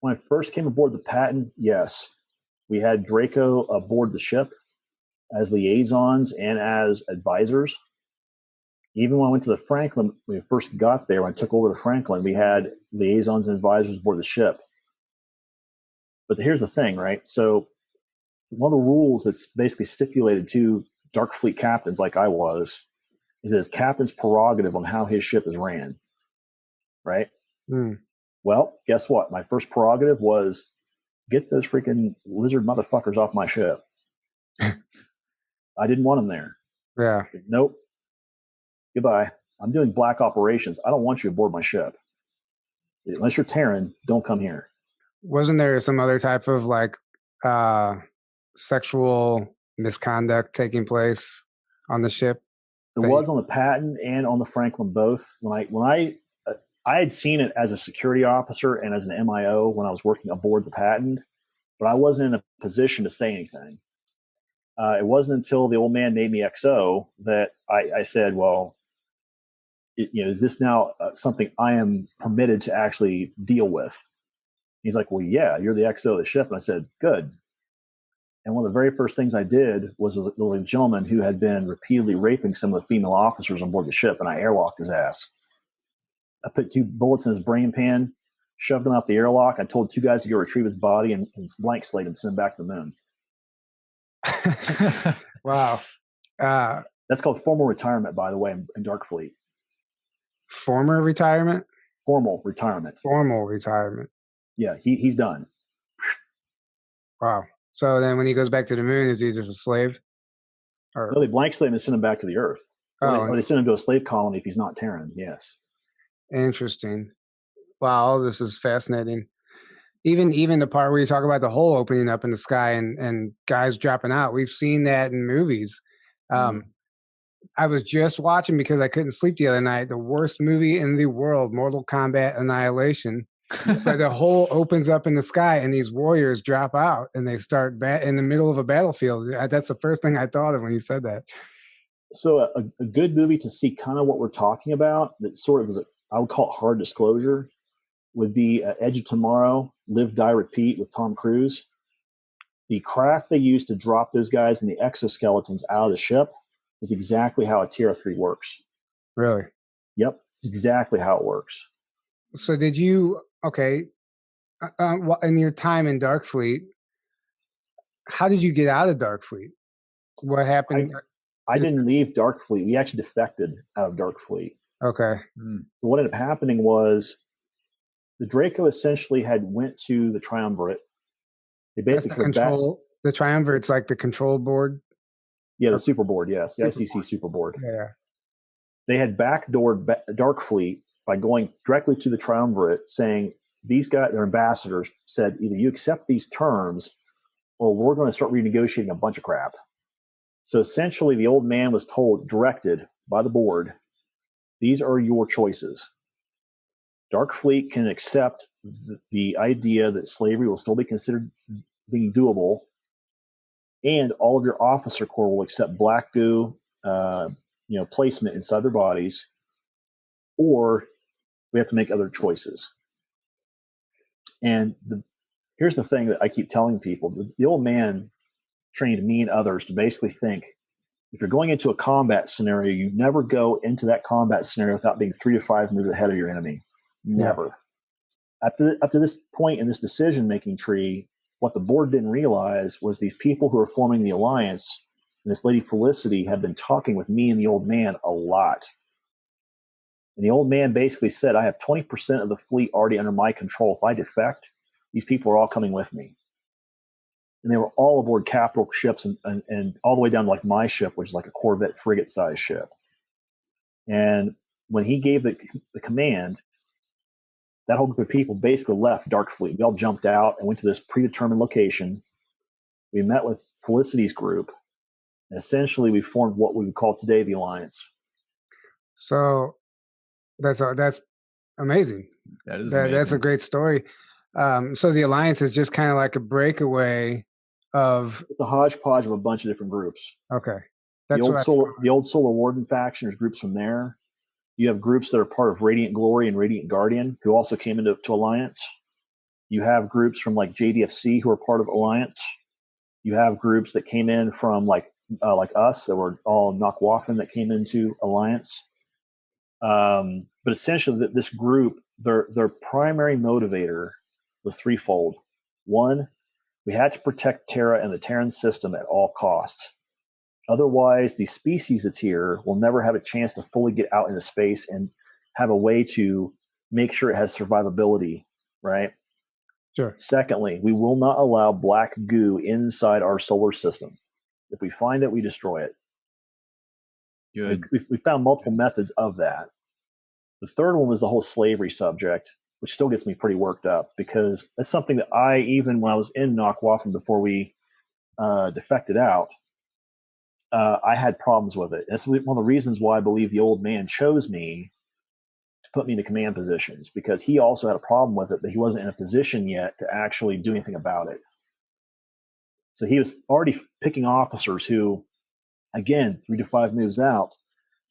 When I first came aboard the Patton, yes. We had Draco aboard the ship as liaisons and as advisors. Even when I went to the Franklin, when we first got there, when I took over the Franklin, we had liaisons and advisors aboard the ship. But here's the thing, right? So one of the rules that's basically stipulated to Dark Fleet captains like I was is his captain's prerogative on how his ship is ran, right? Well, guess what? My first prerogative was get those freaking lizard motherfuckers off my ship. I didn't want them there. Yeah. Nope. Goodbye. I'm doing black operations. I don't want you aboard my ship. Unless you're Terran, don't come here. Wasn't there some other type of like sexual misconduct taking place on the ship? There was on the Patton and on the Franklin both. When I had seen it as a security officer and as an MIO when I was working aboard the Patton, but I wasn't in a position to say anything. It wasn't until the old man made me XO that I said, well, is this now something I am permitted to actually deal with? He's like, well, yeah, you're the XO of the ship. And I said, good. And one of the very first things I did was there was a gentleman who had been repeatedly raping some of the female officers on board the ship, and I airlocked his ass. I put 2 bullets in his brain pan, shoved him out the airlock. I told 2 guys to go retrieve his body and blank slate him, send him back to the moon. Wow. That's called formal retirement, by the way, in Dark Fleet. Former retirement? Formal retirement. Formal retirement. Yeah, he's done. Wow. So then when he goes back to the moon, is he just a slave? No, they blank slate him and send him back to the Earth. Or they send him to a slave colony if he's not Terran, yes. Interesting. Wow, this is fascinating. Even the part where you talk about the hole opening up in the sky and guys dropping out. We've seen that in movies. I was just watching, because I couldn't sleep the other night, the worst movie in the world, Mortal Kombat Annihilation. Where the hole opens up in the sky and these warriors drop out and they start in the middle of a battlefield. That's the first thing I thought of when you said that. So a good movie to see kind of what we're talking about, that sort of is, I would call it hard disclosure, would be Edge of Tomorrow, Live, Die, Repeat with Tom Cruise. the craft they use to drop those guys and the exoskeletons out of the ship is exactly how a Tier 3 works. Really? Yep, it's exactly how it works. So did you, okay, in your time in Darkfleet, how did you get out of Darkfleet? What happened? I didn't leave Darkfleet. We actually defected out of Darkfleet. Okay. So what ended up happening was the Draco essentially went to the Triumvirate. They basically the Triumvirate's like the control board? Yeah, the Super Board, yes. The ICC Super Board. Yeah. They had backdoored Darkfleet by going directly to the Triumvirate saying, these guys, their ambassadors, said either you accept these terms or we're going to start renegotiating a bunch of crap. So essentially, the old man was directed by the board, these are your choices. Darkfleet can accept the idea that slavery will still be considered being doable, and all of your officer corps will accept black goo, placement inside their bodies, or we have to make other choices. And here's the thing that I keep telling people. The old man trained me and others to basically think, if you're going into a combat scenario, you never go into that combat scenario without being 3 to 5 moves ahead of your enemy. Never. Yeah. Up to this point in this decision-making tree, what the board didn't realize was these people who are forming the alliance, and this lady Felicity, had been talking with me and the old man a lot. And the old man basically said, I have 20% of the fleet already under my control. If I defect, these people are all coming with me. And they were all aboard capital ships and all the way down to like my ship, which is like a Corvette frigate-sized ship. And when he gave the command, that whole group of people basically left Darkfleet. We all jumped out and went to this predetermined location. We met with Felicity's group, and essentially we formed what we would call today the Alliance. So that's amazing. That is amazing. That's a great story. So the Alliance is just kind of like a breakaway of the hodgepodge of a bunch of different groups. Okay. The old Solar Warden faction, there's groups from there. You have groups that are part of Radiant Glory and Radiant Guardian who also came into Alliance. You have groups from like JDFC who are part of Alliance. You have groups that came in from like us that were all Nakwafen that came into Alliance. But essentially, this group, their primary motivator was threefold. One, we had to protect Terra and the Terran system at all costs. Otherwise, the species that's here will never have a chance to fully get out into space and have a way to make sure it has survivability, right? Sure. Secondly, we will not allow black goo inside our solar system. If we find it, we destroy it. Good. We found multiple methods of that. The third one was the whole slavery subject, which still gets me pretty worked up because that's something that even when I was in Nakwafen before we defected out, I had problems with it. That's one of the reasons why I believe the old man chose me to put me into command positions, because he also had a problem with it, but he wasn't in a position yet to actually do anything about it. So he was already picking officers who, again, 3 to 5 moves out,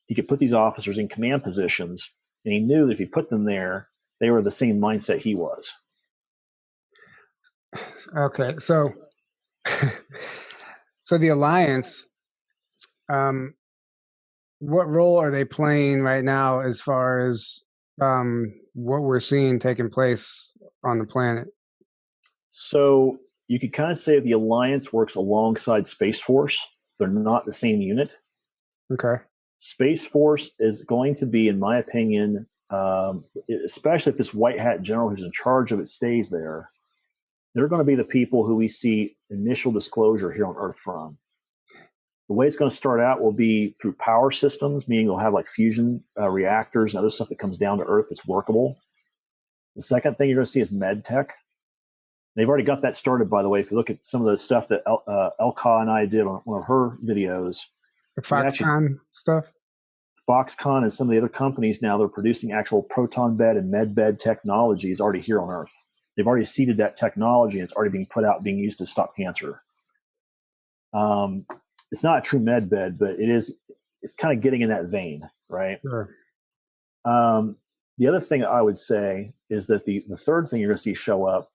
he could put these officers in command positions, and he knew that if he put them there, they were the same mindset he was. Okay, so the Alliance, what role are they playing right now as far as what we're seeing taking place on the planet? So you could kind of say the Alliance works alongside Space Force. They're not the same unit. Okay. Space Force is going to be, in my opinion, especially if this white hat general who's in charge of it stays there, they're going to be the people who we see initial disclosure here on Earth from. The way it's going to start out will be through power systems, meaning they'll have like fusion reactors and other stuff that comes down to Earth that's workable. The second thing you're going to see is med tech. They've already got that started, by the way. If you look at some of the stuff that Elka and I did on one of her videos. The Foxconn stuff? Foxconn and some of the other companies now, they're producing actual proton bed and med bed technologies already here on Earth. They've already seeded that technology and it's already being put out, being used to stop cancer. It's not a true med bed, but it's kind of getting in that vein, right? Sure. The other thing I would say is that the third thing you're going to see show up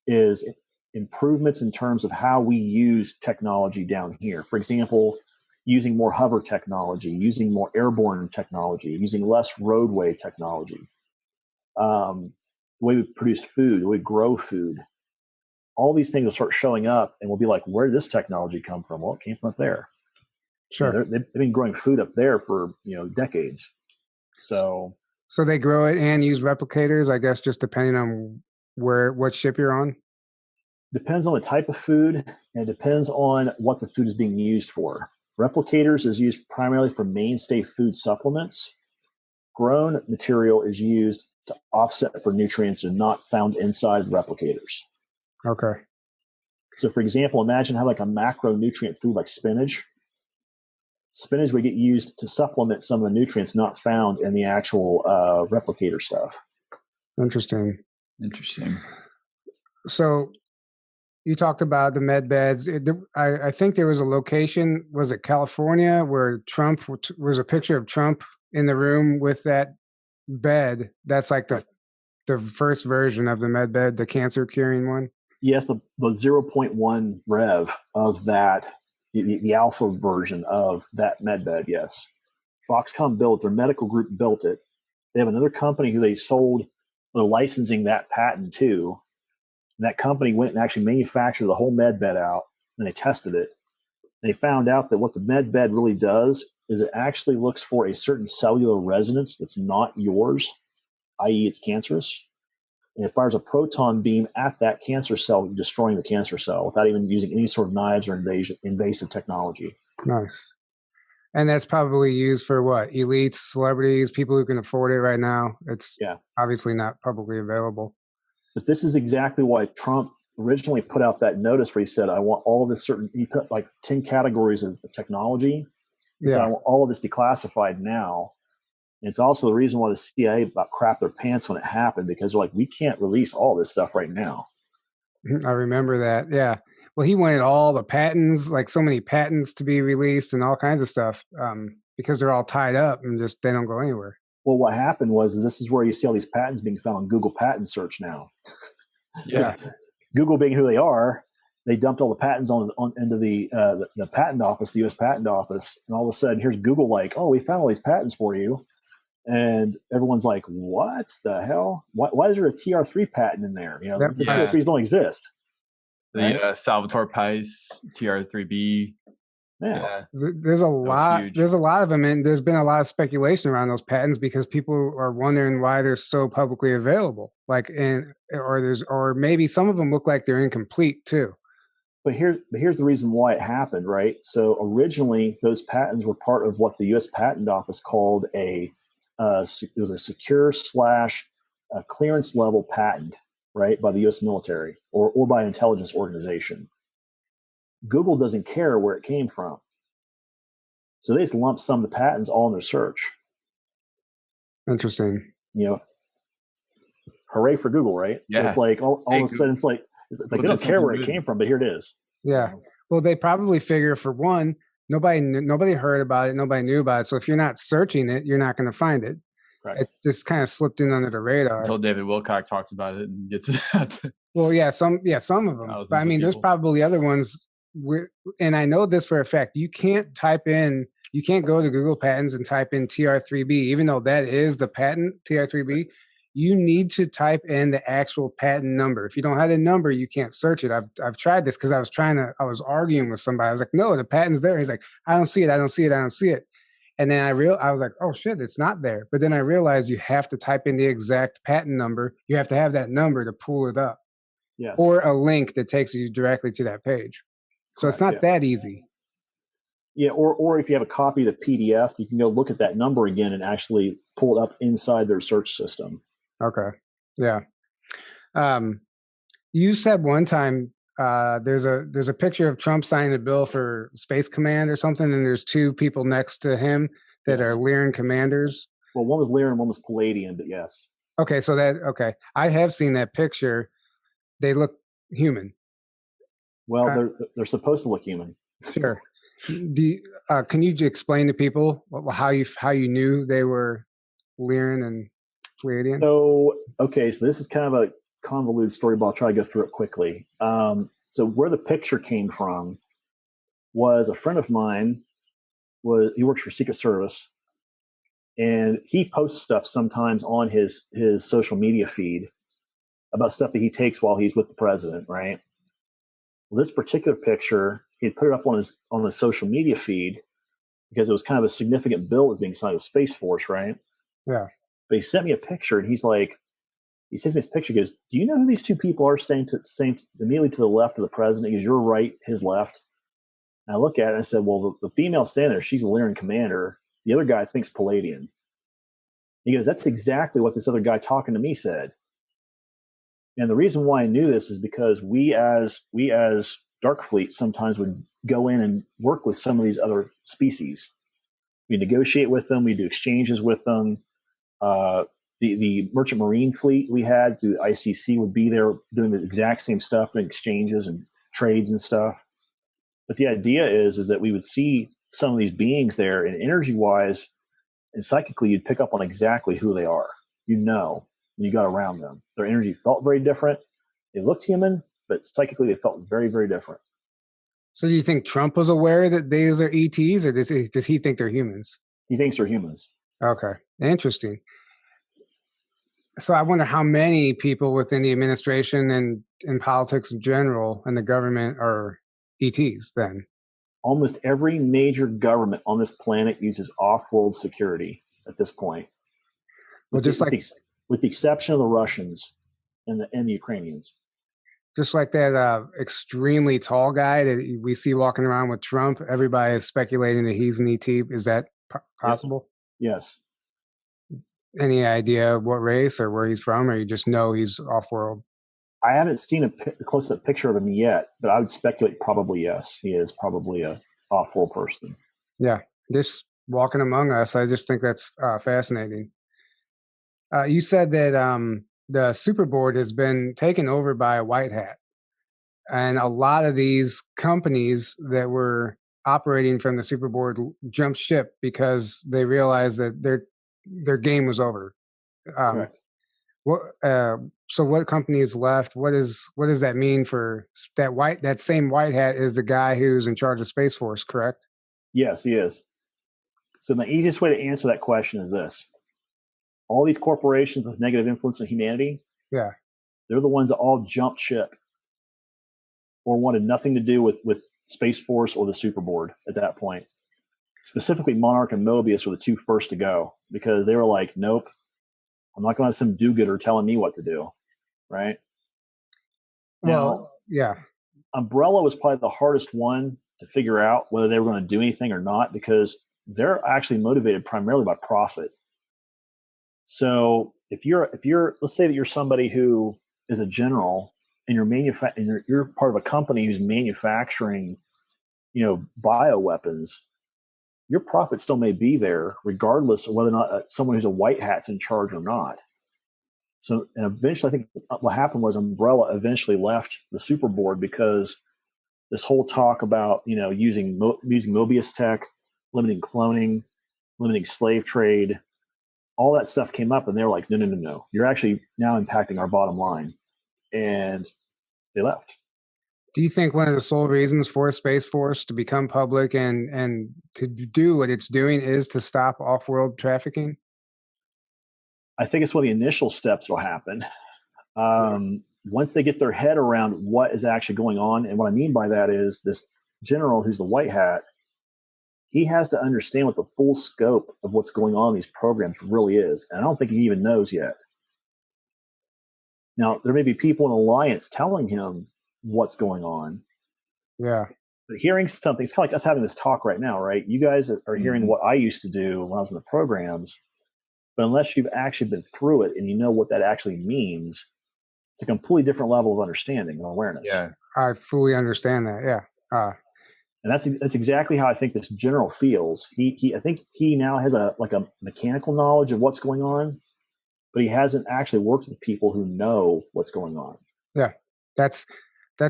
is improvements in terms of how we use technology down here. For example, using more hover technology, using more airborne technology, using less roadway technology, the way we produce food, the way we grow food. All these things will start showing up, and we'll be like, where did this technology come from? Well, it came from up there. Sure. They've been growing food up there for decades. So they grow it and use replicators, I guess, just depending on what ship you're on. Depends on the type of food, and it depends on what the food is being used for. Replicators is used primarily for mainstay food supplements. Grown material is used to offset for nutrients that are not found inside replicators. Okay. So, for example, imagine how like a macronutrient food like spinach. Spinach would get used to supplement some of the nutrients not found in the actual replicator stuff. Interesting. So you talked about the med beds. I think there was a location, was it California, where Trump was a picture of Trump in the room with that bed. That's like the first version of the med bed, the cancer curing one. Yes, the 0.1 rev of that. The alpha version of that medbed, yes. Foxconn built, their medical group built it. They have another company who they're licensing that patent to. And that company went and actually manufactured the whole medbed out, and they tested it. And they found out that what the medbed really does is it actually looks for a certain cellular resonance that's not yours, i.e. it's cancerous. And it fires a proton beam at that cancer cell, destroying the cancer cell without even using any sort of knives or invasive technology. Nice. And that's probably used for what? Elites, celebrities, people who can afford it right now. It's obviously not publicly available. But this is exactly why Trump originally put out that notice where he said, I want all this he put like 10 categories of technology. He said, I want all of this declassified now. It's also the reason why the CIA about crapped their pants when it happened, because they're like, we can't release all this stuff right now. I remember that. Yeah. Well, he wanted all the patents, like so many patents to be released and all kinds of stuff because they're all tied up and they don't go anywhere. Well, what happened was this is where you see all these patents being found on Google patent search now. Yeah. Google being who they are, they dumped all the patents into the patent office, the U.S. patent office. And all of a sudden, here's Google like, oh, we found all these patents for you. And everyone's like, what the hell? Why is there a TR3 patent in there? The TR3s don't exist. The Salvatore Pais TR3B. Yeah. There's a lot of them, and there's been a lot of speculation around those patents because people are wondering why they're so publicly available. Or maybe some of them look like they're incomplete too. But here's the reason why it happened, right? So originally, those patents were part of what the U.S. Patent Office called it was a secure / clearance level patent, right, by the U.S. military or by an intelligence organization. Google doesn't care where it came from. So they just lump some of the patents all in their search. Interesting. Hooray for Google, right? Yeah. So it's like all of a sudden it's like they don't care where it came from, but here it is. Yeah. Well, they probably figure, for one, nobody heard about it, nobody knew about it. So if you're not searching it, you're not going to find it. Right. It just kind of slipped in under the radar until David Wilcock talks about it and gets it. Well, some of them. But I mean, there's probably other ones. And I know this for a fact. You can't go to Google Patents and type in TR3B, even though that is the patent, TR3B. You need to type in the actual patent number. If you don't have the number, you can't search it. I've tried this because I was arguing with somebody. I was like, no, the patent's there. He's like, I don't see it. And then I was like, oh shit, it's not there. But then I realized you have to type in the exact patent number. You have to have that number to pull it up. Yes. Or a link that takes you directly to that page. So it's not that easy. Yeah, or if you have a copy of the PDF, you can go look at that number again and actually pull it up inside their search system. Okay. Yeah. You said one time there's a picture of Trump signing a bill for Space Command or something, and there's two people next to him that are Lyran commanders. Well, one was Lyran, one was Palladian, but yes. Okay, I have seen that picture. They look human. Well, they're supposed to look human. Sure. Can you explain to people how you knew they were Lyran and Palladian? So this is kind of convoluted story, but I'll try to go through it quickly. So where the picture came from was a friend of mine. He works for Secret Service, and he posts stuff sometimes on his social media feed about stuff that he takes while he's with the president, right? Well, this particular picture, he had put it up on his social media feed because it was kind of a significant bill that was being signed with Space Force, right? Yeah. But he sent me a picture, and he sends me this picture. He goes, "Do you know who these two people are staying immediately to the left of the president?" He goes, "You're right, his left." And I look at it and I said, "Well, the female standing there, she's a Lyran commander. The other guy I think's Palladian." He goes, "That's exactly what this other guy talking to me said." And the reason why I knew this is because we as Darkfleet sometimes would go in and work with some of these other species. We negotiate with them. We do exchanges with them. The Merchant Marine fleet we had through the ICC would be there doing the exact same stuff, doing exchanges and trades and stuff. But the idea is that we would see some of these beings there, and energy-wise and psychically, you'd pick up on exactly who they are. You know when you got around them. Their energy felt very different. They looked human, but psychically they felt very, very different. So do you think Trump was aware that these are ETs, or does he think they're humans? He thinks they're humans. Okay. Interesting. So I wonder how many people within the administration and in politics in general and the government are ETs then? Almost every major government on this planet uses off-world security at this point. Well, with the exception of the Russians and the Ukrainians. Just like that extremely tall guy that we see walking around with Trump, everybody is speculating that he's an ET. Is that possible? Yes. Any idea what race or where he's from, or you just know he's off-world? I haven't seen a close-up picture of him yet, but I would speculate probably yes. He is probably a off-world person. Yeah, just walking among us. I just think that's fascinating. You said that the Super Board has been taken over by a white hat. And a lot of these companies that were operating from the Super Board jumped ship because they realized that their game was over. Correct. So what company is left? What does that mean for that same white hat is the guy who's in charge of Space Force, correct? Yes, he is. So the easiest way to answer that question is this. All these corporations with negative influence on humanity, yeah, they're the ones that all jumped ship or wanted nothing to do with Space Force or the Super Board at that point. Specifically, Monarch and Mobius were the two first to go because they were like, nope, I'm not going to have some do-gooder telling me what to do, right? Well, yeah. Umbrella was probably the hardest one to figure out whether they were going to do anything or not because they're actually motivated primarily by profit. So if you're let's say that you're somebody who is a general and you're part of a company who's manufacturing, bioweapons, your profit still may be there regardless of whether or not someone who's a white hat's in charge or not. So, and eventually I think what happened was Umbrella eventually left the Super Board because this whole talk about, using Mobius tech, limiting cloning, limiting slave trade, all that stuff came up and they were like, no. You're actually now impacting our bottom line. And they left. Do you think one of the sole reasons for Space Force to become public and to do what it's doing is to stop off-world trafficking? I think it's one of the initial steps will happen. Once they get their head around what is actually going on, and what I mean by that is this general who's the white hat, he has to understand what the full scope of what's going on in these programs really is. And I don't think he even knows yet. Now, there may be people in Alliance telling him what's going on. Yeah. But hearing something, it's kind of like us having this talk right now, right? You guys are hearing what I used to do when I was in the programs. But unless you've actually been through it and you know what that actually means, it's a completely different level of understanding and awareness. Yeah. I fully understand that. Yeah. And that's exactly how I think this general feels. I think he now has a mechanical knowledge of what's going on, but he hasn't actually worked with people who know what's going on. Yeah. That's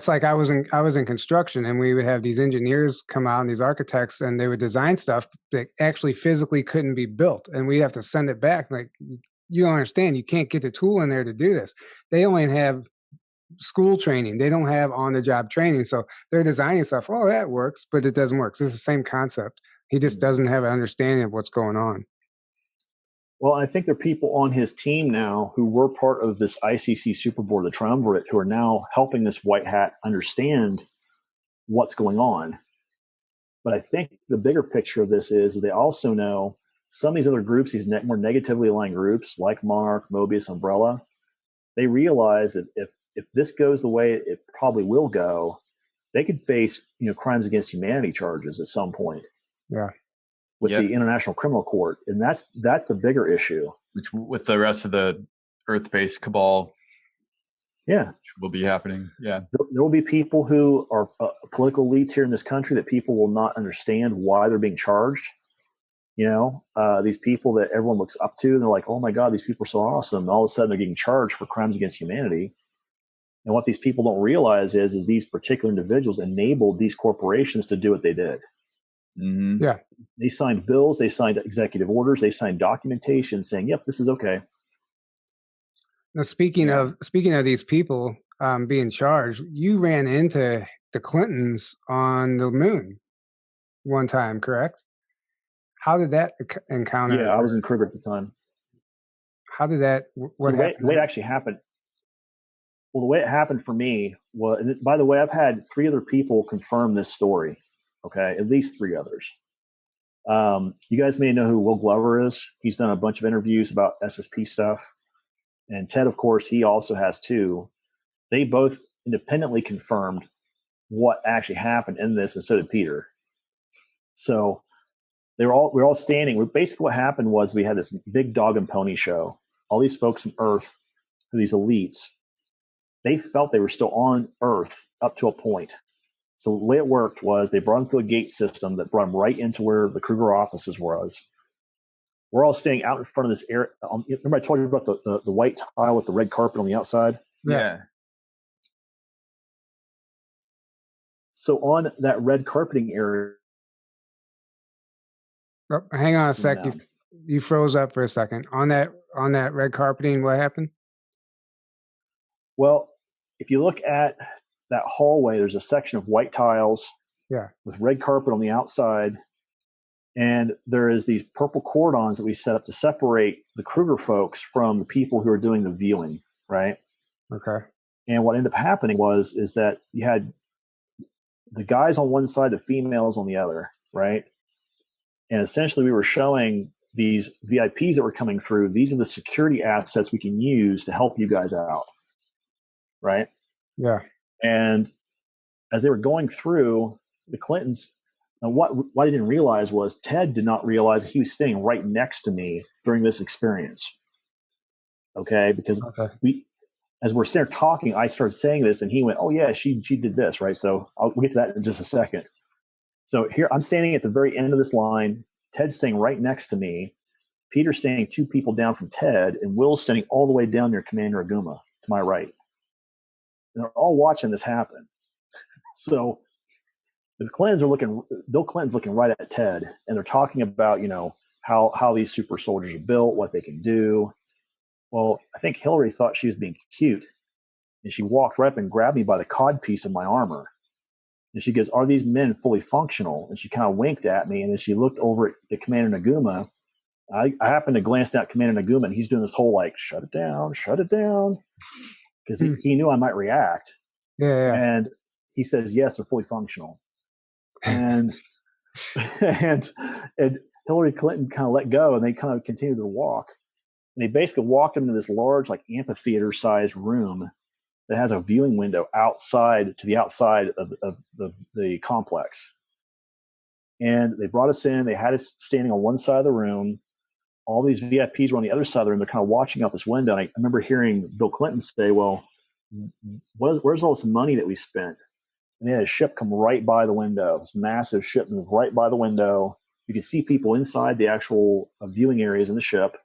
like I was in construction, and we would have these engineers come out and these architects, and they would design stuff that actually physically couldn't be built, and we have to send it back. Like, you don't understand. You can't get the tool in there to do this. They only have school training. They don't have on-the-job training. So they're designing stuff. Oh, that works, but it doesn't work. So it's the same concept. He just doesn't have an understanding of what's going on. Well, I think there are people on his team now who were part of this ICC Super Board, the triumvirate, who are now helping this white hat understand what's going on. But I think the bigger picture of this is they also know some of these other groups, these more negatively aligned groups like Monarch, Mobius, Umbrella, they realize that if this goes the way it probably will go, they could face crimes against humanity charges at some point. Yeah. With the International Criminal Court, and that's the bigger issue. Which with the rest of the Earth-based cabal, will be happening. Yeah, there will be people who are political elites here in this country that people will not understand why they're being charged. These people that everyone looks up to, and they're like, "Oh my God, these people are so awesome!" And all of a sudden, they're getting charged for crimes against humanity. And what these people don't realize is these particular individuals enabled these corporations to do what they did. Mm-hmm. Yeah. They signed bills, they signed executive orders, they signed documentation saying, "Yep, this is okay." Now, speaking of these people being charged, you ran into the Clintons on the moon one time, correct? How did that encounter? Yeah, I was in Kruger at the time. How did that? What happened? The way it actually happened. Well, the way it happened for me was, and by the way, I've had 3 other people confirm this story. Okay, at least 3 others. You guys may know who Will Glover is. He's done a bunch of interviews about SSP stuff. And Ted, of course, he also has too. They both independently confirmed what actually happened in this, and so did Peter. So we're all standing. Basically what happened was we had this big dog and pony show. All these folks from Earth, these elites, they felt they were still on Earth up to a point. So the way it worked was they brought them through a gate system that brought them right into where the Kruger offices was. We're all standing out in front of this area. Remember I told you about the white tile with the red carpet on the outside? Yeah. So on that red carpeting area. Oh, hang on a sec. You froze up for a second. On that red carpeting, what happened? Well, if you look at that hallway, there's a section of white tiles with red carpet on the outside. And there is these purple cordons that we set up to separate the Kruger folks from the people who are doing the viewing, right? Okay. And what ended up happening is that you had the guys on one side, the females on the other, right? And essentially we were showing these VIPs that were coming through, these are the security assets we can use to help you guys out, right? Yeah. And as they were going through, the Clintons, and what I didn't realize was Ted did not realize he was standing right next to me during this experience. Okay, because as we're sitting there talking, I started saying this, and he went, "Oh yeah, she did this, right?" So we'll get to that in just a second. So here I'm standing at the very end of this line. Ted's standing right next to me. Peter's standing 2 people down from Ted, and Will's standing all the way down near Commander Aguma to my right. And they're all watching this happen. So the Clintons are Bill Clinton's looking right at Ted, and they're talking about, how these super soldiers are built, what they can do. Well, I think Hillary thought she was being cute, and she walked right up and grabbed me by the cod piece of my armor. And she goes, "Are these men fully functional?" And she kind of winked at me, and then she looked over at Commander Aguma. I happened to glance down at Commander Aguma, and he's doing this whole shut it down, because he knew I might react. Yeah. And he says, "Yes, they're fully functional." And and Hillary Clinton kind of let go, and they kind of continued their walk. And they basically walked into this large, amphitheater-sized room that has a viewing window to the outside of the complex. And they brought us in. They had us standing on one side of the room. All these VIPs were on the other side of the room. They're kind of watching out this window. And I remember hearing Bill Clinton say, "Well, where's all this money that we spent?" And they had a ship come right by the window. This massive ship moved right by the window. You could see people inside the actual viewing areas in the ship.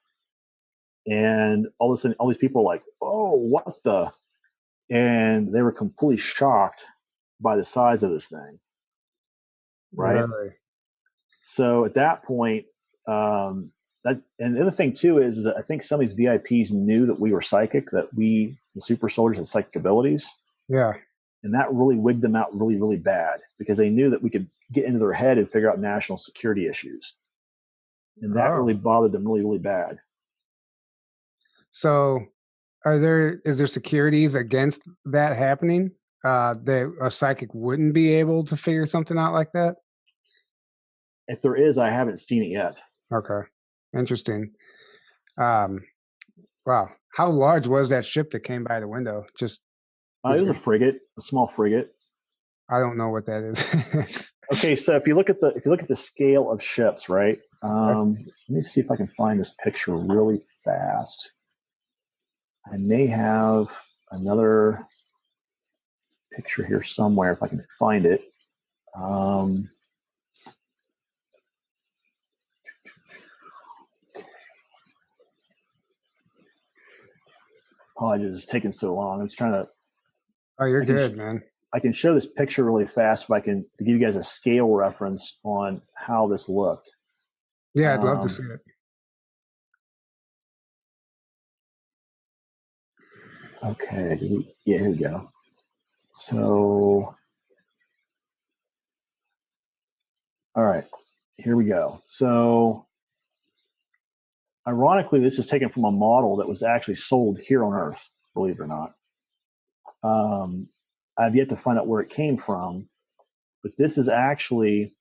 And all of a sudden, all these people were like, "Oh, what the?" And they were completely shocked by the size of this thing. Right? Really? So at that point, And the other thing too is that I think some of these VIPs knew that we were psychic, that we, the super soldiers, had psychic abilities. Yeah. And that really wigged them out really, really bad because they knew that we could get into their head and figure out national security issues. And that really bothered them really, really bad. So is there securities against that happening? That a psychic wouldn't be able to figure something out like that? If there is, I haven't seen it yet. Okay. Interesting. Wow. How large was that ship that came by the window? Just it was a frigate, a small frigate. I don't know what that is. Okay, so if you look at the scale of ships, right? Let me see if I can find this picture really fast. I may have another picture here somewhere if I can find it. Apologies, it's taking so long. I'm just trying to. Oh, you're good, man. I can show this picture really fast if I can to give you guys a scale reference on how this looked. Yeah, I'd love to see it. Okay, yeah, here we go. So, all right, here we go. So, ironically, this is taken from a model that was actually sold here on Earth, believe it or not. I've yet to find out where it came from, but this is actually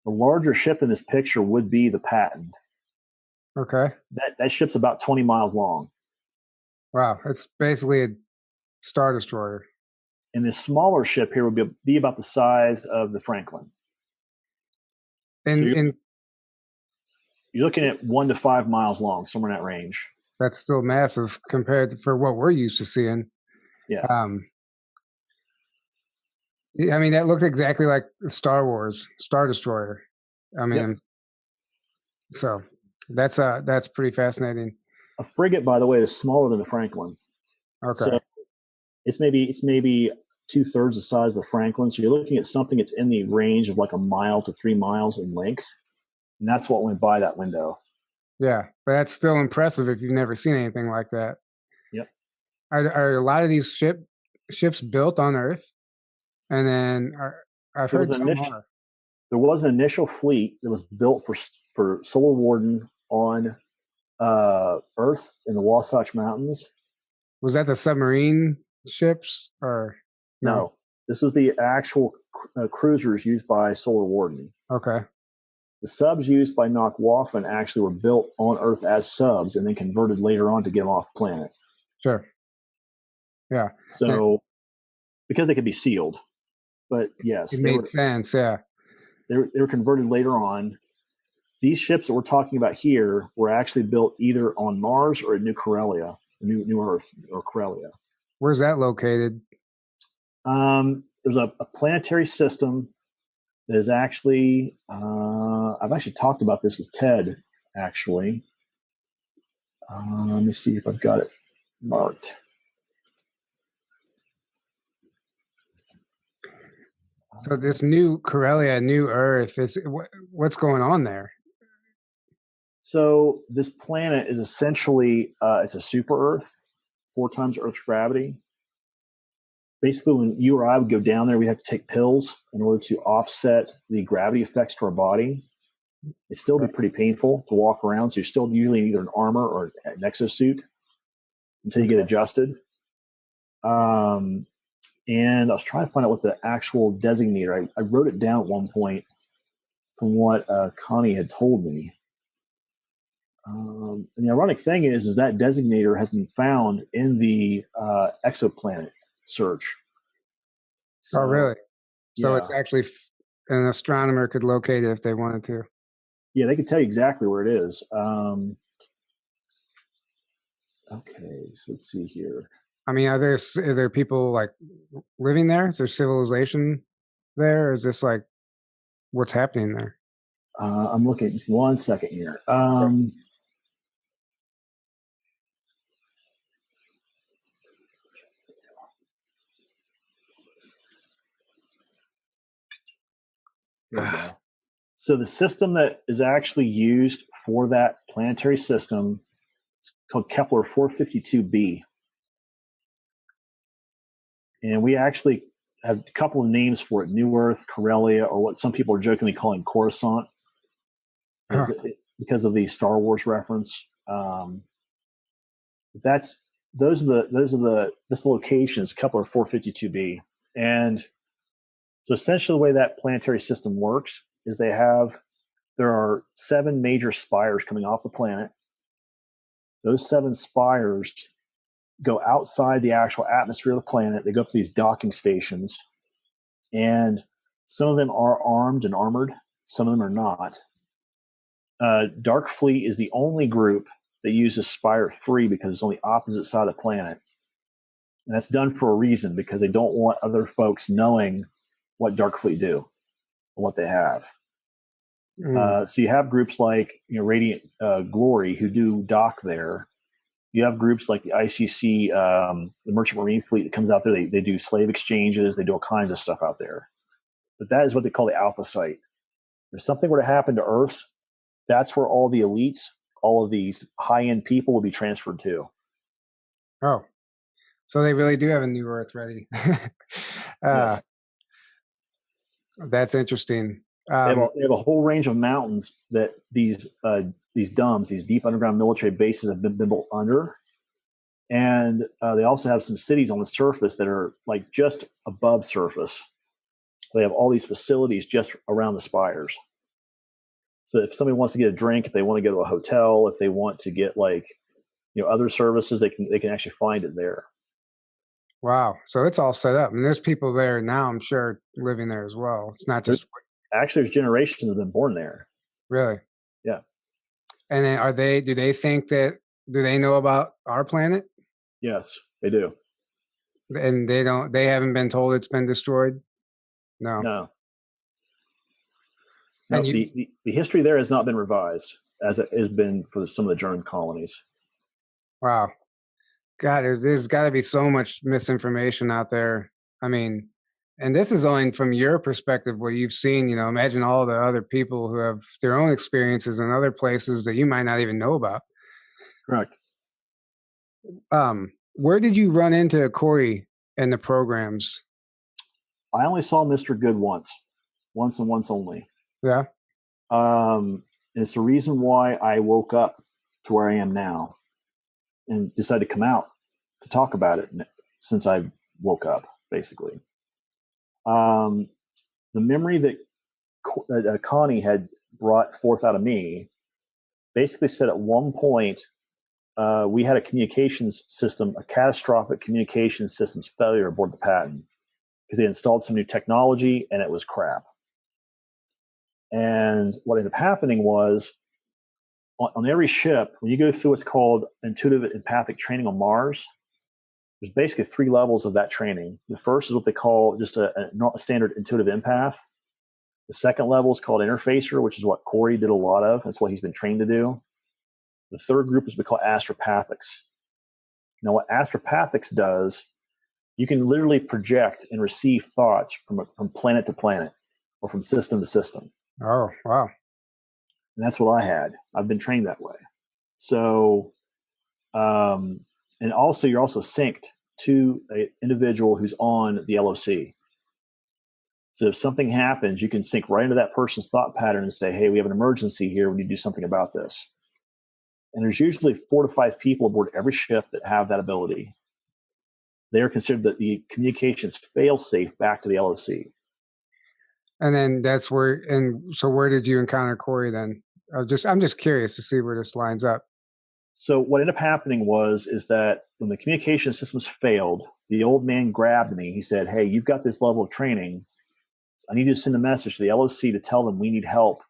the larger ship in this picture would be the Patton. Okay. That ship's about 20 miles long. Wow, it's basically a Star Destroyer. And this smaller ship here would be about the size of the Franklin. And so you're looking at 1 to 5 miles long, somewhere in that range. That's still massive compared to for what we're used to seeing. Yeah. I mean, that looked exactly like Star Wars, Star Destroyer. I mean, so that's pretty fascinating. A frigate, by the way, is smaller than a Franklin. Okay. So it's maybe 2/3 the size of the Franklin. So you're looking at something that's in the range of like 1 mile to 3 miles in length. And that's what went by that window. Yeah, but that's still impressive if you've never seen anything like that. Yep. Are a lot of these ships built on Earth? And then I've heard some are. There was an initial fleet that was built for Solar Warden on Earth in the Wasatch Mountains. Was that the submarine ships or no? This was the actual cruisers used by Solar Warden. Okay. The subs used by Nakwafen actually were built on Earth as subs and then converted later on to get them off planet. Sure. Yeah. So because they could be sealed. But yes, it made sense. Yeah, they were converted later on. These ships that we're talking about here were actually built either on Mars or at New Corellia, New Earth or Corellia. Where's that located? There's a planetary system that is actually. I've actually talked about this with Ted. Actually, let me see if I've got it marked. So this new Corellia, New Earth, what's going on there? So this planet is essentially it's a super Earth, 4 times Earth's gravity. Basically, when you or I would go down there, we have to take pills in order to offset the gravity effects to our body. It'd still be pretty painful to walk around, so you're still usually in either an armor or an exosuit until you get adjusted. And I was trying to find out what the actual designator. I wrote it down at one point from what Connie had told me. And the ironic thing is that designator has been found in the exoplanet search. So, oh, really? So it's actually an astronomer could locate it if they wanted to. Yeah, they could tell you exactly where it is. Okay, so let's see here. I mean, are there people like living there? Is there civilization there? Or is this like what's happening there? I'm looking. Just 1 second here. So the system that is actually used for that planetary system. It's called Kepler 452b. And we actually have a couple of names for it: New Earth, Corellia, or what some people are jokingly calling Coruscant, because of the Star Wars reference. This location is Kepler 452b. And so essentially the way that planetary system works is there are 7 major spires coming off the planet. Those 7 spires go outside the actual atmosphere of the planet. They go up to these docking stations, and some of them are armed and armored. Some of them are not. Dark Fleet is the only group that uses Spire 3 because it's on the opposite side of the planet. And that's done for a reason, because they don't want other folks knowing what Dark Fleet do and what they have. So you have groups like Radiant Glory who do dock there. You have groups like the ICC, the Merchant Marine Fleet that comes out there. They do slave exchanges. They do all kinds of stuff out there. But that is what they call the Alpha Site. If something were to happen to Earth, that's where all the elites, all of these high-end people will be transferred to. Oh, so they really do have a new Earth ready. Yes. That's interesting. They have a whole range of mountains that these DUMBs, these deep underground military bases, have been built under. And they also have some cities on the surface that are like just above surface. They have all these facilities just around the spires. So if somebody wants to get a drink, if they want to go to a hotel, if they want to get other services, they can actually find it there. Wow. So it's all set up. And there's people there now, I'm sure, living there as well. It's not just... There's generations that have been born there. Really? Yeah. And then do they know about our planet? Yes, they do. And they haven't been told it's been destroyed? No. No. The history there has not been revised as it has been for some of the German colonies. Wow. God, there's got to be so much misinformation out there. I mean, and this is only from your perspective, what you've seen. Imagine all the other people who have their own experiences in other places that you might not even know about. Correct. Where did you run into Corey in the programs? I only saw Mr. Good once and once only. Yeah. And it's the reason why I woke up to where I am now and decided to come out to talk about it since I woke up, basically. The memory that Connie had brought forth out of me basically said at one point we had a catastrophic communications systems failure aboard the Patton because they installed some new technology and it was crap. And what ended up happening was on every ship, when you go through what's called intuitive empathic training on Mars, there's basically 3 levels of that training. The first is what they call just a standard intuitive empath. The second level is called interfacer, which is what Corey did a lot of. That's what he's been trained to do. The third group is what we call astropathics. Now, what astropathics does, you can literally project and receive thoughts from planet to planet or from system to system. Oh, wow. And that's what I had. I've been trained that way. So, and also you're also synced to an individual who's on the LOC. So if something happens, you can sync right into that person's thought pattern and say, hey, we have an emergency here. We need to do something about this. And there's usually 4 to 5 people aboard every ship that have that ability. They are considered the communications fail-safe back to the LOC. And then so where did you encounter Corey then? I'm just curious to see where this lines up. So what ended up happening is that when the communication systems failed, the old man grabbed me. He said, hey, you've got this level of training. I need you to send a message to the LOC to tell them we need help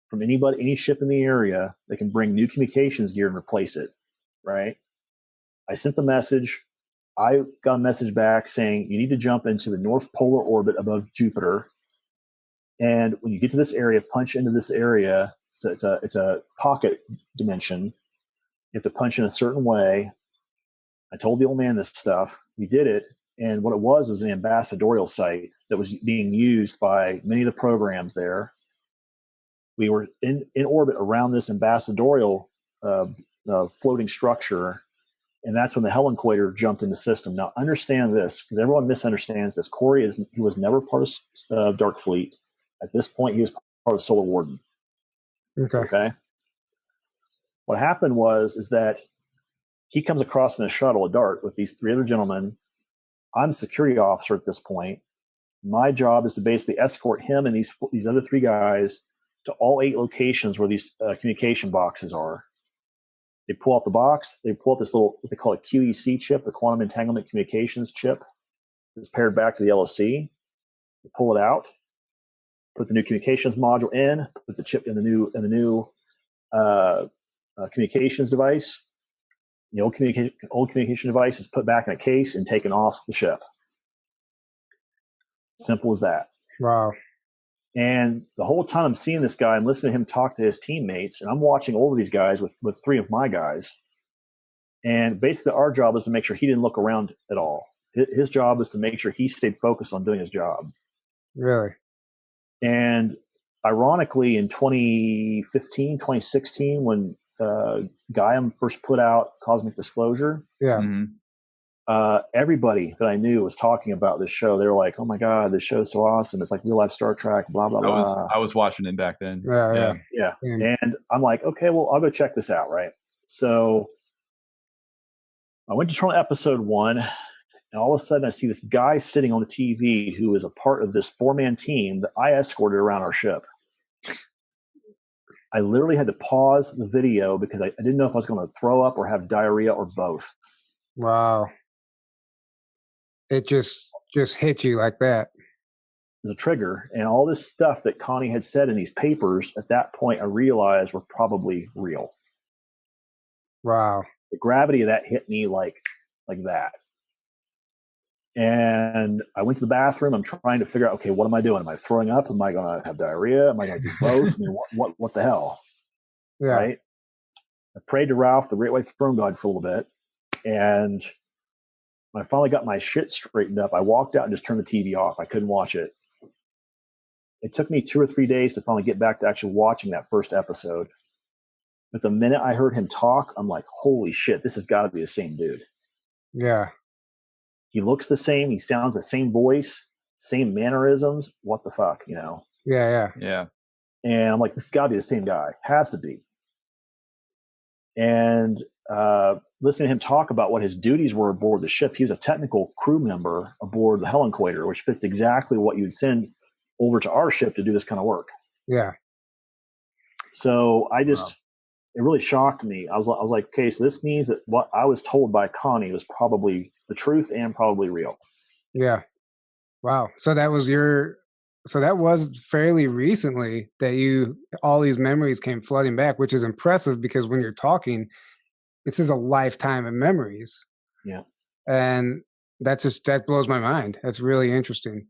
from any ship in the area that can bring new communications gear and replace it, right? I sent the message. I got a message back saying you need to jump into the North Polar orbit above Jupiter. And when you get to this area, punch into this area. It's a pocket dimension. You have to punch in a certain way. I told the old man this stuff. We did it. And what it was an ambassadorial site that was being used by many of the programs there. we were in orbit around this ambassadorial floating structure. And that's when the Helen Equator jumped in the system. Now, understand this, because everyone misunderstands this. Corey he was never part of Dark Fleet. At this point, he was part of Solar Warden. Okay. What happened is that he comes across in a shuttle, a DART, with these 3 other gentlemen. I'm a security officer at this point. My job is to basically escort him and these other 3 guys to all 8 locations where these communication boxes are. They pull out the box. They pull out this little, what they call a QEC chip, the Quantum Entanglement Communications chip. It's paired back to the LOC. They pull it out, put the new communications module in, put the chip in the new communications device. The old communication device is put back in a case and taken off the ship. Simple as that. Wow. And the whole time I'm seeing this guy, I'm listening to him talk to his teammates, and I'm watching over these guys with 3 of my guys. And basically our job was to make sure he didn't look around at all. His job was to make sure he stayed focused on doing his job. Really? And ironically, in 2015, 2016, when Gaiam first put out Cosmic Disclosure, everybody that I knew was talking about this show. They were like, "Oh my God, this show's so awesome! It's like real life Star Trek." Blah blah blah. I was watching it back then. Yeah. And I'm like, okay, well, I'll go check this out, right? So I went to turn on episode 1, and all of a sudden I see this guy sitting on the TV who is a part of this 4-man team that I escorted around our ship. I literally had to pause the video because I didn't know if I was going to throw up or have diarrhea or both. Wow. It just hit you like that. As a trigger, and all this stuff that Connie had said in these papers at that point I realized were probably real. Wow. The gravity of that hit me like that. And I went to the bathroom. I'm trying to figure out, okay, what am I doing? Am I throwing up? Am I going to have diarrhea? Am I going to do both? I mean, what the hell? Yeah. Right? I prayed to Ralph, the Great White Throne God, for a little bit. And when I finally got my shit straightened up, I walked out and just turned the TV off. I couldn't watch it. It took me 2 or 3 days to finally get back to actually watching that first episode. But the minute I heard him talk, I'm like, holy shit, this has got to be the same dude. Yeah. He looks the same. He sounds the same voice, same mannerisms. What the fuck, you know? Yeah. And I'm like, this has got to be the same guy. Has to be. And listening to him talk about what his duties were aboard the ship, he was a technical crew member aboard the Helen Equator, which fits exactly what you would send over to our ship to do this kind of work. Yeah. So it really shocked me. I was like, okay, so this means that what I was told by Connie was probably the truth and probably real. Yeah. Wow. So that was fairly recently that all these memories came flooding back, which is impressive because when you're talking, this is a lifetime of memories. Yeah. And that blows my mind. That's really interesting.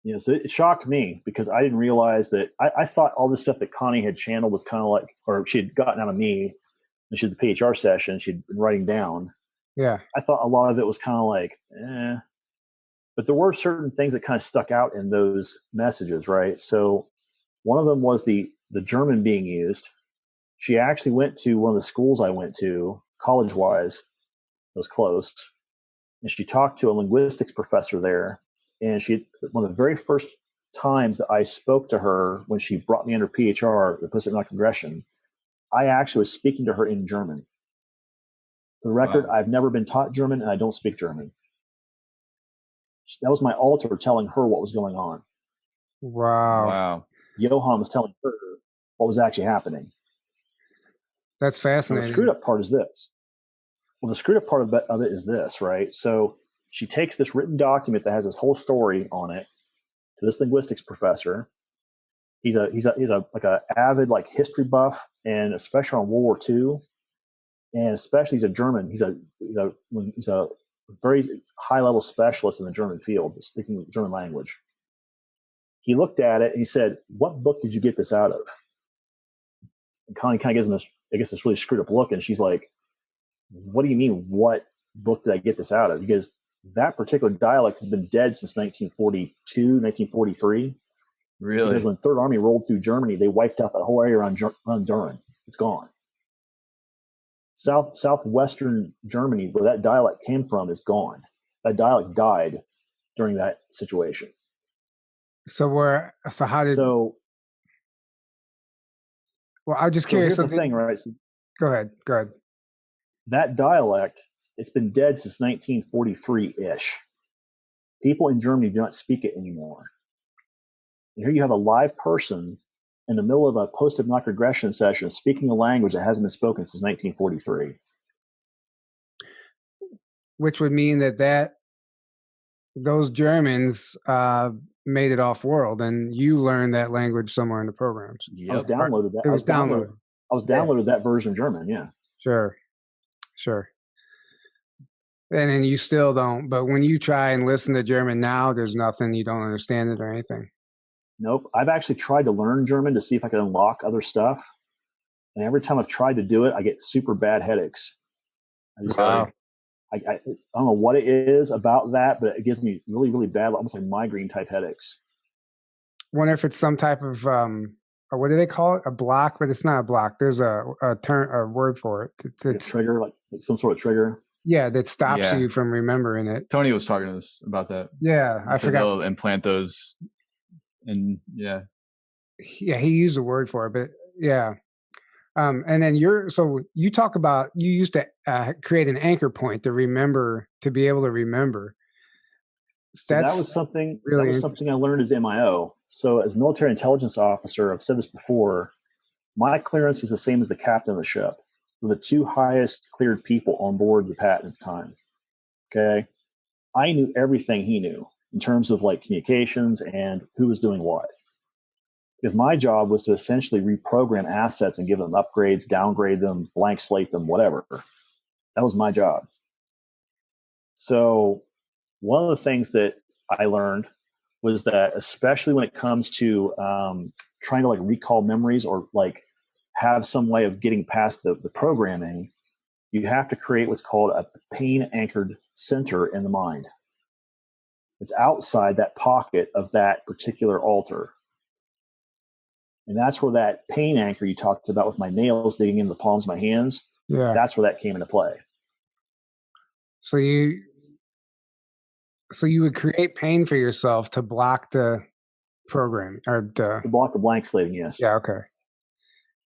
Yeah, so it shocked me because I didn't realize that I thought all this stuff that Connie had channeled was kind of like, or she had gotten out of me, and she did the PHR session, she'd been writing down. Yeah. I thought a lot of it was kind of like, But there were certain things that kind of stuck out in those messages, right? So one of them was the German being used. She actually went to one of the schools I went to, college-wise. It was close. And she talked to a linguistics professor there. And one of the very first times that I spoke to her when she brought me under PHR, the Pacific Knock Aggression, I actually was speaking to her in German. For the record, wow. I've never been taught German and I don't speak German. That was my alter telling her what was going on. Wow. Johan was telling her what was actually happening. That's fascinating. And the screwed up part is this. Well, the screwed up part of it is this, right? So she takes this written document that has this whole story on it to this linguistics professor. He's a avid like history buff, and especially on World War II, and especially he's a German. He's a very high level specialist in the German field, speaking the German language. He looked at it and he said, "What book did you get this out of?" And Connie kind of gives him this really screwed up look, and she's like, "What do you mean? What book did I get this out of?" Because that particular dialect has been dead since 1942, 1943. Really? Because when Third Army rolled through Germany, they wiped out that whole area around Düren. It's gone. Southwestern Germany, where that dialect came from, is gone. That dialect died during that situation. So how did? So, well, I'm just curious. Here's the thing, right? So go ahead. that dialect, it's been dead since 1943-ish. People in Germany do not speak it anymore. And here you have a live person in the middle of a post-hypnotic regression session speaking a language that hasn't been spoken since 1943. Which would mean that those Germans made it off world, and you learned that language somewhere in the programs. Yep. I was downloaded that. It was downloaded. I was downloaded that version of German. Yeah. Sure. And then you still don't. But when you try and listen to German now, there's nothing, you don't understand it or anything. Nope. I've actually tried to learn German to see if I could unlock other stuff. And every time I've tried to do it, I get super bad headaches. Wow. I don't know what it is about that, but it gives me really, really bad, almost like migraine type headaches. Wonder if it's some type of, or what do they call it? A block, but it's not a block. There's a word for it. Like a trigger, like some sort of trigger. Yeah, that stops you from remembering it. Tony was talking to us about that. Yeah, I forgot. They'll implant those, and yeah, he used a word for it, but yeah. And then you talk about you used to create an anchor point to be able to remember. So that was something I learned as MIO. So as military intelligence officer, I've said this before, my clearance was the same as the captain of the ship. We're the two highest cleared people on board the Pat at the time. Okay. I knew everything he knew in terms of like communications and who was doing what. Because my job was to essentially reprogram assets and give them upgrades, downgrade them, blank slate them, whatever. That was my job. So one of the things that I learned was that, especially when it comes to trying to like recall memories or like have some way of getting past the programming, you have to create what's called a pain anchored center in the mind. It's outside that pocket of that particular altar. And that's where that pain anchor you talked about with my nails digging into the palms of my hands, that's where that came into play. So you would create pain for yourself to block the program or to block the blank slating, yes. Yeah, okay.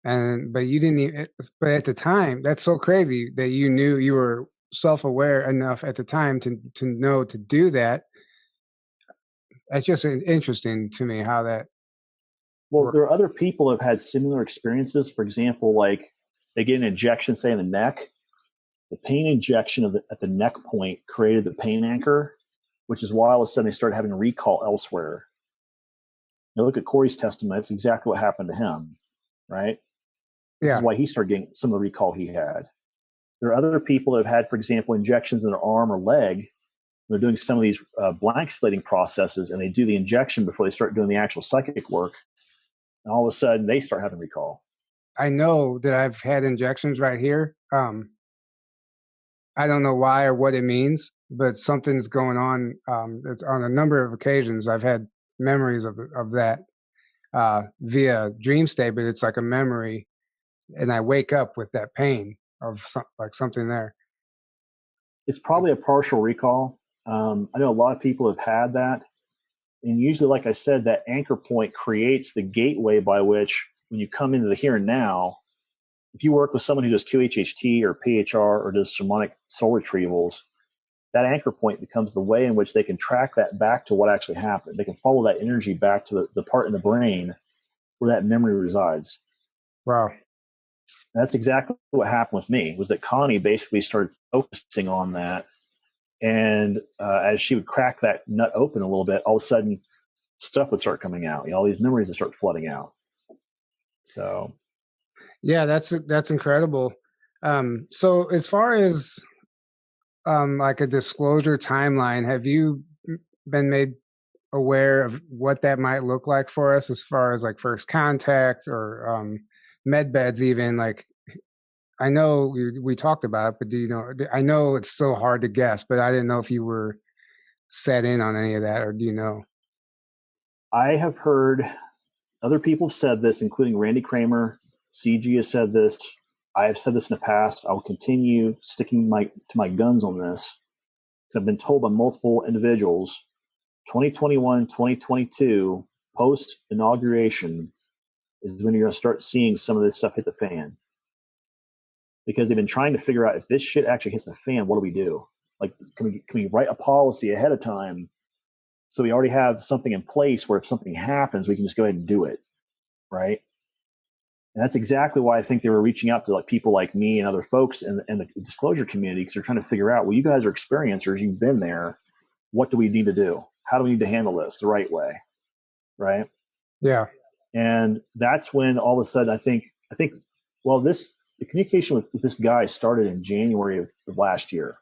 But you didn't even, but at the time, that's so crazy that you knew, you were self-aware enough at the time to know to do that. That's just interesting to me how that. Well, there are other people who have had similar experiences. For example, like they get an injection, say in the neck. The pain injection at the neck point created the pain anchor, which is why all of a sudden they started having a recall elsewhere. Now look at Corey's testimony. That's exactly what happened to him, right? This is why he started getting some of the recall he had. There are other people that have had, for example, injections in their arm or leg. They're doing some of these blank slating processes, and they do the injection before they start doing the actual psychic work. And all of a sudden, they start having recall. I know that I've had injections right here. I don't know why or what it means, but something's going on. It's on a number of occasions I've had memories of that via dream state, but it's like a memory, and I wake up with that pain of something there. It's probably a partial recall. I know a lot of people have had that. And usually, like I said, that anchor point creates the gateway by which, when you come into the here and now, if you work with someone who does QHHT or PHR or does sermonic soul retrievals, that anchor point becomes the way in which they can track that back to what actually happened. They can follow that energy back to the part in the brain where that memory resides. Wow. That's exactly what happened with me, was that Connie basically started focusing on that. And as she would crack that nut open a little bit, all of a sudden stuff would start coming out. All these memories would start flooding out. So, yeah, that's incredible. So as far as like a disclosure timeline, have you been made aware of what that might look like for us as far as like first contact or med beds even? Like, I know we talked about it, but do you know, I know it's so hard to guess, but I didn't know if you were set in on any of that, or do you know? I have heard other people have said this, including Randy Kramer. CG has said this. I have said this in the past. I will continue sticking to my guns on this because I've been told by multiple individuals 2021, 2022, post inauguration is when you're going to start seeing some of this stuff hit the fan. Because they've been trying to figure out if this shit actually hits the fan, what do we do? Like, can we write a policy ahead of time so we already have something in place where if something happens, we can just go ahead and do it, right? And that's exactly why I think they were reaching out to like people like me and other folks in the disclosure community, because they're trying to figure out, well, you guys are experiencers, you've been there. What do we need to do? How do we need to handle this the right way, right? Yeah. And that's when all of a sudden I think, well, the communication with this guy started in January of last year.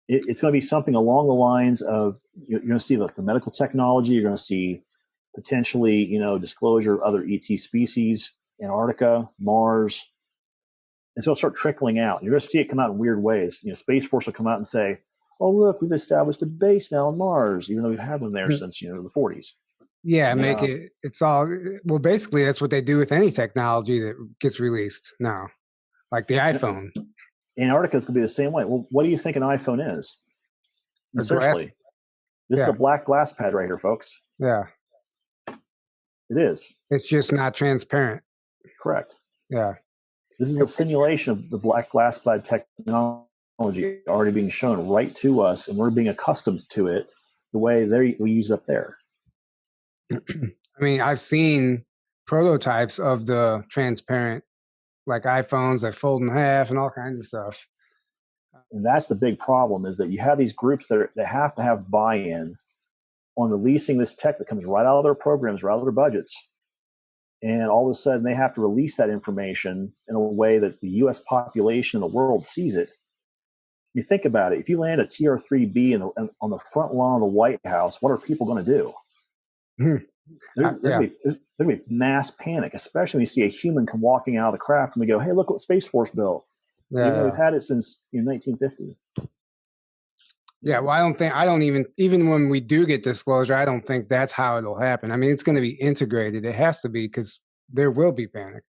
It's going to be something along the lines of you're going to see the medical technology. You're going to see potentially, disclosure of other ET species, Antarctica, Mars. And so it'll start trickling out. You're going to see it come out in weird ways. Space Force will come out and say, oh, look, we've established a base now on Mars, even though we've had one there since, the 40s. Yeah, it's all, well, basically that's what they do with any technology that gets released now, like the iPhone. Antarctica is going to be the same way. Well, what do you think an iPhone is? Seriously. This is a black glass pad right here, folks. Yeah. It is. It's just not transparent. Correct. Yeah. This is a simulation of the black glass pad technology already being shown right to us, and we're being accustomed to it the way we use it up there. I mean, I've seen prototypes of the transparent, like iPhones that fold in half and all kinds of stuff. And that's the big problem, is that you have these groups that have to have buy-in on releasing this tech that comes right out of their programs, right out of their budgets. And all of a sudden they have to release that information in a way that the U.S. population and the world sees it. You think about it. If you land a TR-3B on the front lawn of the White House, what are people going to do? There's going to be mass panic, especially when you see a human come walking out of the craft and we go, hey, look what Space Force built. We've had it since 1950. Yeah, well, I don't even when we do get disclosure, I don't think that's how it'll happen. I mean, it's going to be integrated. It has to be, because there will be panic.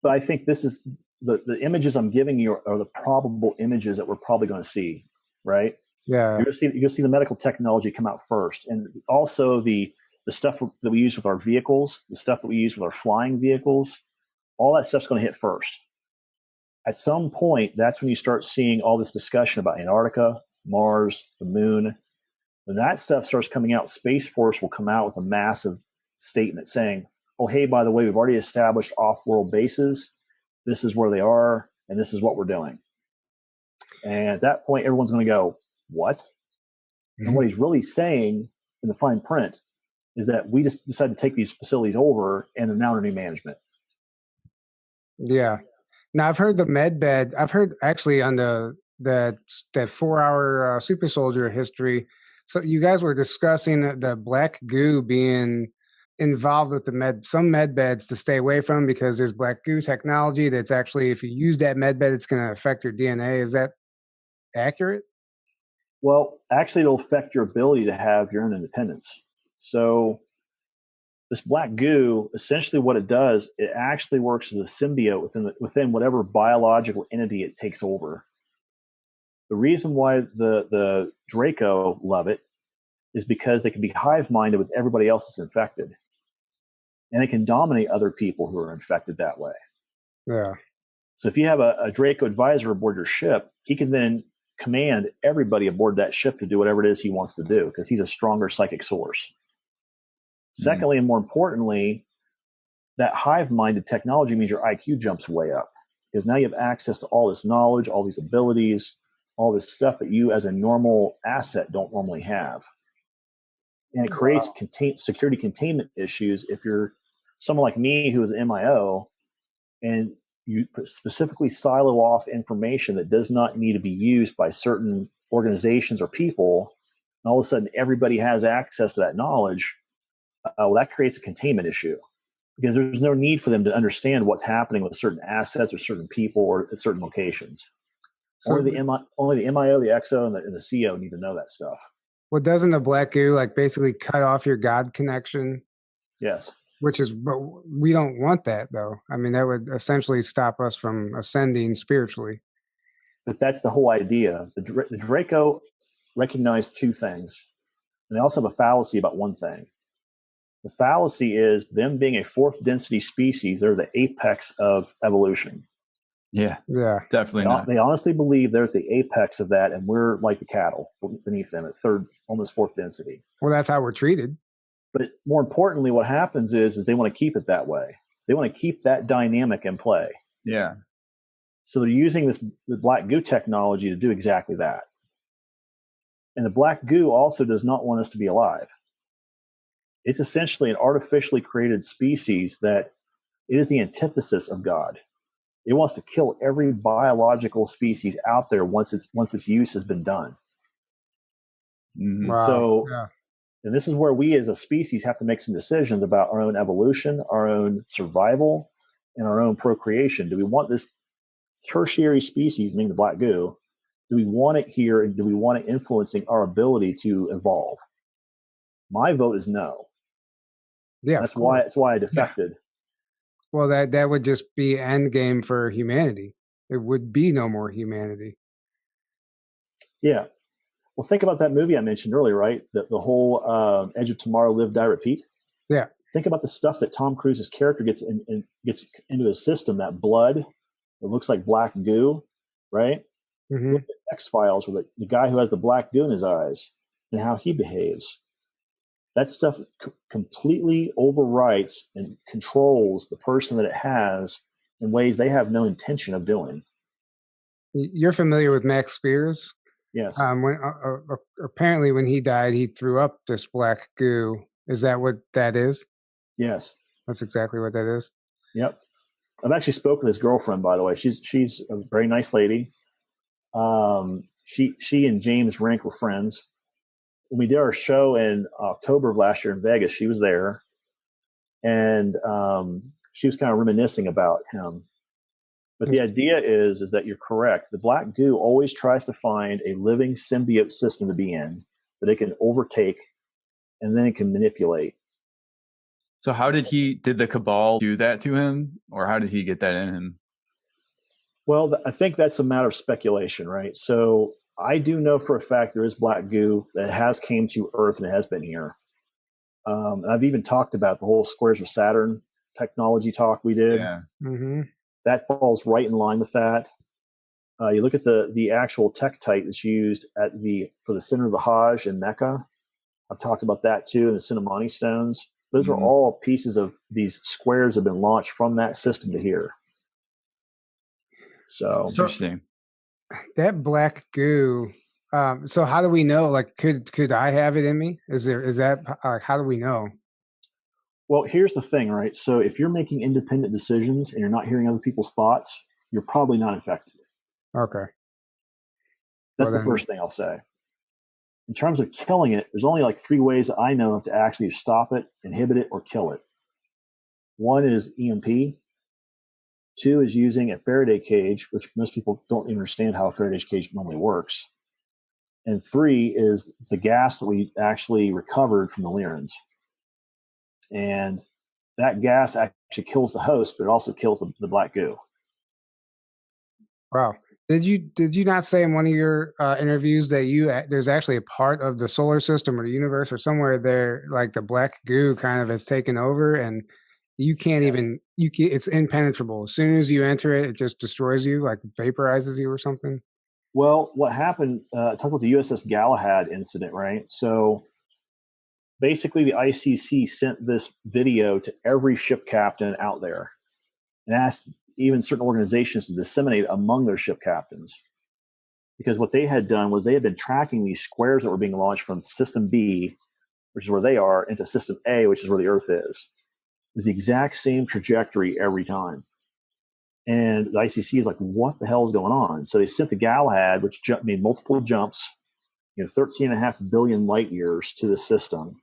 But I think this is the images I'm giving you are the probable images that we're probably going to see, right? Yeah. You're going to see the medical technology come out first. And also the stuff that we use with our vehicles, the stuff that we use with our flying vehicles, all that stuff's going to hit first. At some point, that's when you start seeing all this discussion about Antarctica, Mars, the moon. When that stuff starts coming out, Space Force will come out with a massive statement saying, oh, hey, by the way, we've already established off-world bases. This is where they are, and this is what we're doing. And at that point, everyone's going to go, what? Mm-hmm. And what he's really saying in the fine print is that we just decided to take these facilities over and they're now under new management. Yeah. Now, I've heard the med bed. I've heard actually on that 4-hour super soldier history. So you guys were discussing the black goo being involved with some med beds to stay away from, because there's black goo technology that's actually, if you use that med bed, it's going to affect your DNA. Is that accurate? Well, actually, it'll affect your ability to have your own independence. So this black goo, essentially what it does, it actually works as a symbiote within whatever biological entity it takes over. The reason why the Draco love it is because they can be hive-minded with everybody else that's infected. And they can dominate other people who are infected that way. Yeah. So if you have a Draco advisor aboard your ship, he can then command everybody aboard that ship to do whatever it is he wants to do, because he's a stronger psychic source. Secondly, and more importantly, that hive-minded technology means your IQ jumps way up, because now you have access to all this knowledge, all these abilities, all this stuff that you as a normal asset don't normally have. And it creates security containment issues if you're someone like me who is an MIO and you specifically silo off information that does not need to be used by certain organizations or people, and all of a sudden everybody has access to that knowledge. Well, that creates a containment issue, because there's no need for them to understand what's happening with certain assets or certain people or at certain locations. So only the MIO, the XO, and the CO need to know that stuff. Well, doesn't the black goo like basically cut off your God connection? Yes. But we don't want that though. I mean, that would essentially stop us from ascending spiritually. But that's the whole idea. The Draco recognized two things, and they also have a fallacy about one thing. The fallacy is them being a fourth density species. They're the apex of evolution. Yeah, definitely They honestly believe they're at the apex of that, and we're like the cattle beneath them at third, almost fourth density. Well, that's how we're treated. But more importantly, what happens is they want to keep it that way. They want to keep that dynamic in play. Yeah. So they're using the black goo technology to do exactly that. And the black goo also does not want us to be alive. It's essentially an artificially created species that it is the antithesis of God. It wants to kill every biological species out there once its use has been done. Mm-hmm. Wow. So, and this is where we as a species have to make some decisions about our own evolution, our own survival, and our own procreation. Do we want this tertiary species, meaning the black goo, do we want it here, and do we want it influencing our ability to evolve? My vote is no. Yeah, that's why I defected. Yeah. Well, that would just be end game for humanity. There would be no more humanity. Yeah. Well, think about that movie I mentioned earlier, right? The whole Edge of Tomorrow, Live, Die, Repeat. Yeah. Think about the stuff that Tom Cruise's character gets into his system. That blood, it looks like black goo, right? Mm-hmm. Look at X-Files, with the guy who has the black goo in his eyes and how he behaves. That stuff completely overwrites and controls the person that it has in ways they have no intention of doing. You're familiar with Max Spears? Yes. Apparently, when he died, he threw up this black goo. Is that what that is? Yes. That's exactly what that is. Yep. I've actually spoken with his girlfriend, by the way. She's a very nice lady. She and James Rink were friends. When we did our show in October of last year in Vegas, she was there, and she was kind of reminiscing about him. But the idea is that you're correct. The black goo always tries to find a living symbiote system to be in that it can overtake, and then it can manipulate. So how did the Cabal do that to him, or how did he get that in him? Well, I think that's a matter of speculation, right? So I do know for a fact there is black goo that has came to Earth and it has been here. I've even talked about the whole Squares of Saturn technology talk we did. Yeah. Mm-hmm. That falls right in line with that. You look at the actual tektite that's used for the center of the Hajj in Mecca. I've talked about that too, and the Cinnamoni stones. Those are all pieces of these squares have been launched from that system to here. So interesting. That black goo. So how do we know? Like, could I have it in me? Is that how do we know? Well, here's the thing, right? So if you're making independent decisions and you're not hearing other people's thoughts, you're probably not infected. Okay. That's the first thing I'll say. In terms of killing it, there's only like 3 ways that I know of to actually stop it, inhibit it, or kill it. 1 is EMP. 2 is using a Faraday cage, which most people don't even understand how a Faraday cage normally works. And 3 is the gas that we actually recovered from the Lyrans. And that gas actually kills the host, but it also kills the black goo. Wow. Did you not say in one of your interviews that there's actually a part of the solar system or the universe or somewhere there, like the black goo kind of has taken over, and you can't it's impenetrable. As soon as you enter it, it just destroys you, like vaporizes you or something? Well, what happened, talk about the USS Galahad incident, right? So basically the ICC sent this video to every ship captain out there and asked even certain organizations to disseminate among their ship captains. Because what they had done was they had been tracking these squares that were being launched from System B, which is where they are, into System A, which is where the Earth is. It's the exact same trajectory every time. And the ICC is like, what the hell is going on? So they sent the Galahad, which made multiple jumps, 13.5 billion light years to the system.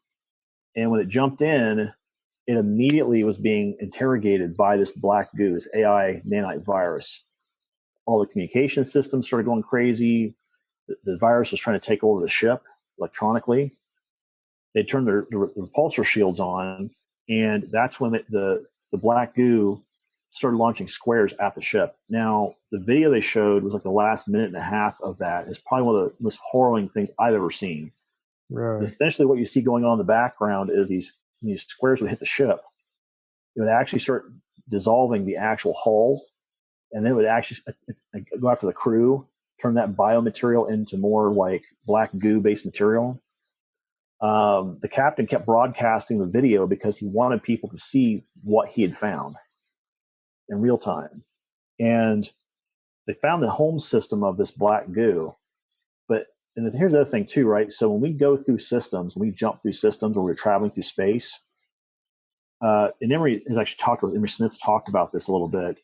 And when it jumped in, it immediately was being interrogated by this black goo, this AI nanite virus. All the communication systems started going crazy. The virus was trying to take over the ship. electronically. They turned their repulsor shields on, and that's when the black goo started launching squares at the ship. Now, the video they showed was like the last minute and a half of that. It's probably one of the most harrowing things I've ever seen. Really? Essentially, what you see going on in the background is these squares would hit the ship. It would actually start dissolving the actual hull, and then it would actually go after the crew, turn that biomaterial into more like black goo-based material. The captain kept broadcasting the video because he wanted people to see what he had found in real time. And they found the home system of this black goo. And here's the other thing too, right? So when we go through systems, when we jump through systems, or we're traveling through space, and Emery has actually Emery Smith's talked about this a little bit.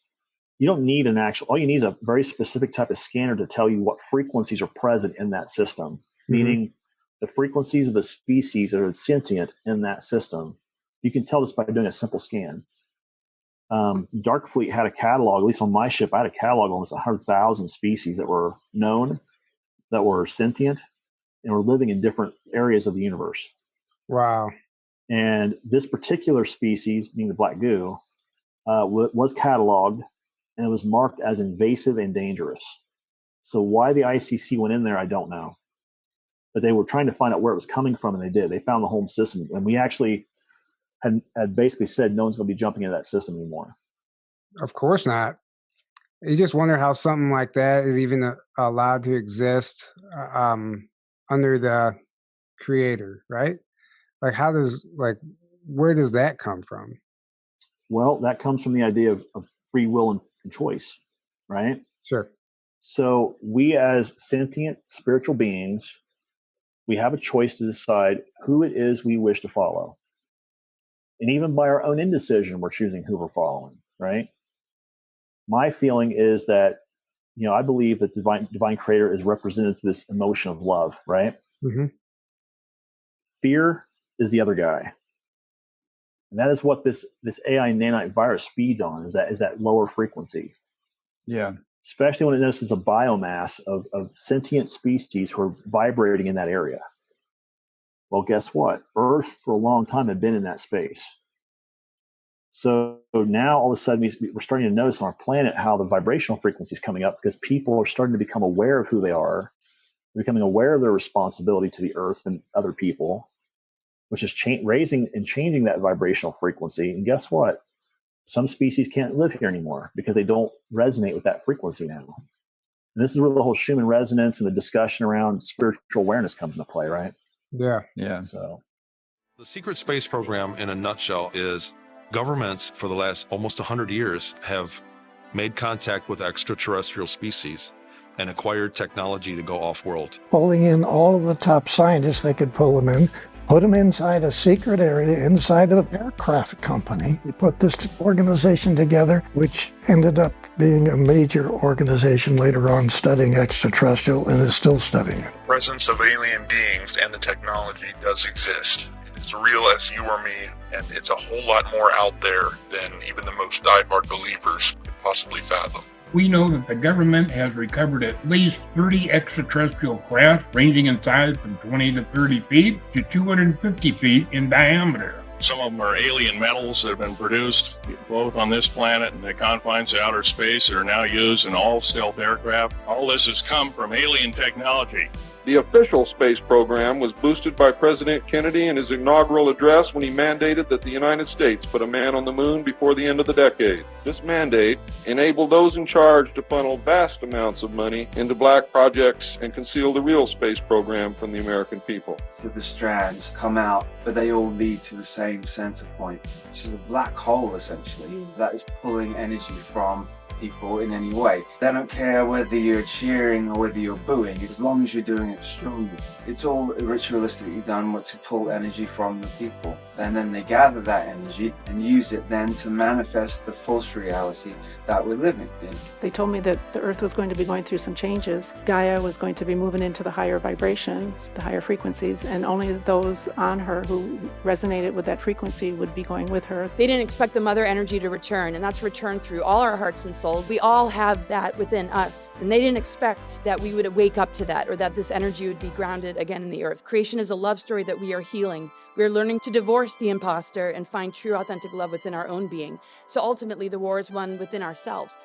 You don't need all you need is a very specific type of scanner to tell you what frequencies are present in that system, meaning the frequencies of the species that are sentient in that system. You can tell this by doing a simple scan. Darkfleet had a catalog, at least on my ship, I had a catalog of almost 100,000 species that were known, that were sentient, and were living in different areas of the universe. Wow. And this particular species, being the black goo, was cataloged, and it was marked as invasive and dangerous. So why the ICC went in there, I don't know. But they were trying to find out where it was coming from, and they did. They found the home system. And we actually had basically said no one's going to be jumping into that system anymore. Of course not. You just wonder how something like that is even allowed to exist under the creator, right? Like, where does that come from? Well, that comes from the idea of free will and choice, right? Sure. So we as sentient spiritual beings, we have a choice to decide who it is we wish to follow. And even by our own indecision, we're choosing who we're following, right? My feeling is that, I believe that divine creator is represented through this emotion of love, right? Mm-hmm. Fear is the other guy. And that is what this AI nanite virus feeds on, is that lower frequency. Yeah. Especially when it notices a biomass of sentient species who are vibrating in that area. Well, guess what? Earth for a long time had been in that space. So now all of a sudden we're starting to notice on our planet how the vibrational frequency is coming up, because people are starting to become aware of who they are, becoming aware of their responsibility to the earth and other people, which is raising and changing that vibrational frequency. And guess what? Some species can't live here anymore because they don't resonate with that frequency now. And this is where the whole Schumann resonance and the discussion around spiritual awareness comes into play, right? Yeah. Yeah. So the secret space program in a nutshell is governments for the last almost 100 years have made contact with extraterrestrial species and acquired technology to go off-world. Pulling in all of the top scientists they could pull them in, put them inside a secret area inside of an aircraft company. We put this organization together, which ended up being a major organization later on studying extraterrestrial and is still studying it. The presence of alien beings and the technology does exist. It's real as you or me, and it's a whole lot more out there than even the most diehard believers could possibly fathom. We know that the government has recovered at least 30 extraterrestrial craft ranging in size from 20 to 30 feet to 250 feet in diameter. Some of them are alien metals that have been produced both on this planet and the confines of outer space that are now used in all stealth aircraft. All this has come from alien technology. The official space program was boosted by President Kennedy in his inaugural address when he mandated that the United States put a man on the moon before the end of the decade. This mandate enabled those in charge to funnel vast amounts of money into black projects and conceal the real space program from the American people. The strands come out, but they all lead to the same center point, which is a black hole essentially, that is pulling energy from people in any way. They don't care whether you're cheering or whether you're booing, as long as you're doing it strongly. It's all ritualistically done to pull energy from the people. And then they gather that energy and use it then to manifest the false reality that we're living in. They told me that the Earth was going to be going through some changes. Gaia was going to be moving into the higher vibrations, the higher frequencies, and only those on her who resonated with that frequency would be going with her. They didn't expect the mother energy to return, and that's returned through all our hearts and souls. We all have that within us, and they didn't expect that we would wake up to that or that this energy would be grounded again in the earth. Creation is a love story that we are healing. We are learning to divorce the imposter and find true, authentic love within our own being. So ultimately, the war is won within ourselves.